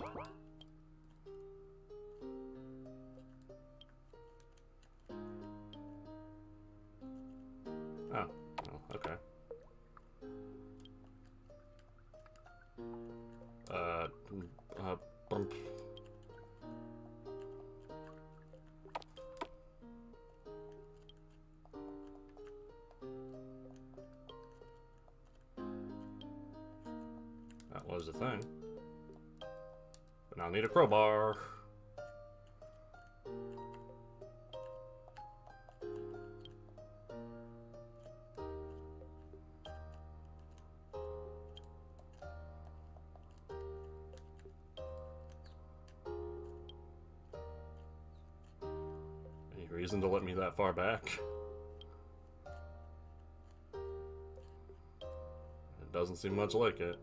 Oh, okay. Bump. That was the thing. But now I need a crowbar. Any reason to let me that far back? It doesn't seem much like it.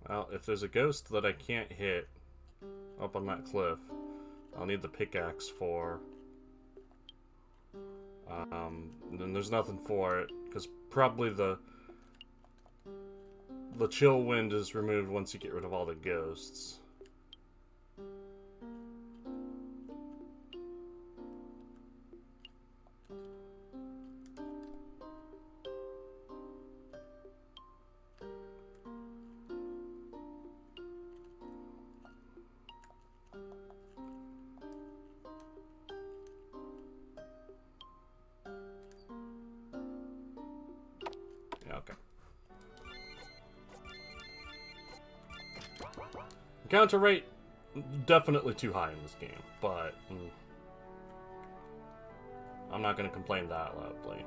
Well, if there's a ghost that I can't hit up on that cliff, I'll need the pickaxe for And then there's nothing for it, because probably the chill wind is removed once you get rid of all the ghosts. Yeah, okay. Encounter rate, definitely too high in this game, but I'm not going to complain that loudly.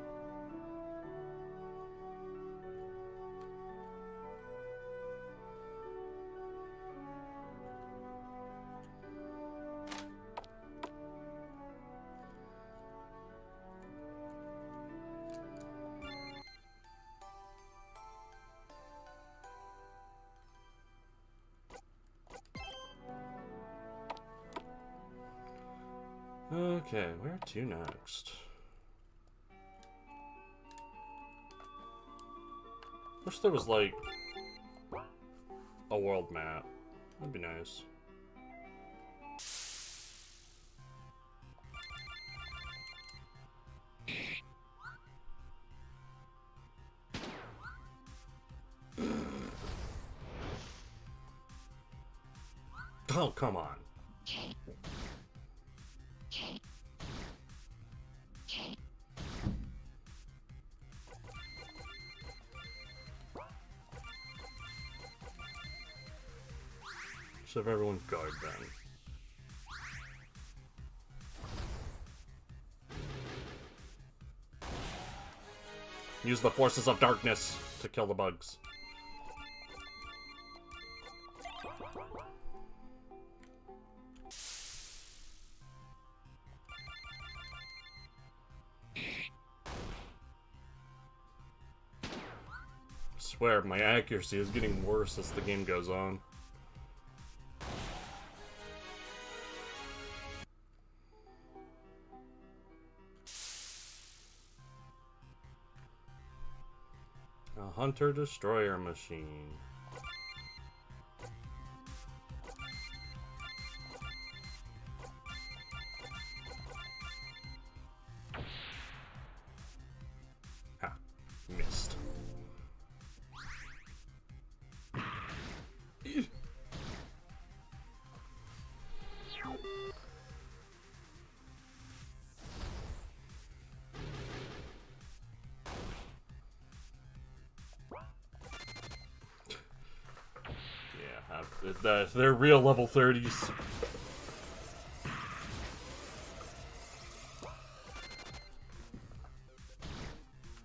Okay, where to next? Wish there was, like, a world map. That'd be nice. Oh, come on. Should have everyone guard then. Use the forces of darkness to kill the bugs. I swear, my accuracy is getting worse as the game goes on. A hunter-destroyer machine. Ha. Missed. They're real level 30s.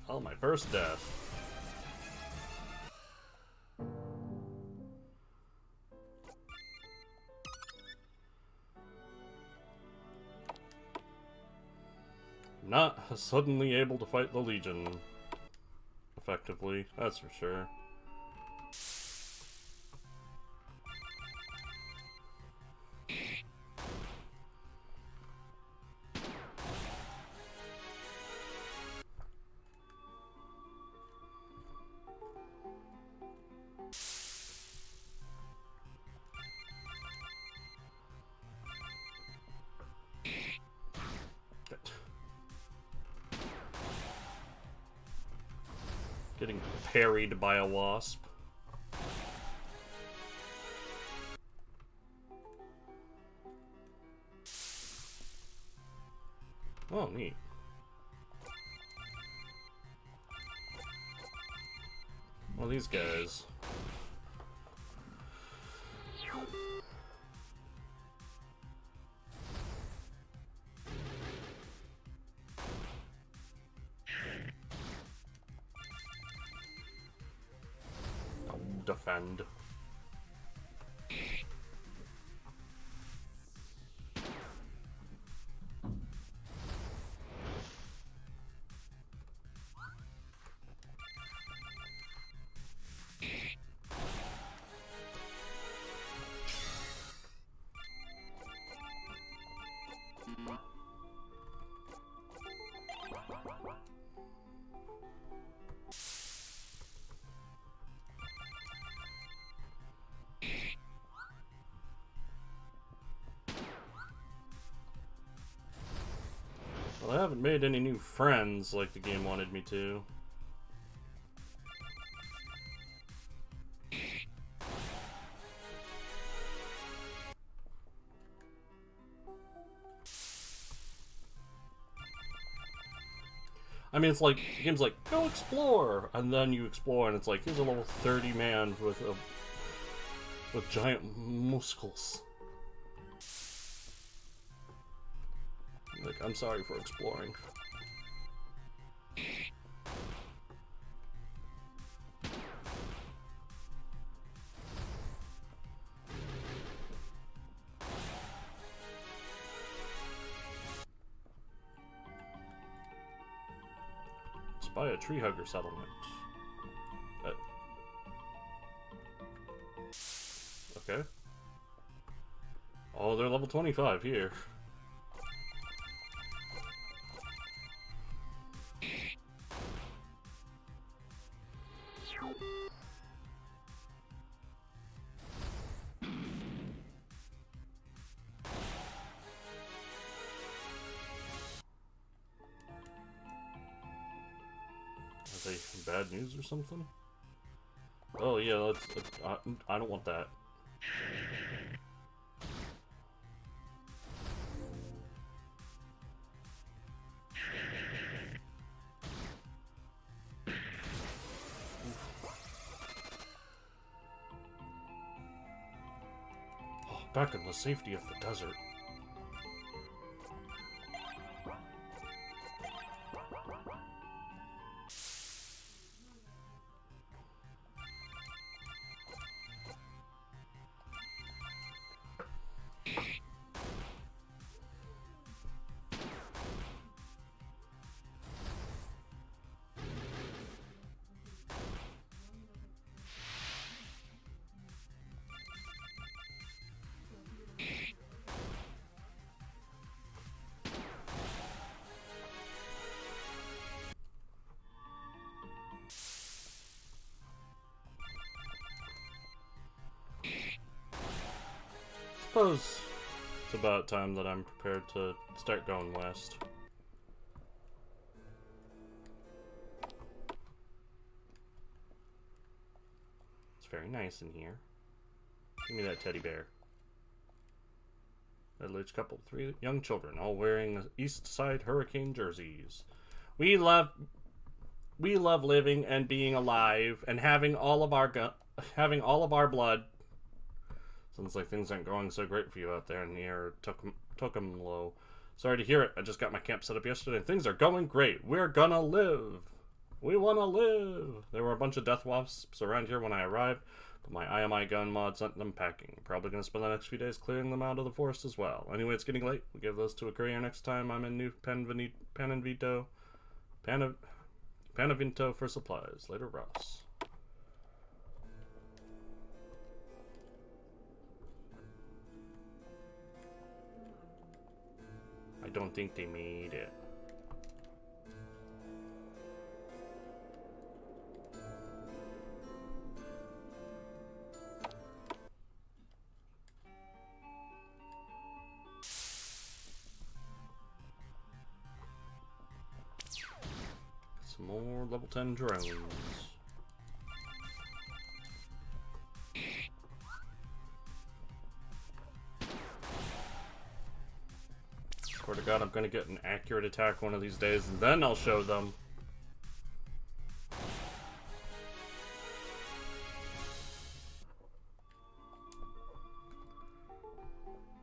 Oh, my first death. Not suddenly able to fight the Legion effectively, that's for sure. Getting parried by a wasp. Oh, neat. Well, these guys. Defend. haven't made any new friends like the game wanted me to. I mean, it's like, the game's like, go explore! And then you explore, and it's like, here's a level 30 man with giant muscles. Like, I'm sorry for exploring. Spy a tree hugger settlement. Okay. Oh, they're level 25 here. Are they bad news or something? Oh yeah, let's. I don't want that. Oh, back in the safety of the desert. Suppose it's about time that I'm prepared to start going west. It's very nice in here. Give me that teddy bear. Middle-aged couple, 3 young children, all wearing East Side Hurricane jerseys. We love living and being alive and having all of our blood. Sounds like things aren't going so great for you out there in the air. Took 'em low. Sorry to hear it. I just got my camp set up yesterday and things are going great. We're gonna live. We wanna live. There were a bunch of death wasps around here when I arrived, but my IMI gun mod sent them packing. Probably gonna spend the next few days clearing them out of the forest as well. Anyway, it's getting late. We'll give those to a courier next time I'm in New Panavento for supplies. Later, Ross. I don't think they made it. Some more level 10 drones. Swear to God, I'm gonna get an accurate attack one of these days, and then I'll show them.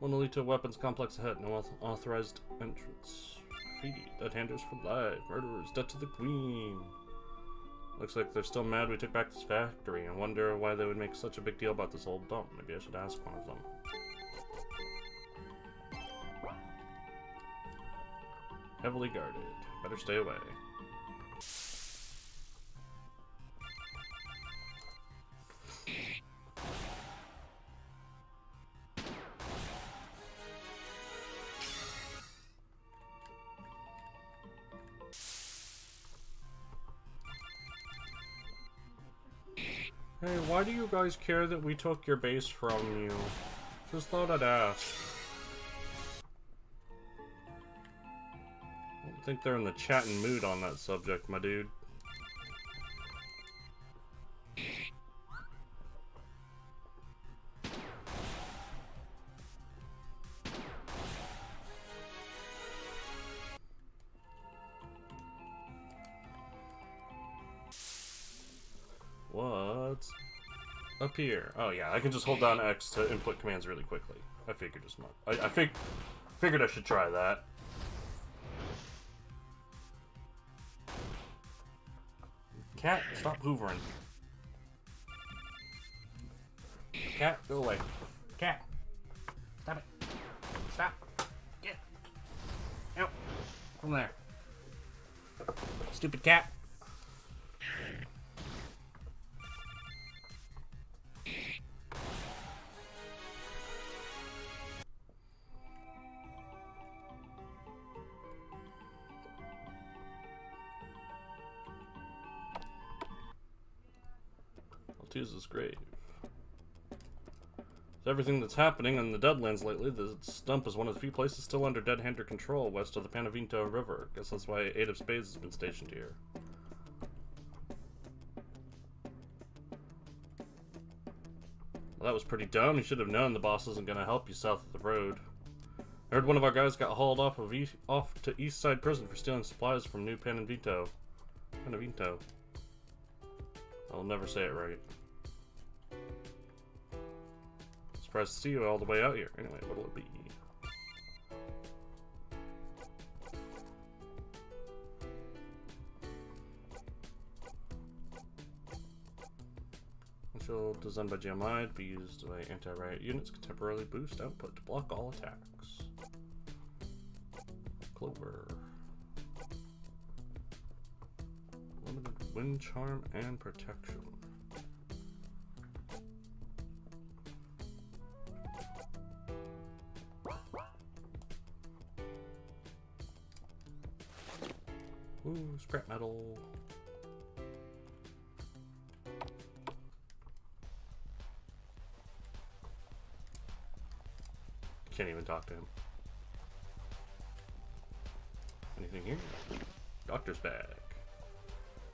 Monolito weapons complex ahead, no authorized entrance. Graffiti, dead handers for life, murderers, death to the queen. Looks like they're still mad we took back this factory. I wonder why they would make such a big deal about this old dump. Maybe I should ask one of them. Heavily guarded. Better stay away. Hey, why do you guys care that we took your base from you? Just thought I'd ask. think they're in the chatting mood on that subject, my dude. What's up here? Oh yeah, I can just hold down X to input commands really quickly. I figured as much. I figured I should try that. Cat, stop hoovering. Cat, go away. Cat, stop it. Stop. Get out from there. Stupid cat. Maltese's grave. With everything that's happening in the Deadlands lately, the stump is one of the few places still under Dead Hander control west of the Panavento River. Guess that's why 8 of Spades has been stationed here. Well, that was pretty dumb. You should have known the boss isn't going to help you south of the road. I heard one of our guys got hauled off to East Side Prison for stealing supplies from New Panavento. Panavento. I'll never say it right. Surprised to see you all the way out here. Anyway, what'll it be? Initial designed by GMI to be used by anti-riot units, can temporarily boost output to block all attacks. Clover. Limited wind charm and protection. Ooh, scrap metal. Can't even talk to him. Anything here? Doctor's bag.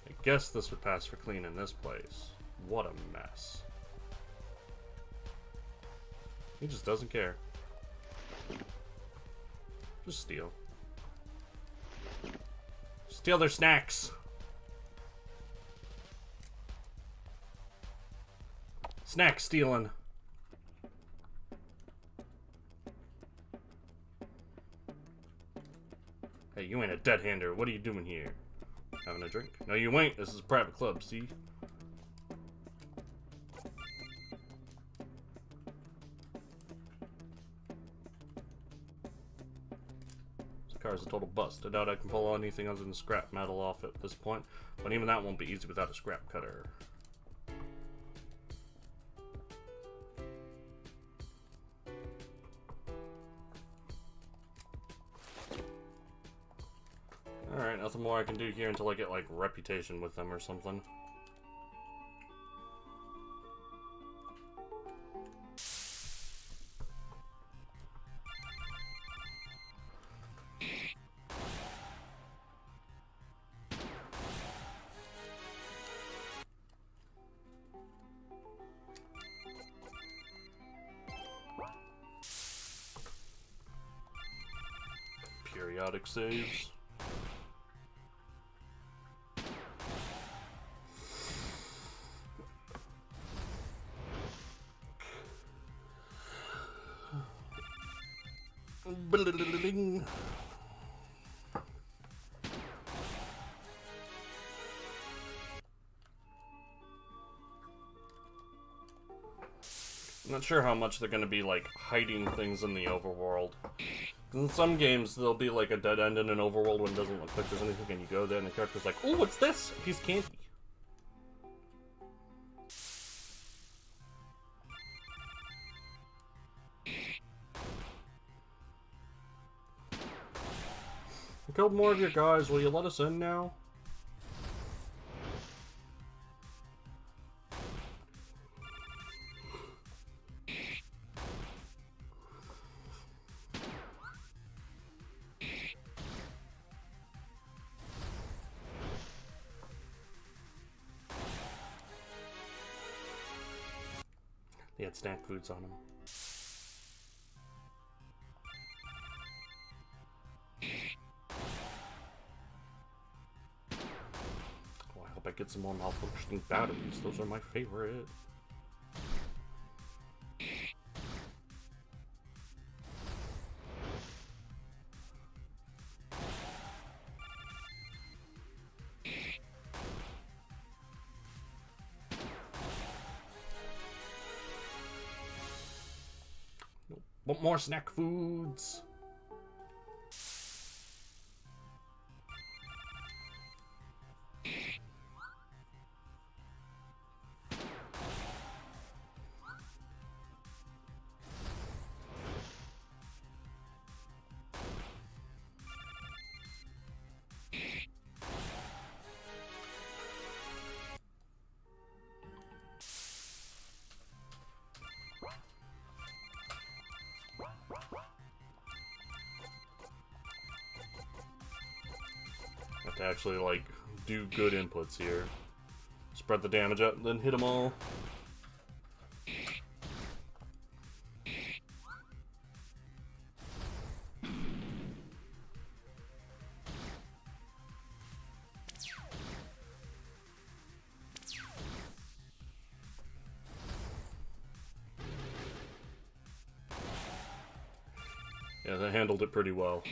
I guess this would pass for clean in this place. What a mess. He just doesn't care. Just steal. Steal their snacks. Snack stealing. Hey, you ain't a dead hander. What are you doing here? Having a drink? No, you ain't. This is a private club, see? This car is a total bust. I doubt I can pull anything other than scrap metal off at this point, but even that won't be easy without a scrap cutter. Alright, nothing more I can do here until I get, like, reputation with them or something. Periodic saves. I'm not sure how much they're going to be, like, hiding things in the overworld. In some games, there'll be, like, a dead end in an overworld when it doesn't look like there's anything, and you go there and the character's like, oh, what's this? A piece of candy. I killed more of your guys. Will you let us in now? They had snack foods on them. Oh, I hope I get some more malfunctioning batteries. Those are my favorite. Want more snack foods? Have to actually, like, do good inputs here. Spread the damage out, then hit them all. Yeah, they handled it pretty well.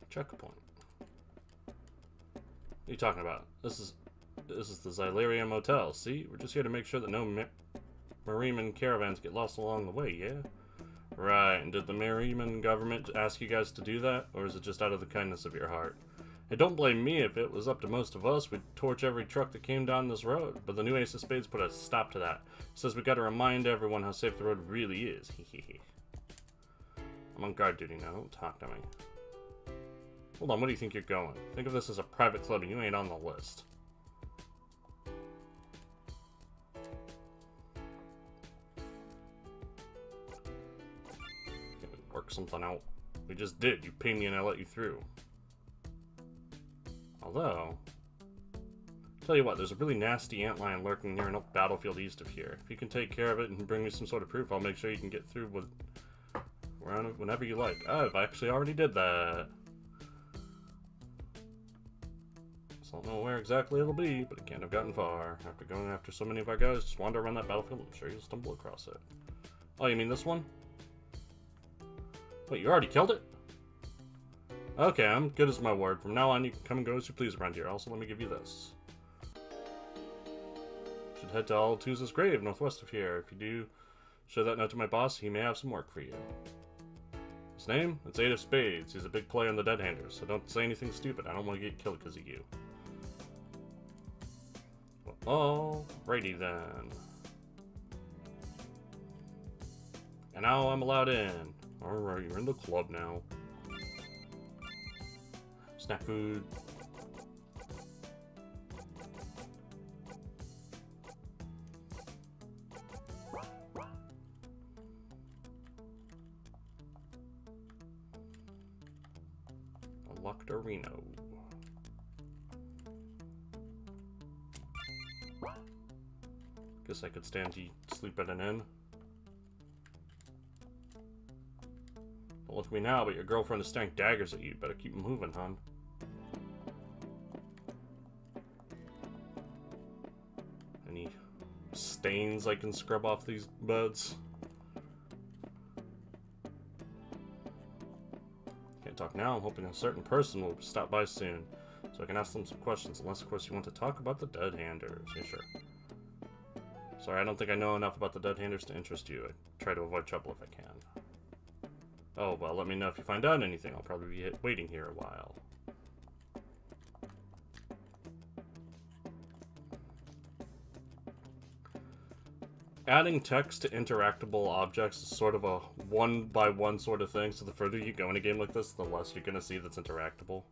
Checkpoint. What are you talking about? This is the Xyleria Motel. See, we're just here to make sure that no Mariman caravans get lost along the way. Yeah. Right. And did the Mariman government ask you guys to do that, or is it just out of the kindness of your heart? Hey, don't blame me. If it was up to most of us, we'd torch every truck that came down this road. But the new Ace of Spades put a stop to that. Says we gotta remind everyone how safe the road really is. I'm on guard duty now. Don't talk to me. Hold on, where do you think you're going? Think of this as a private club and you ain't on the list. Can we work something out? We just did. You paid me and I let you through. Although, tell you what, there's a really nasty antlion lurking near a battlefield east of here. If you can take care of it and bring me some sort of proof, I'll make sure you can get through with whenever you like. I've actually already did that. I don't know where exactly it'll be, but it can't have gotten far. After going after so many of our guys, just wander around that battlefield, I'm sure you'll stumble across it. Oh, you mean this one? Wait, you already killed it? Okay, I'm good as my word. From now on, you can come and go as you please around here. Also, let me give you this. Should head to Altuz's grave, northwest of here. If you do, show that note to my boss. He may have some work for you. His name? It's Eight of Spades. He's a big player in the Dead Handers, so don't say anything stupid. I don't want to get killed because of you. Alrighty then. And now I'm allowed in. Alright, you're in the club now. Snack food. A Loctorino. Guess I could stand to sleep at an inn. Don't look at me now, but your girlfriend is staring daggers at you. Better keep moving, hon. Any stains I can scrub off these beds? Can't talk now. I'm hoping a certain person will stop by soon, so I can ask them some questions. Unless, of course, you want to talk about the Dead Handers. Yeah, sure. Sorry, I don't think I know enough about the Dead Handers to interest you. I try to avoid trouble if I can. Oh, well, let me know if you find out anything. I'll probably be waiting here a while. Adding text to interactable objects is sort of a one-by-one sort of thing, so the further you go in a game like this, the less you're going to see that's interactable.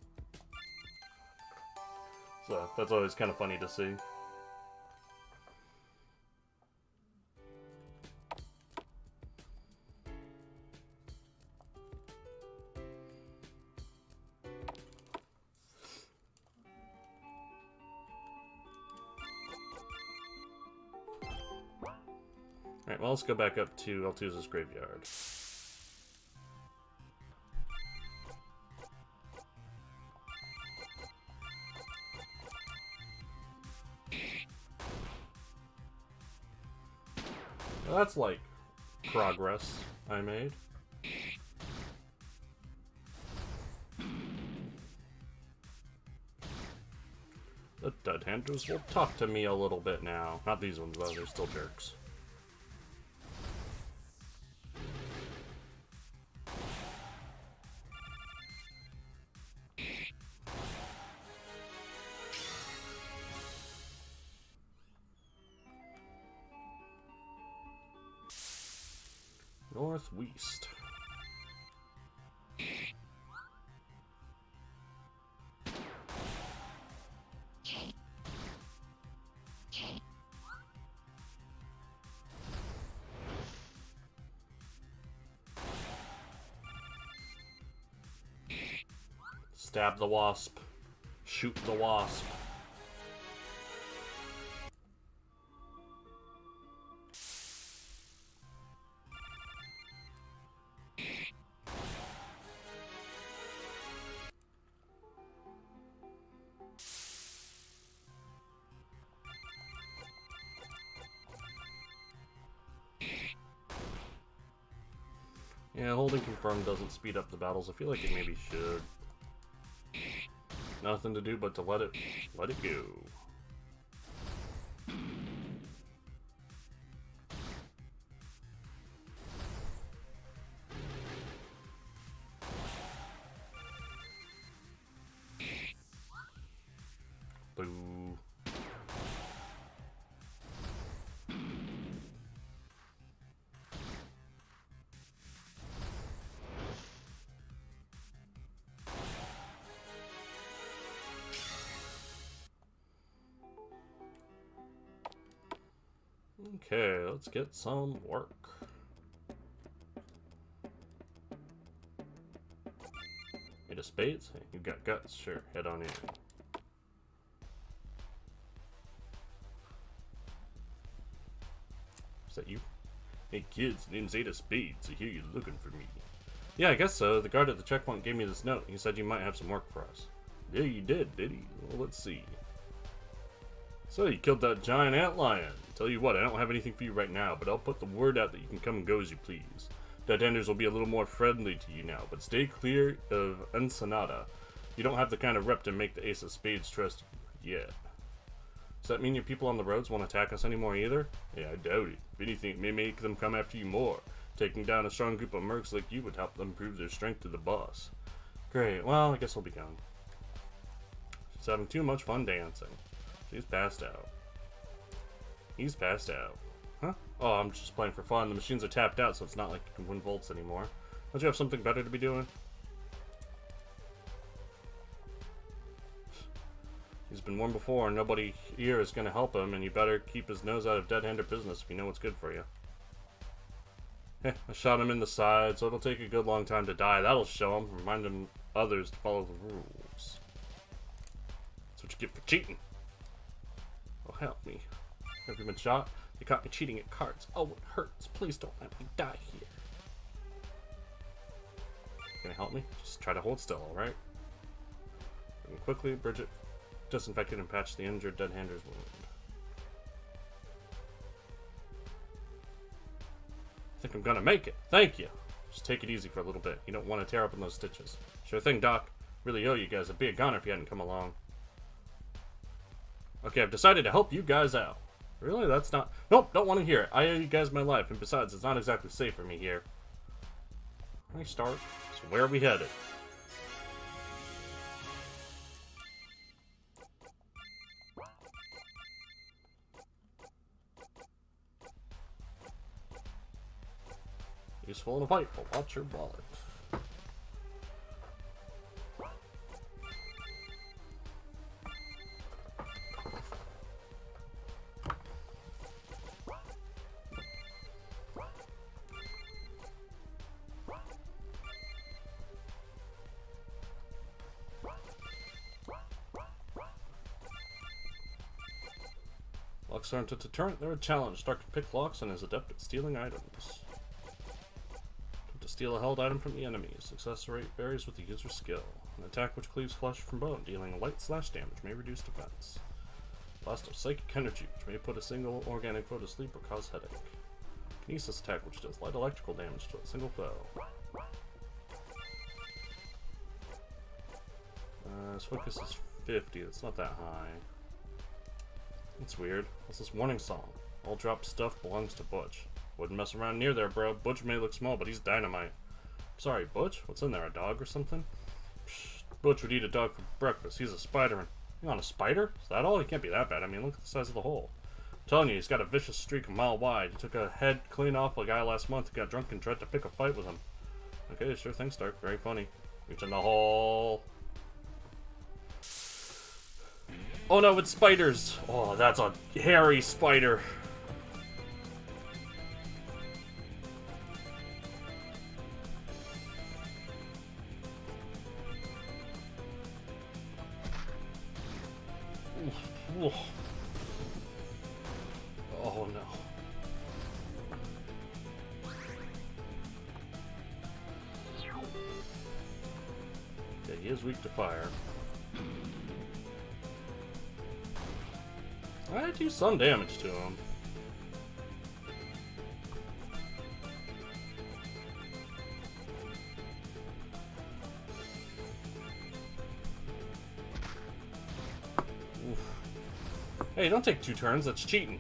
So that's always kind of funny to see. Alright, well, let's go back up to Altuza's graveyard. Well, that's like progress I made. The Dead Handers will talk to me a little bit now. Not these ones, though. They're still jerks. Northwest. Stab the wasp. Shoot the wasp. Yeah, holding confirm doesn't speed up the battles. I feel like it maybe should. Nothing to do but to let it go. Boo. Okay, let's get some work. Eight of spades? Hey, you got guts? Sure, head on in. Is that you? Hey kids, name's Eight of Spades. I hear you're looking for me. Yeah, I guess so. The guard at the checkpoint gave me this note. He said you might have some work for us. Yeah, you did he? Well, let's see. So you killed that giant antlion. Tell you what, I don't have anything for you right now, but I'll put the word out that you can come and go as you please. Dead Enders will be a little more friendly to you now, but stay clear of Ensenada. You don't have the kind of rep to make the Ace of Spades trust you yet. Does that mean your people on the roads won't attack us anymore either? Yeah, I doubt it. If anything, it may make them come after you more. Taking down a strong group of mercs like you would help them prove their strength to the boss. Great, well, I guess we'll be gone. She's having too much fun dancing. She's passed out. He's passed out. Huh? Oh, I'm just playing for fun. The machines are tapped out, so it's not like you can win volts anymore. Don't you have something better to be doing? He's been warned before, and nobody here is going to help him, and you better keep his nose out of dead-hander business if you know what's good for you. Heh, I shot him in the side, so it'll take a good long time to die. That'll show him. Remind him others to follow the rules. That's what you get for cheating. Oh, help me. Have you been shot? They caught me cheating at cards. Oh, it hurts. Please don't let me die here. Can you help me? Just try to hold still, alright? Quickly, Bridget disinfected and patched the injured dead hander's wound. I think I'm gonna make it. Thank you. Just take it easy for a little bit. You don't want to tear up in those stitches. Sure thing, Doc. Really owe you guys. I'd be a goner if you hadn't come along. Okay, I've decided to help you guys out. Really? That's not... Nope, don't want to hear it. I owe you guys my life, and besides, it's not exactly safe for me here. Can I start? So where are we headed? Useful in a fight, but watch your wallet. Locks aren't a deterrent, they're a challenge. Dark can pick locks and is adept at stealing items. To steal a held item from the enemy. Success rate varies with the user's skill. An attack which cleaves flesh from bone, dealing light slash damage, may reduce defense. Blast of psychic energy, which may put a single organic foe to sleep or cause headache. Kinesis attack, which does light electrical damage to a single foe. His focus is 50, that's not that high. That's weird. What's this warning song? All drop stuff belongs to Butch. Wouldn't mess around near there, bro. Butch may look small, but he's dynamite. Sorry, Butch? What's in there, a dog or something? Psh, Butch would eat a dog for breakfast. He's a spider-man. You want a spider? Is that all? He can't be that bad. I mean, look at the size of the hole. I'm telling you, he's got a vicious streak a mile wide. He took a head clean off a guy last month who got drunk and tried to pick a fight with him. Okay, sure thing, Stark. Very funny. Reach in the hole. Oh no, it's spiders! Oh, that's a hairy spider. Oof. Oh no. Yeah, he is weak to fire. I do some damage to him. Oof. Hey, don't take 2 turns, that's cheating.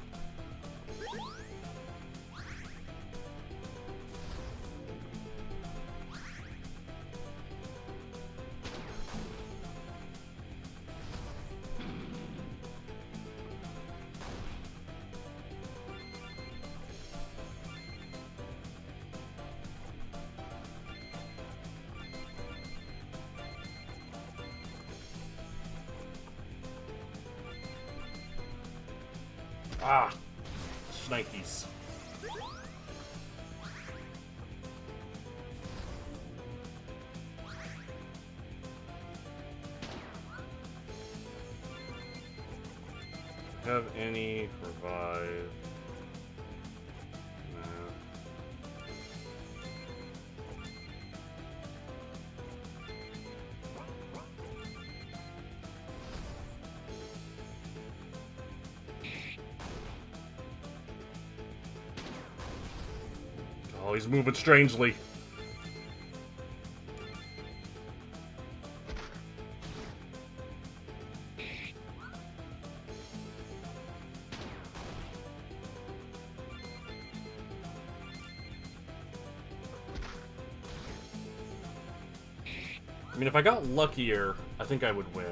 Ah, shnikes. Have any revive? Nah. Oh, he's moving strangely. I mean, if I got luckier, I think I would win.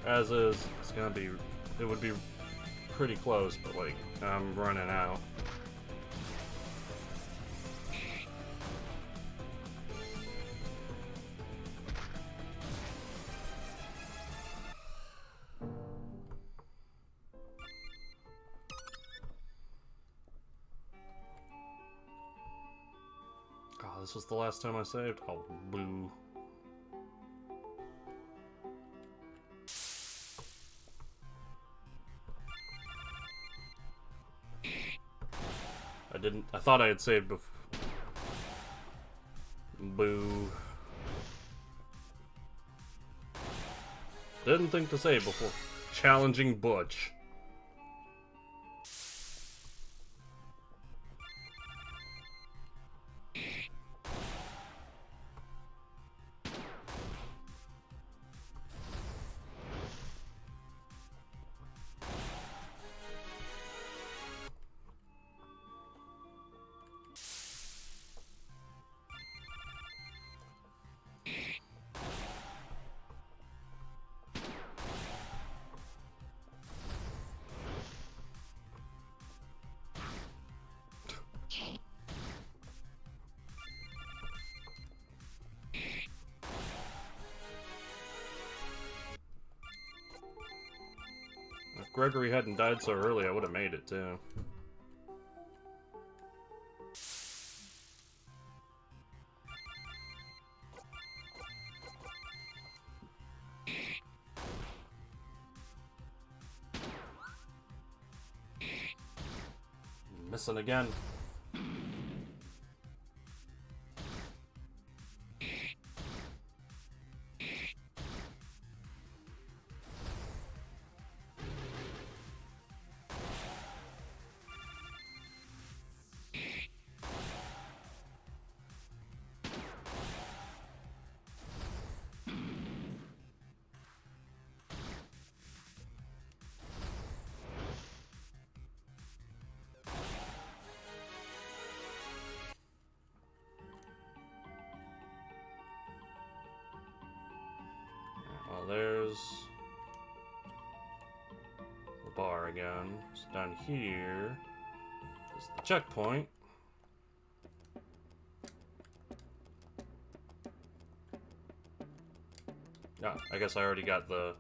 As is, it's gonna be, it would be pretty close, but like, I'm running out. Oh, this was the last time I saved? Oh, boo. I thought I had saved before. Boo. Didn't think to save before challenging Butch. Gregory hadn't died so early, I would have made it too. Missing again. Well, there's the bar again. So down here is the checkpoint. Ah, I guess I already got the...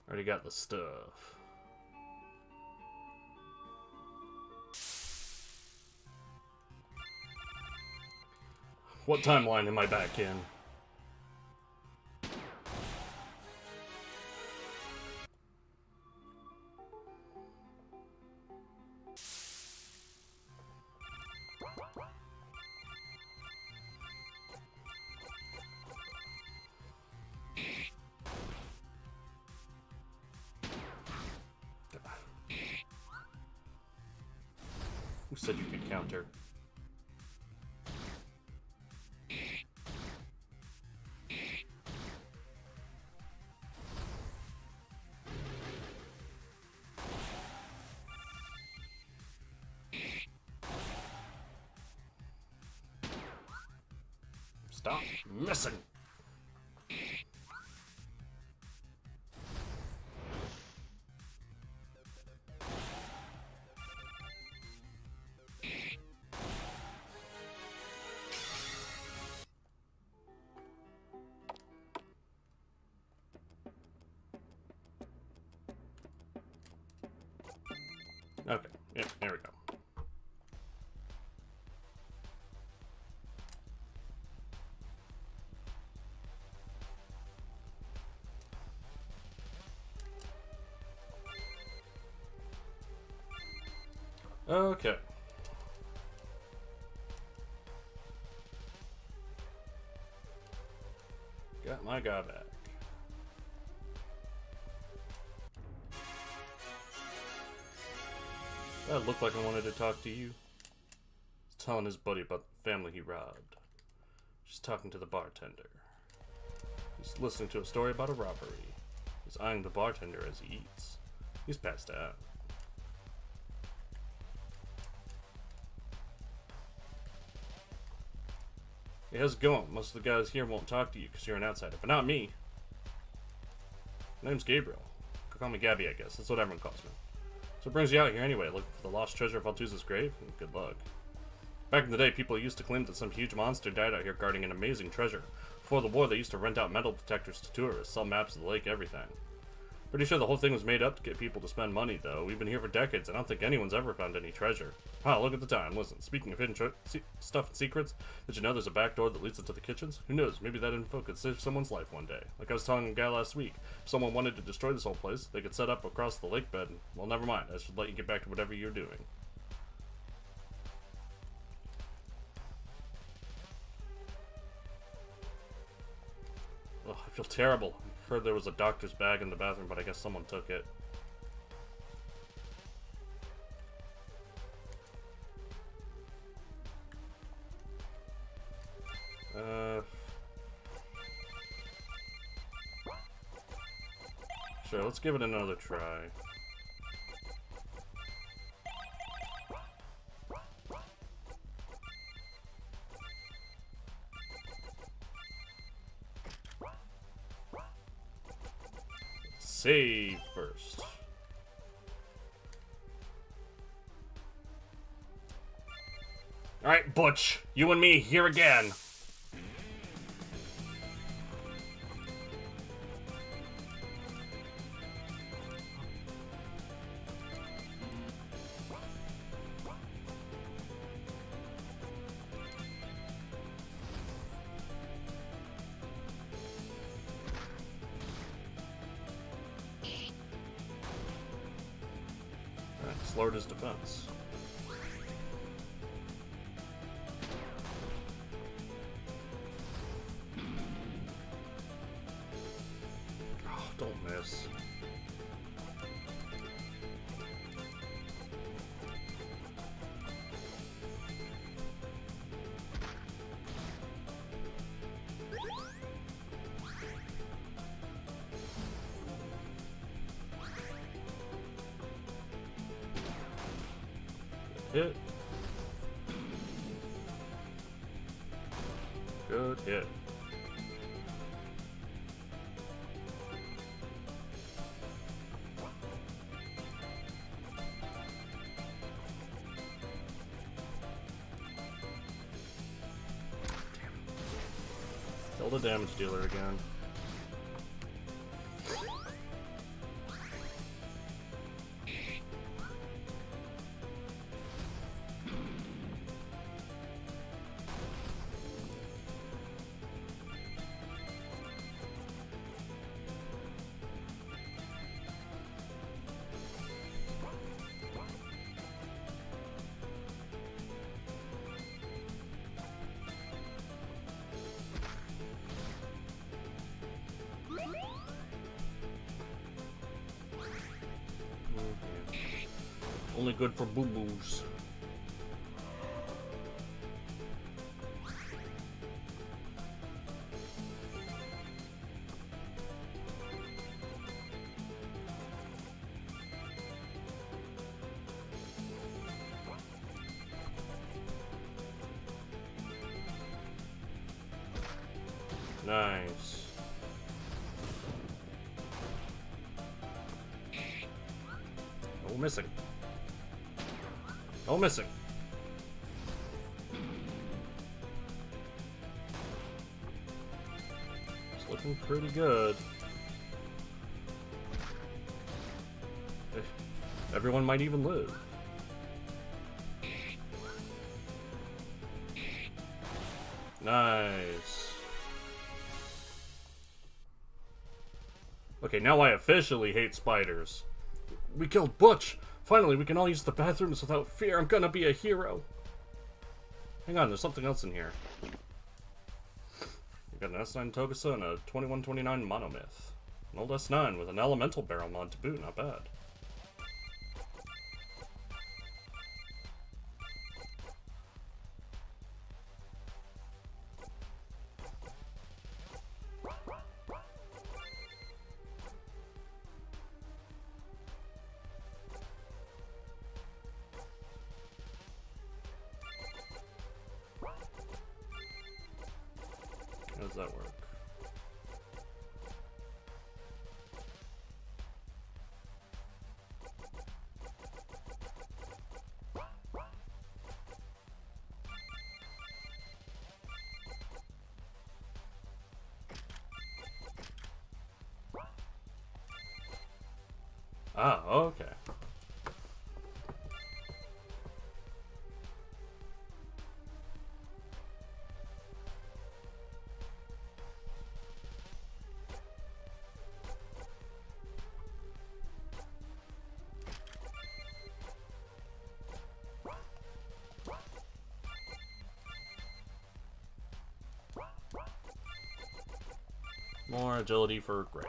Already got the stuff. What timeline am I back in? Who said you could counter? Stop missing! Okay, yeah, there we go. Okay. Got my guy back. That looked like I wanted to talk to you. He's telling his buddy about the family he robbed. She's talking to the bartender. He's listening to a story about a robbery. He's eyeing the bartender as he eats. He's passed out. Hey, how's it going? Most of the guys here won't talk to you because you're an outsider, but not me. My name's Gabriel. Call me Gabby, I guess. That's what everyone calls me. So what brings you out here anyway? Looking for the lost treasure of Valtuza's grave? Good luck. Back in the day, people used to claim that some huge monster died out here guarding an amazing treasure. Before the war, they used to rent out metal detectors to tourists, sell maps of the lake, everything. Pretty sure the whole thing was made up to get people to spend money, though. We've been here for decades, and I don't think anyone's ever found any treasure. Wow, look at the time. Listen, speaking of hidden stuff and secrets, did you know there's a back door that leads into the kitchens? Who knows, maybe that info could save someone's life one day. Like I was telling a guy last week, if someone wanted to destroy this whole place, they could set up across the lake bed. Well, never mind. I should let you get back to whatever you're doing. Ugh, I feel terrible. I heard there was a doctor's bag in the bathroom, but I guess someone took it. Sure, let's give it another try. Save first. Alright, Butch, you and me here again. slowed his defense. Oh, don't miss. Hit. Good hit. Kill the damage dealer again. Only good for boo-boos. Nice. Oh, missing. Oh, missing. It's looking pretty good. Everyone might even live. Nice. Okay, now I officially hate spiders. We killed Butch! Finally, we can all use the bathrooms without fear. I'm gonna be a hero. Hang on, there's something else in here. We got an S9 Togusa and a 2129 Monomyth. An old S9 with an elemental barrel mod to boot, not bad. How does that work? Ah, okay. More agility for Greg.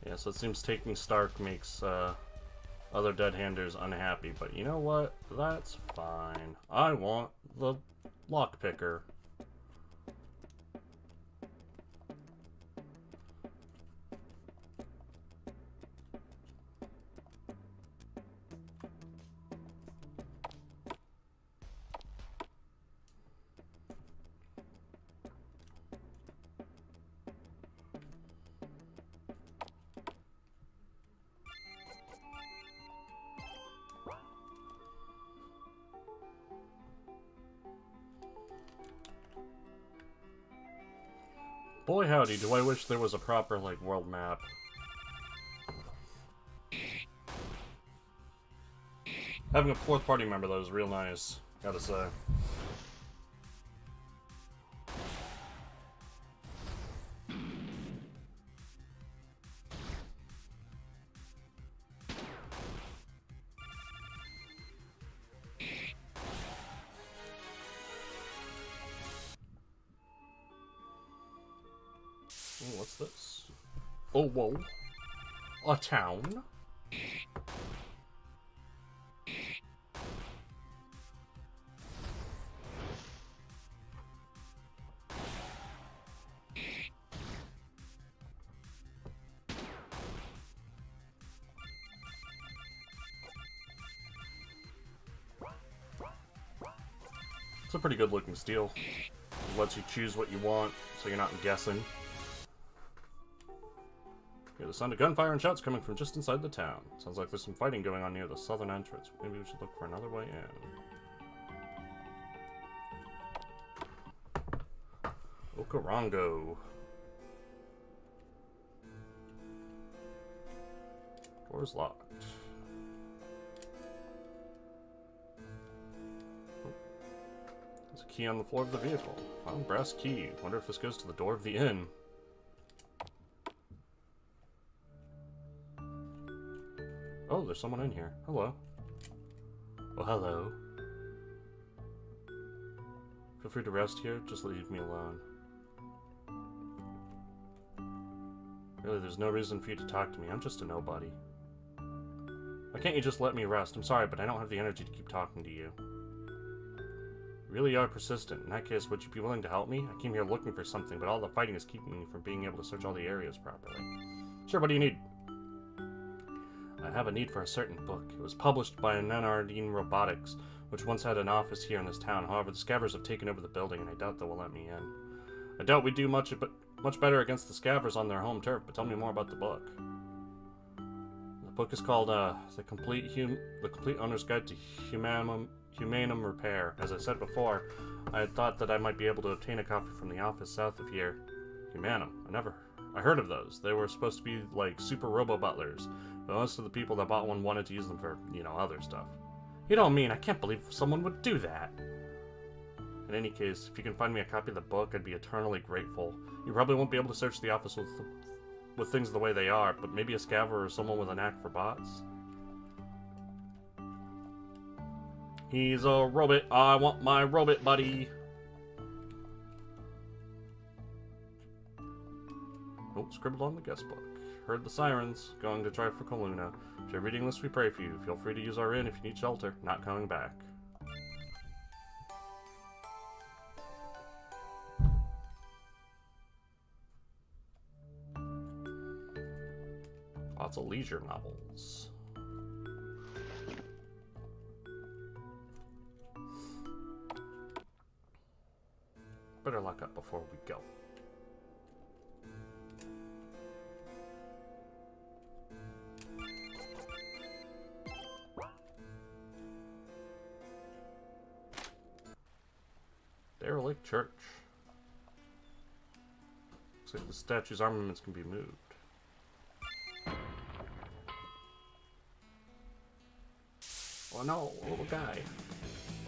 Yeah, so it seems taking Stark makes other dead-handers unhappy, but you know what? That's fine. I want the lockpicker. Boy howdy, do I wish there was a proper, like, world map. Having a fourth party member, though, is real nice, gotta say. Ooh, what's this? Oh, whoa. A town? It's a pretty good looking steel. It lets you choose what you want, so you're not guessing. Hear the sound of gunfire and shouts coming from just inside the town. Sounds like there's some fighting going on near the southern entrance. Maybe we should look for another way in. Okarongo. Door's locked. There's a key on the floor of the vehicle. Found brass key. Wonder if this goes to the door of the inn. Oh, there's someone in here. Hello. Oh, hello. Feel free to rest here. Just leave me alone. Really, there's no reason for you to talk to me. I'm just a nobody. Why can't you just let me rest? I'm sorry, but I don't have the energy to keep talking to you. You really are persistent. In that case, would you be willing to help me? I came here looking for something, but all the fighting is keeping me from being able to search all the areas properly. Sure, what do you need? I have a need for a certain book. It was published by Nanardine Robotics, which once had an office here in this town. However, the Scavers have taken over the building, and I doubt they will let me in. I doubt we do much better against the Scavers on their home turf, but tell me more about the book. The book is called The Complete Owner's Guide to Humanum Repair. As I said before, I had thought that I might be able to obtain a copy from the office south of here. Humanum. I heard of those. They were supposed to be like super robo-butlers, but most of the people that bought one wanted to use them for, you know, other stuff. You don't mean, I can't believe someone would do that. In any case, if you can find me a copy of the book, I'd be eternally grateful. You probably won't be able to search the office with things the way they are, but maybe a scaver or someone with a knack for bots. He's a robot. I want my robot buddy. Oh, scribbled on the guest book. Heard the sirens. Going to try for Kaluna. If you're reading this, we pray for you. Feel free to use our inn if you need shelter. Not coming back. Lots of leisure novels. Better lock up before we go. Derelict Church. Looks like the statue's armaments can be moved. Oh no, a little guy.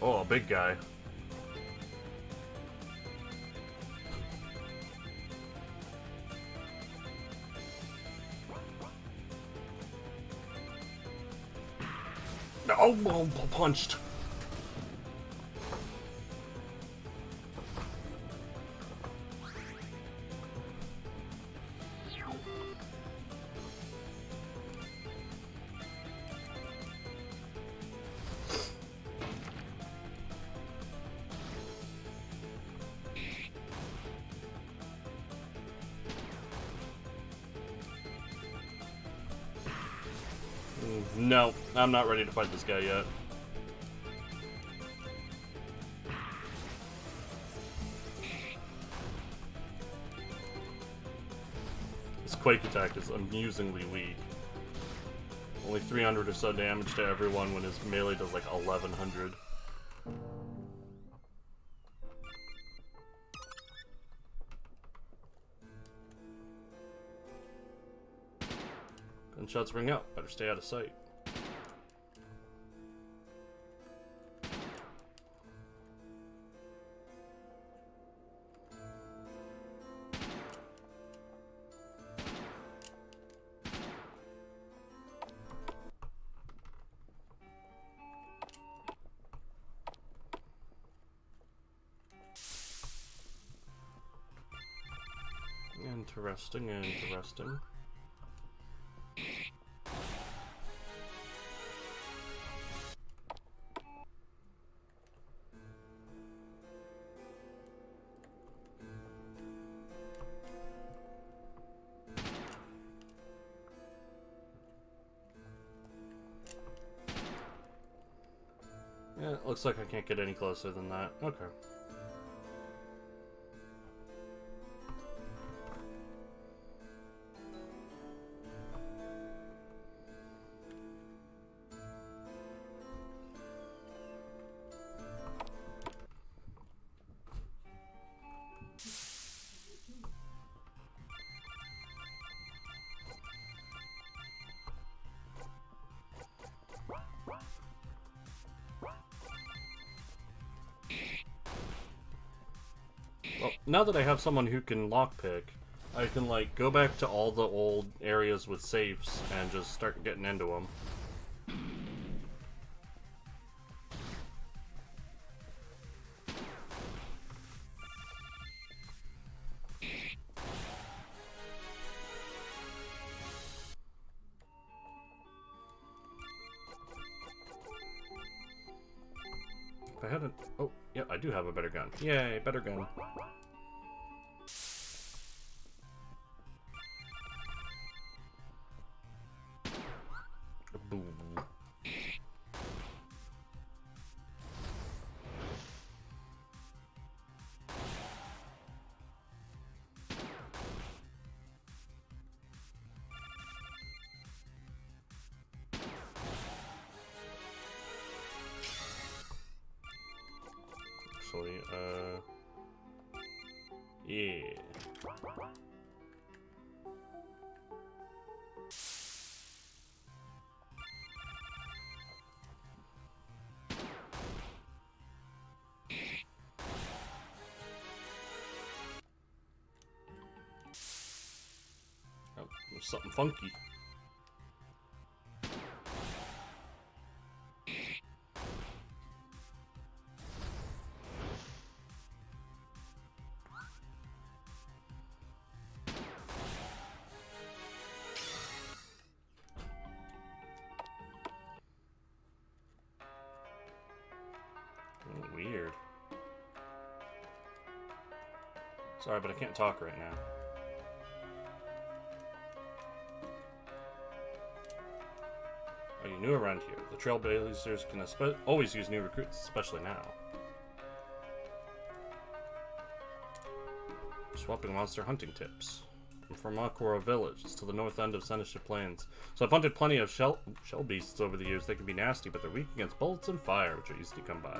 Oh, a big guy. Oh, punched. No, I'm not ready to fight this guy yet. His Quake attack is amusingly weak. Only 300 or so damage to everyone when his melee does like 1100. Gunshots ring out. Better stay out of sight. Interesting, interesting. Yeah, it looks like I can't get any closer than that. Okay. Well, now that I have someone who can lockpick, I can, like, go back to all the old areas with safes and just start getting into them. If I hadn't... Oh, yeah, I do have a better gun. Yay, better gun. Boom. Actually, yeah. Oh, there's something funky. Weird. Sorry, but I can't talk right now. Are you new around here? The Trailblazers can always use new recruits, especially now. Swapping monster hunting tips. I'm from Aquara Village. It's to the north end of Seneca Plains. So I've hunted plenty of shell beasts over the years. They can be nasty, but they're weak against bullets and fire, which are easy to come by.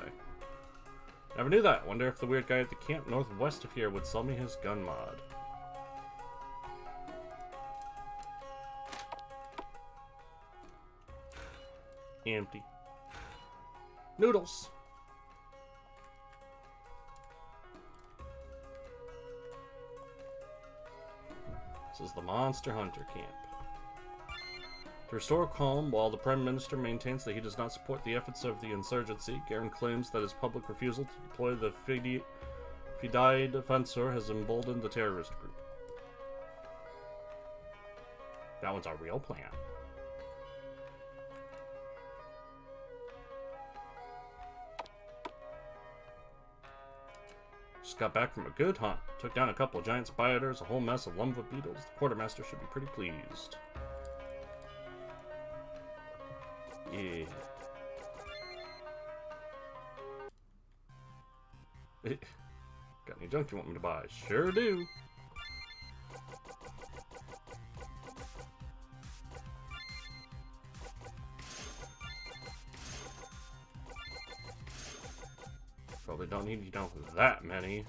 Never knew that. Wonder if the weird guy at the camp northwest of here would sell me his gun mod. Empty. Noodles! This is the Monster Hunter camp. To restore calm, while the Prime Minister maintains that he does not support the efforts of the insurgency, Garen claims that his public refusal to deploy the Fidei Defensor has emboldened the terrorist group. That one's a real plan. Just got back from a good hunt. Took down a couple of giant spiders, a whole mess of lumva beetles. The quartermaster should be pretty pleased. Yeah. Got any junk you want me to buy? Sure do. Probably don't need, you know, that many.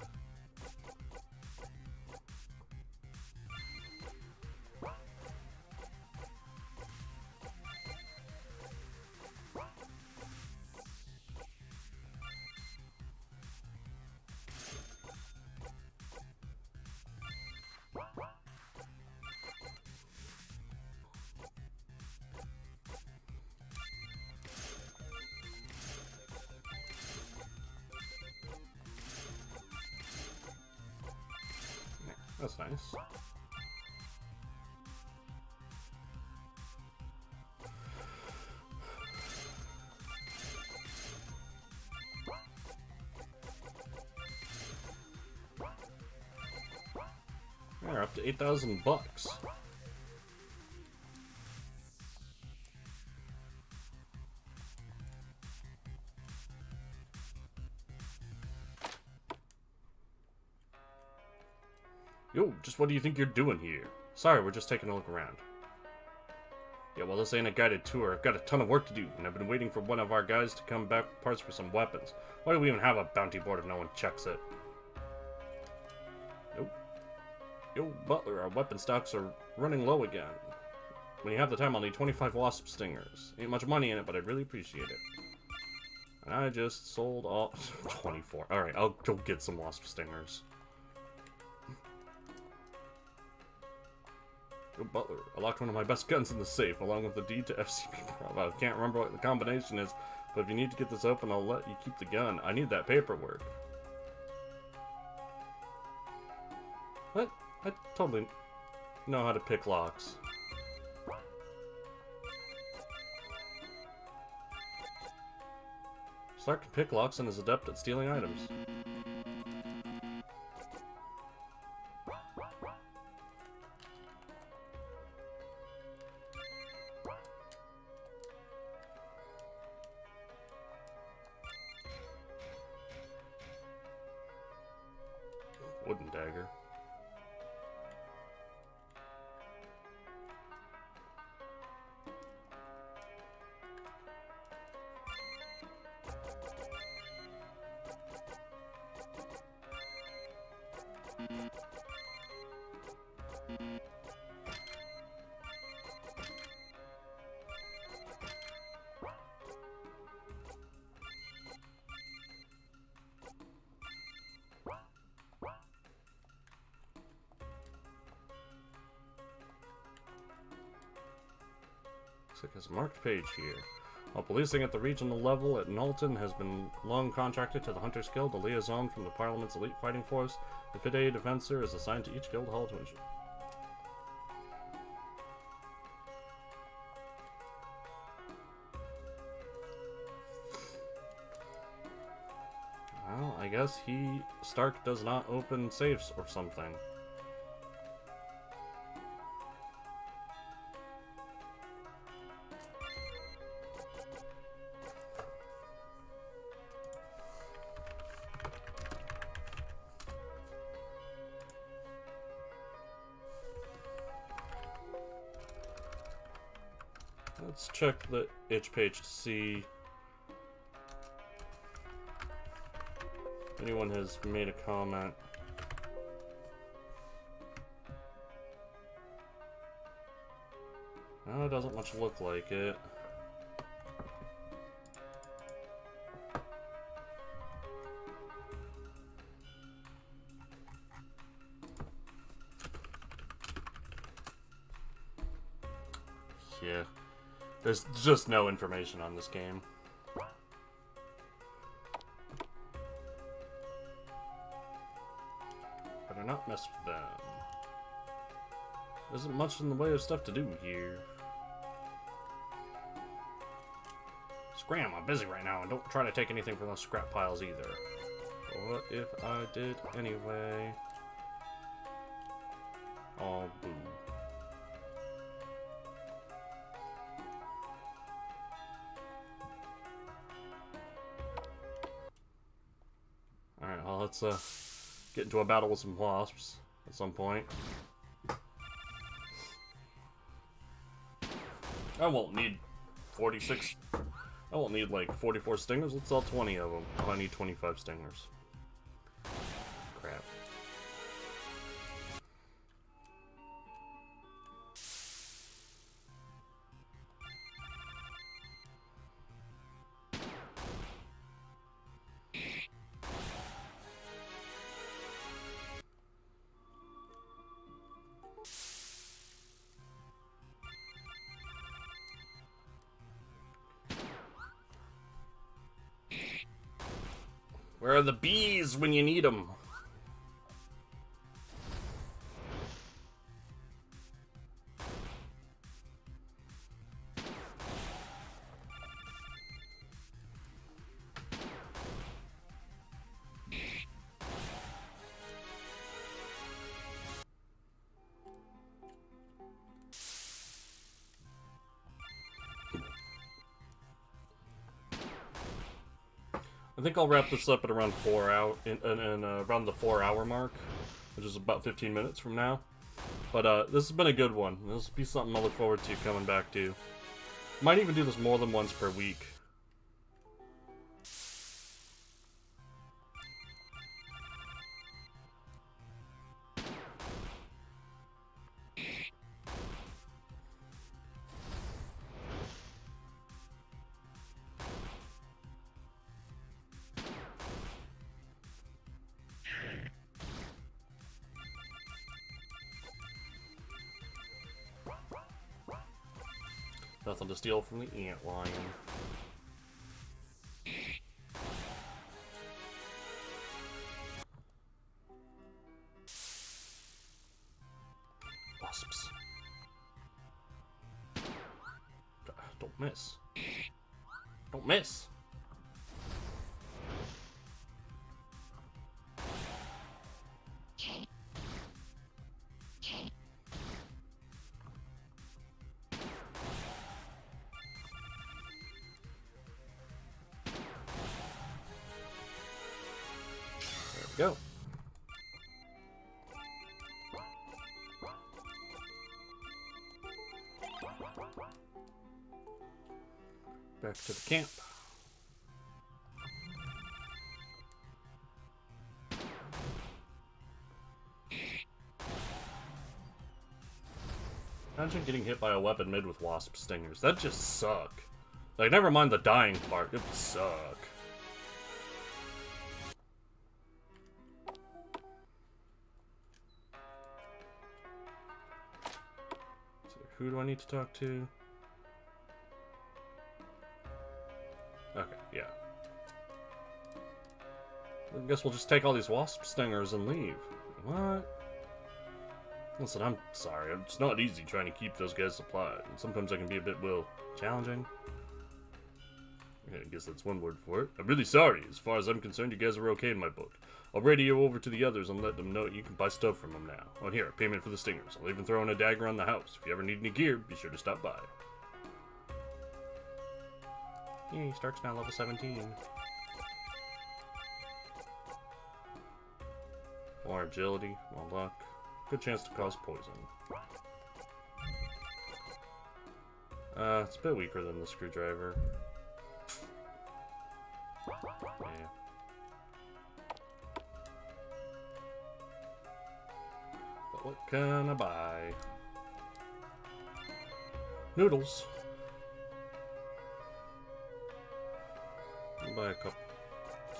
That's nice. We're up to 8,000 bucks. Yo, just what do you think you're doing here? Sorry, we're just taking a look around. Yeah, well, this ain't a guided tour. I've got a ton of work to do, and I've been waiting for one of our guys to come back with parts for some weapons. Why do we even have a bounty board if no one checks it? Nope. Yo, Butler, our weapon stocks are running low again. When you have the time, I'll need 25 wasp stingers. Ain't much money in it, but I'd really appreciate it. And I just sold all... 24. Alright, I'll go get some wasp stingers. Yo, Butler, I locked one of my best guns in the safe, along with the deed to FCP Bravo. I can't remember what the combination is, but if you need to get this open, I'll let you keep the gun. I need that paperwork. What? I totally know how to pick locks. Stark can pick locks and is adept at stealing items. Wooden dagger. Looks like there's a marked page here. While policing at the regional level at Knowlton has been long contracted to the Hunters Guild, a liaison from the Parliament's elite fighting force, the Fide Defensor is assigned to each guild hall to ensure. Well, I guess Stark does not open safes or something. Let's check the itch page to see if anyone has made a comment. No, it doesn't much look like it. Yeah. There's just no information on this game. Better not mess with them. There isn't much in the way of stuff to do here. Scram, I'm busy right now, and don't try to take anything from those scrap piles either. What if I did anyway? Oh, boo. Alright, well, let's get into a battle with some wasps at some point. I won't need 46. I won't need like 44 stingers. Let's sell 20 of them. Oh, I need 25 stingers. Crap. Where are the bees when you need them? I think I'll wrap this up at around around the 4-hour mark, which is about 15 minutes from now. But this has been a good one. This will be something I'll look forward to coming back to. Might even do this more than once per week. Nothing to steal from the ant lion. Wasps. Don't miss. Don't miss. Go. Back to the camp. Imagine getting hit by a weapon mid with wasp stingers. That'd just suck. Like, never mind the dying part. It would suck. Who do I need to talk to? Okay, yeah. I guess we'll just take all these wasp stingers and leave. What? Listen, I'm sorry. It's not easy trying to keep those guys supplied. And sometimes I can be a bit, well, challenging. I guess that's one word for it. I'm really sorry. As far as I'm concerned, you guys are okay in my book. I'll radio over to the others and let them know you can buy stuff from them now. Oh, here, payment for the stingers. I'll even throw in a dagger on the house. If you ever need any gear, be sure to stop by. Yay, Stark's now level 17. More agility, more luck. Good chance to cause poison. It's a bit weaker than the screwdriver. Yeah. But what can I buy? Noodles. I'll buy a couple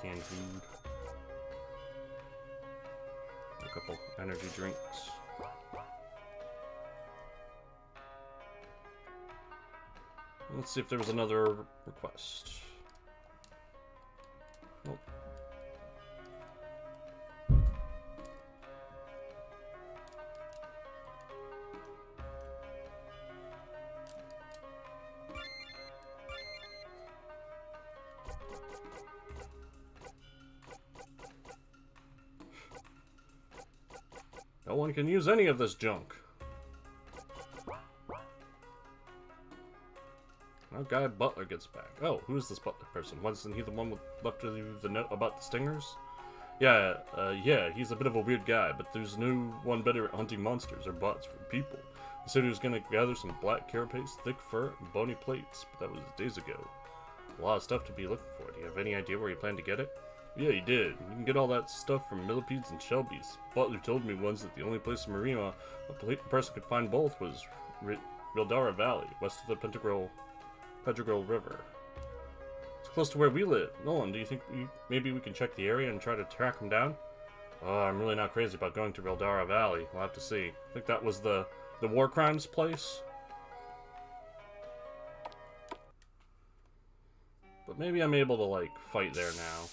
canned food. A couple energy drinks. Let's see if there was another request. Nope. No one can use any of this junk. Oh, Guy Butler gets back. Oh, who is this Butler person? Wasn't he the one with left the note about the stingers? Yeah, yeah, he's a bit of a weird guy, but there's no one better at hunting monsters or bots for people. He said he was gonna gather some black carapace, thick fur, and bony plates, but that was days ago. A lot of stuff to be looking for. Do you have any idea where he planned to get it? Yeah, he did. You can get all that stuff from millipedes and shelbies. Butler told me once that the only place in Marima a person could find both was Rildara Valley, west of the Pentagral River. It's close to where we live. Nolan, do you think maybe we can check the area and try to track him down? Oh, I'm really not crazy about going to Rildara Valley. We'll have to see. I think that was the war crimes place. But maybe I'm able to, like, fight there now.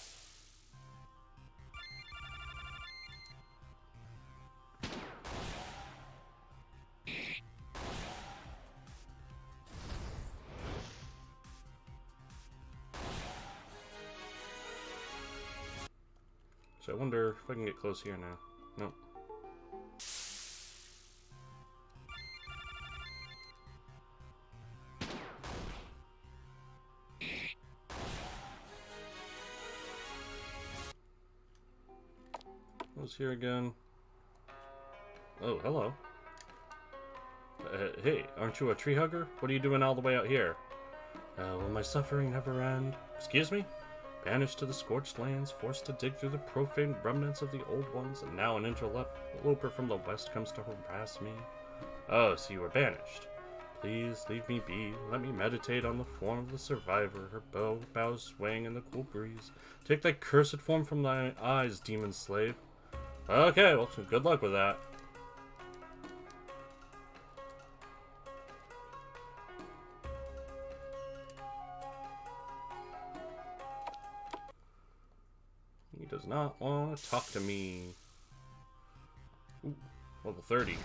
So I wonder if I can get close here now. Nope. Who's here again? Oh, hello. Hey, aren't you a tree hugger? What are you doing all the way out here? Will my suffering never end? Excuse me? Banished to the scorched lands, forced to dig through the profane remnants of the old ones, and now an interloper from the west comes to harass me. Oh, so you were banished. Please leave me be. Let me meditate on the form of the survivor, her bows swaying in the cool breeze. Take thy cursed form from thy eyes, demon slave. Okay, well, good luck with that. He does not want to talk to me. Ooh, level 30.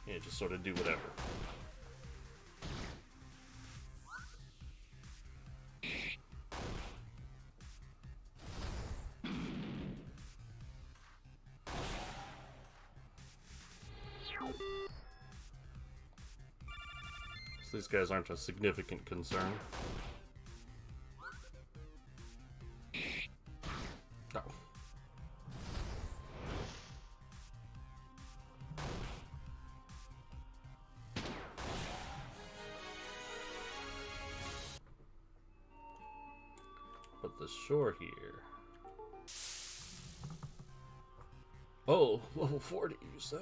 Yeah, just sort of do whatever. So these guys aren't a significant concern. Oh. But the shore here. Oh, level 40, you say?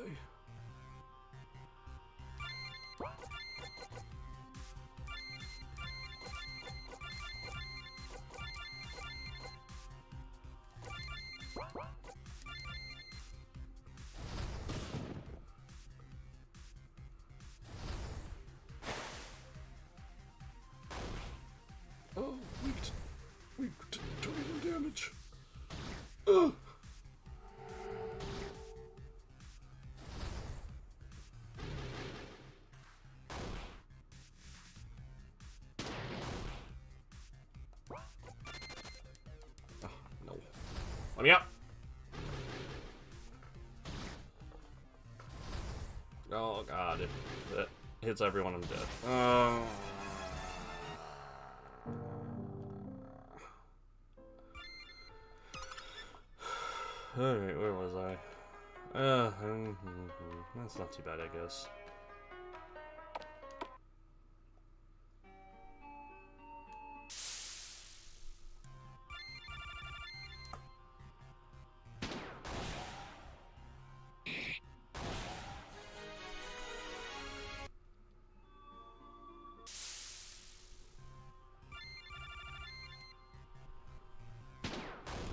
Oh, weak to tornado damage. Ugh. Oh, no. Let me out. Oh god, if that hits everyone, I'm dead. Alright, where was I? That's not too bad, I guess.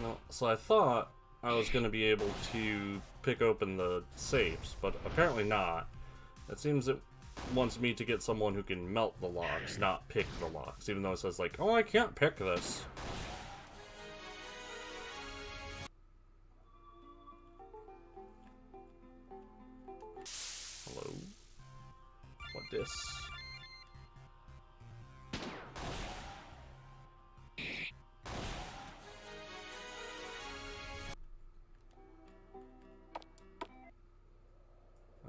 Well, so I thought I was going to be able to pick open the safes, but apparently not. It seems it wants me to get someone who can melt the locks, not pick the locks, even though it says like, oh, I can't pick this. Hello? What this?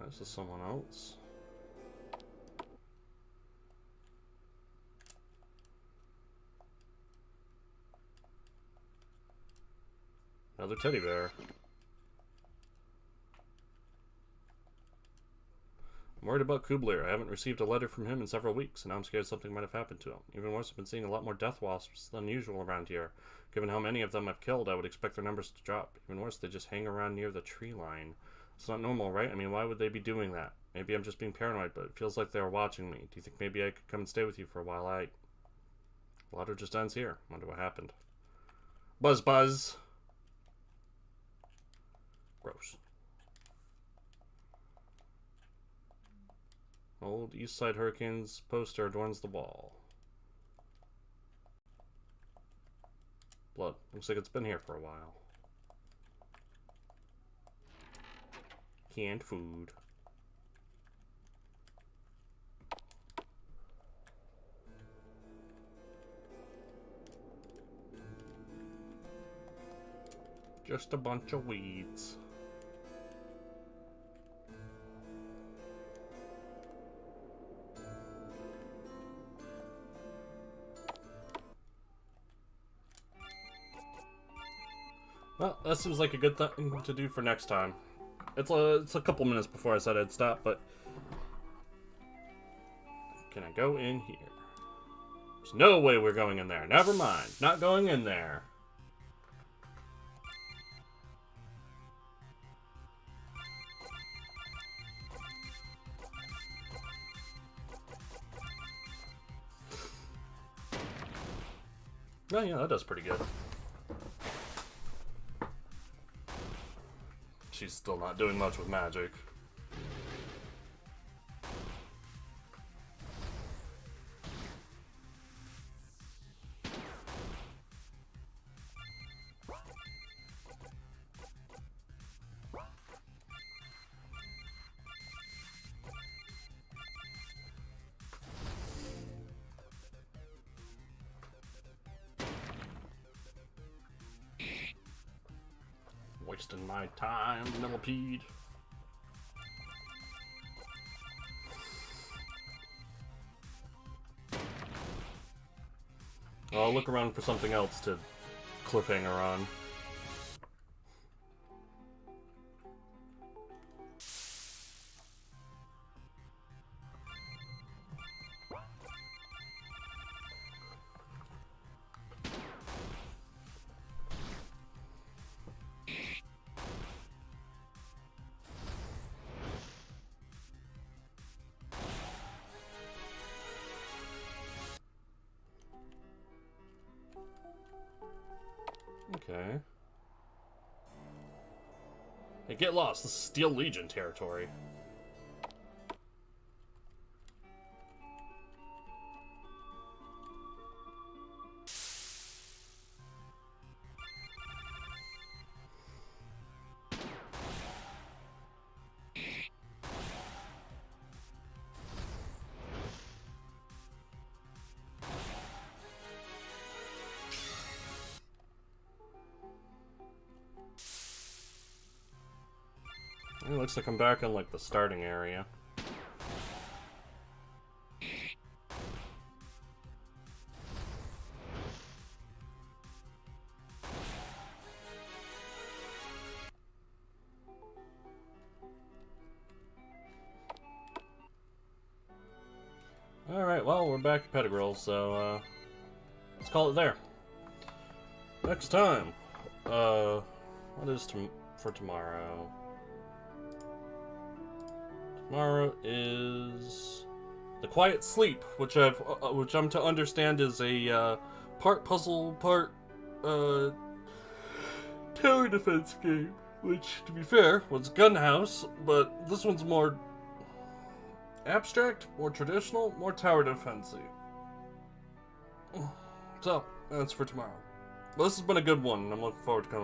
This is someone else. Another teddy bear. I'm worried about Kubler. I haven't received a letter from him in several weeks, and now I'm scared something might have happened to him. Even worse, I've been seeing a lot more death wasps than usual around here. Given how many of them I've killed, I would expect their numbers to drop. Even worse, they just hang around near the tree line. It's not normal, right? I mean, why would they be doing that? Maybe I'm just being paranoid, but it feels like they are watching me. Do you think maybe I could come and stay with you for a while? The letter just ends here. Wonder what happened. Buzz buzz. Gross. Old East Side Hurricanes poster adorns the wall. Blood. Looks like it's been here for a while. Canned food. Just a bunch of weeds. Well, that seems like a good thing to do for next time. It's a couple minutes before I said I'd stop, but... Can I go in here? There's no way we're going in there. Never mind. Not going in there. Oh yeah, that does pretty good. She's still not doing much with magic. Wasting my time, millipede. I'll look around for something else to cliffhanger on. Okay. Hey, get lost. This is Steel Legion territory. It looks like I'm back in, like, the starting area. Alright, well, we're back at Pettigrew, so, let's call it there. Next time, what is for tomorrow? Tomorrow is The Quiet Sleep, which I'm to understand is a part puzzle, part tower defense game. Which, to be fair, was Gunhouse, but this one's more abstract, more traditional, more tower defensey. So that's for tomorrow. Well, this has been a good one, and I'm looking forward to coming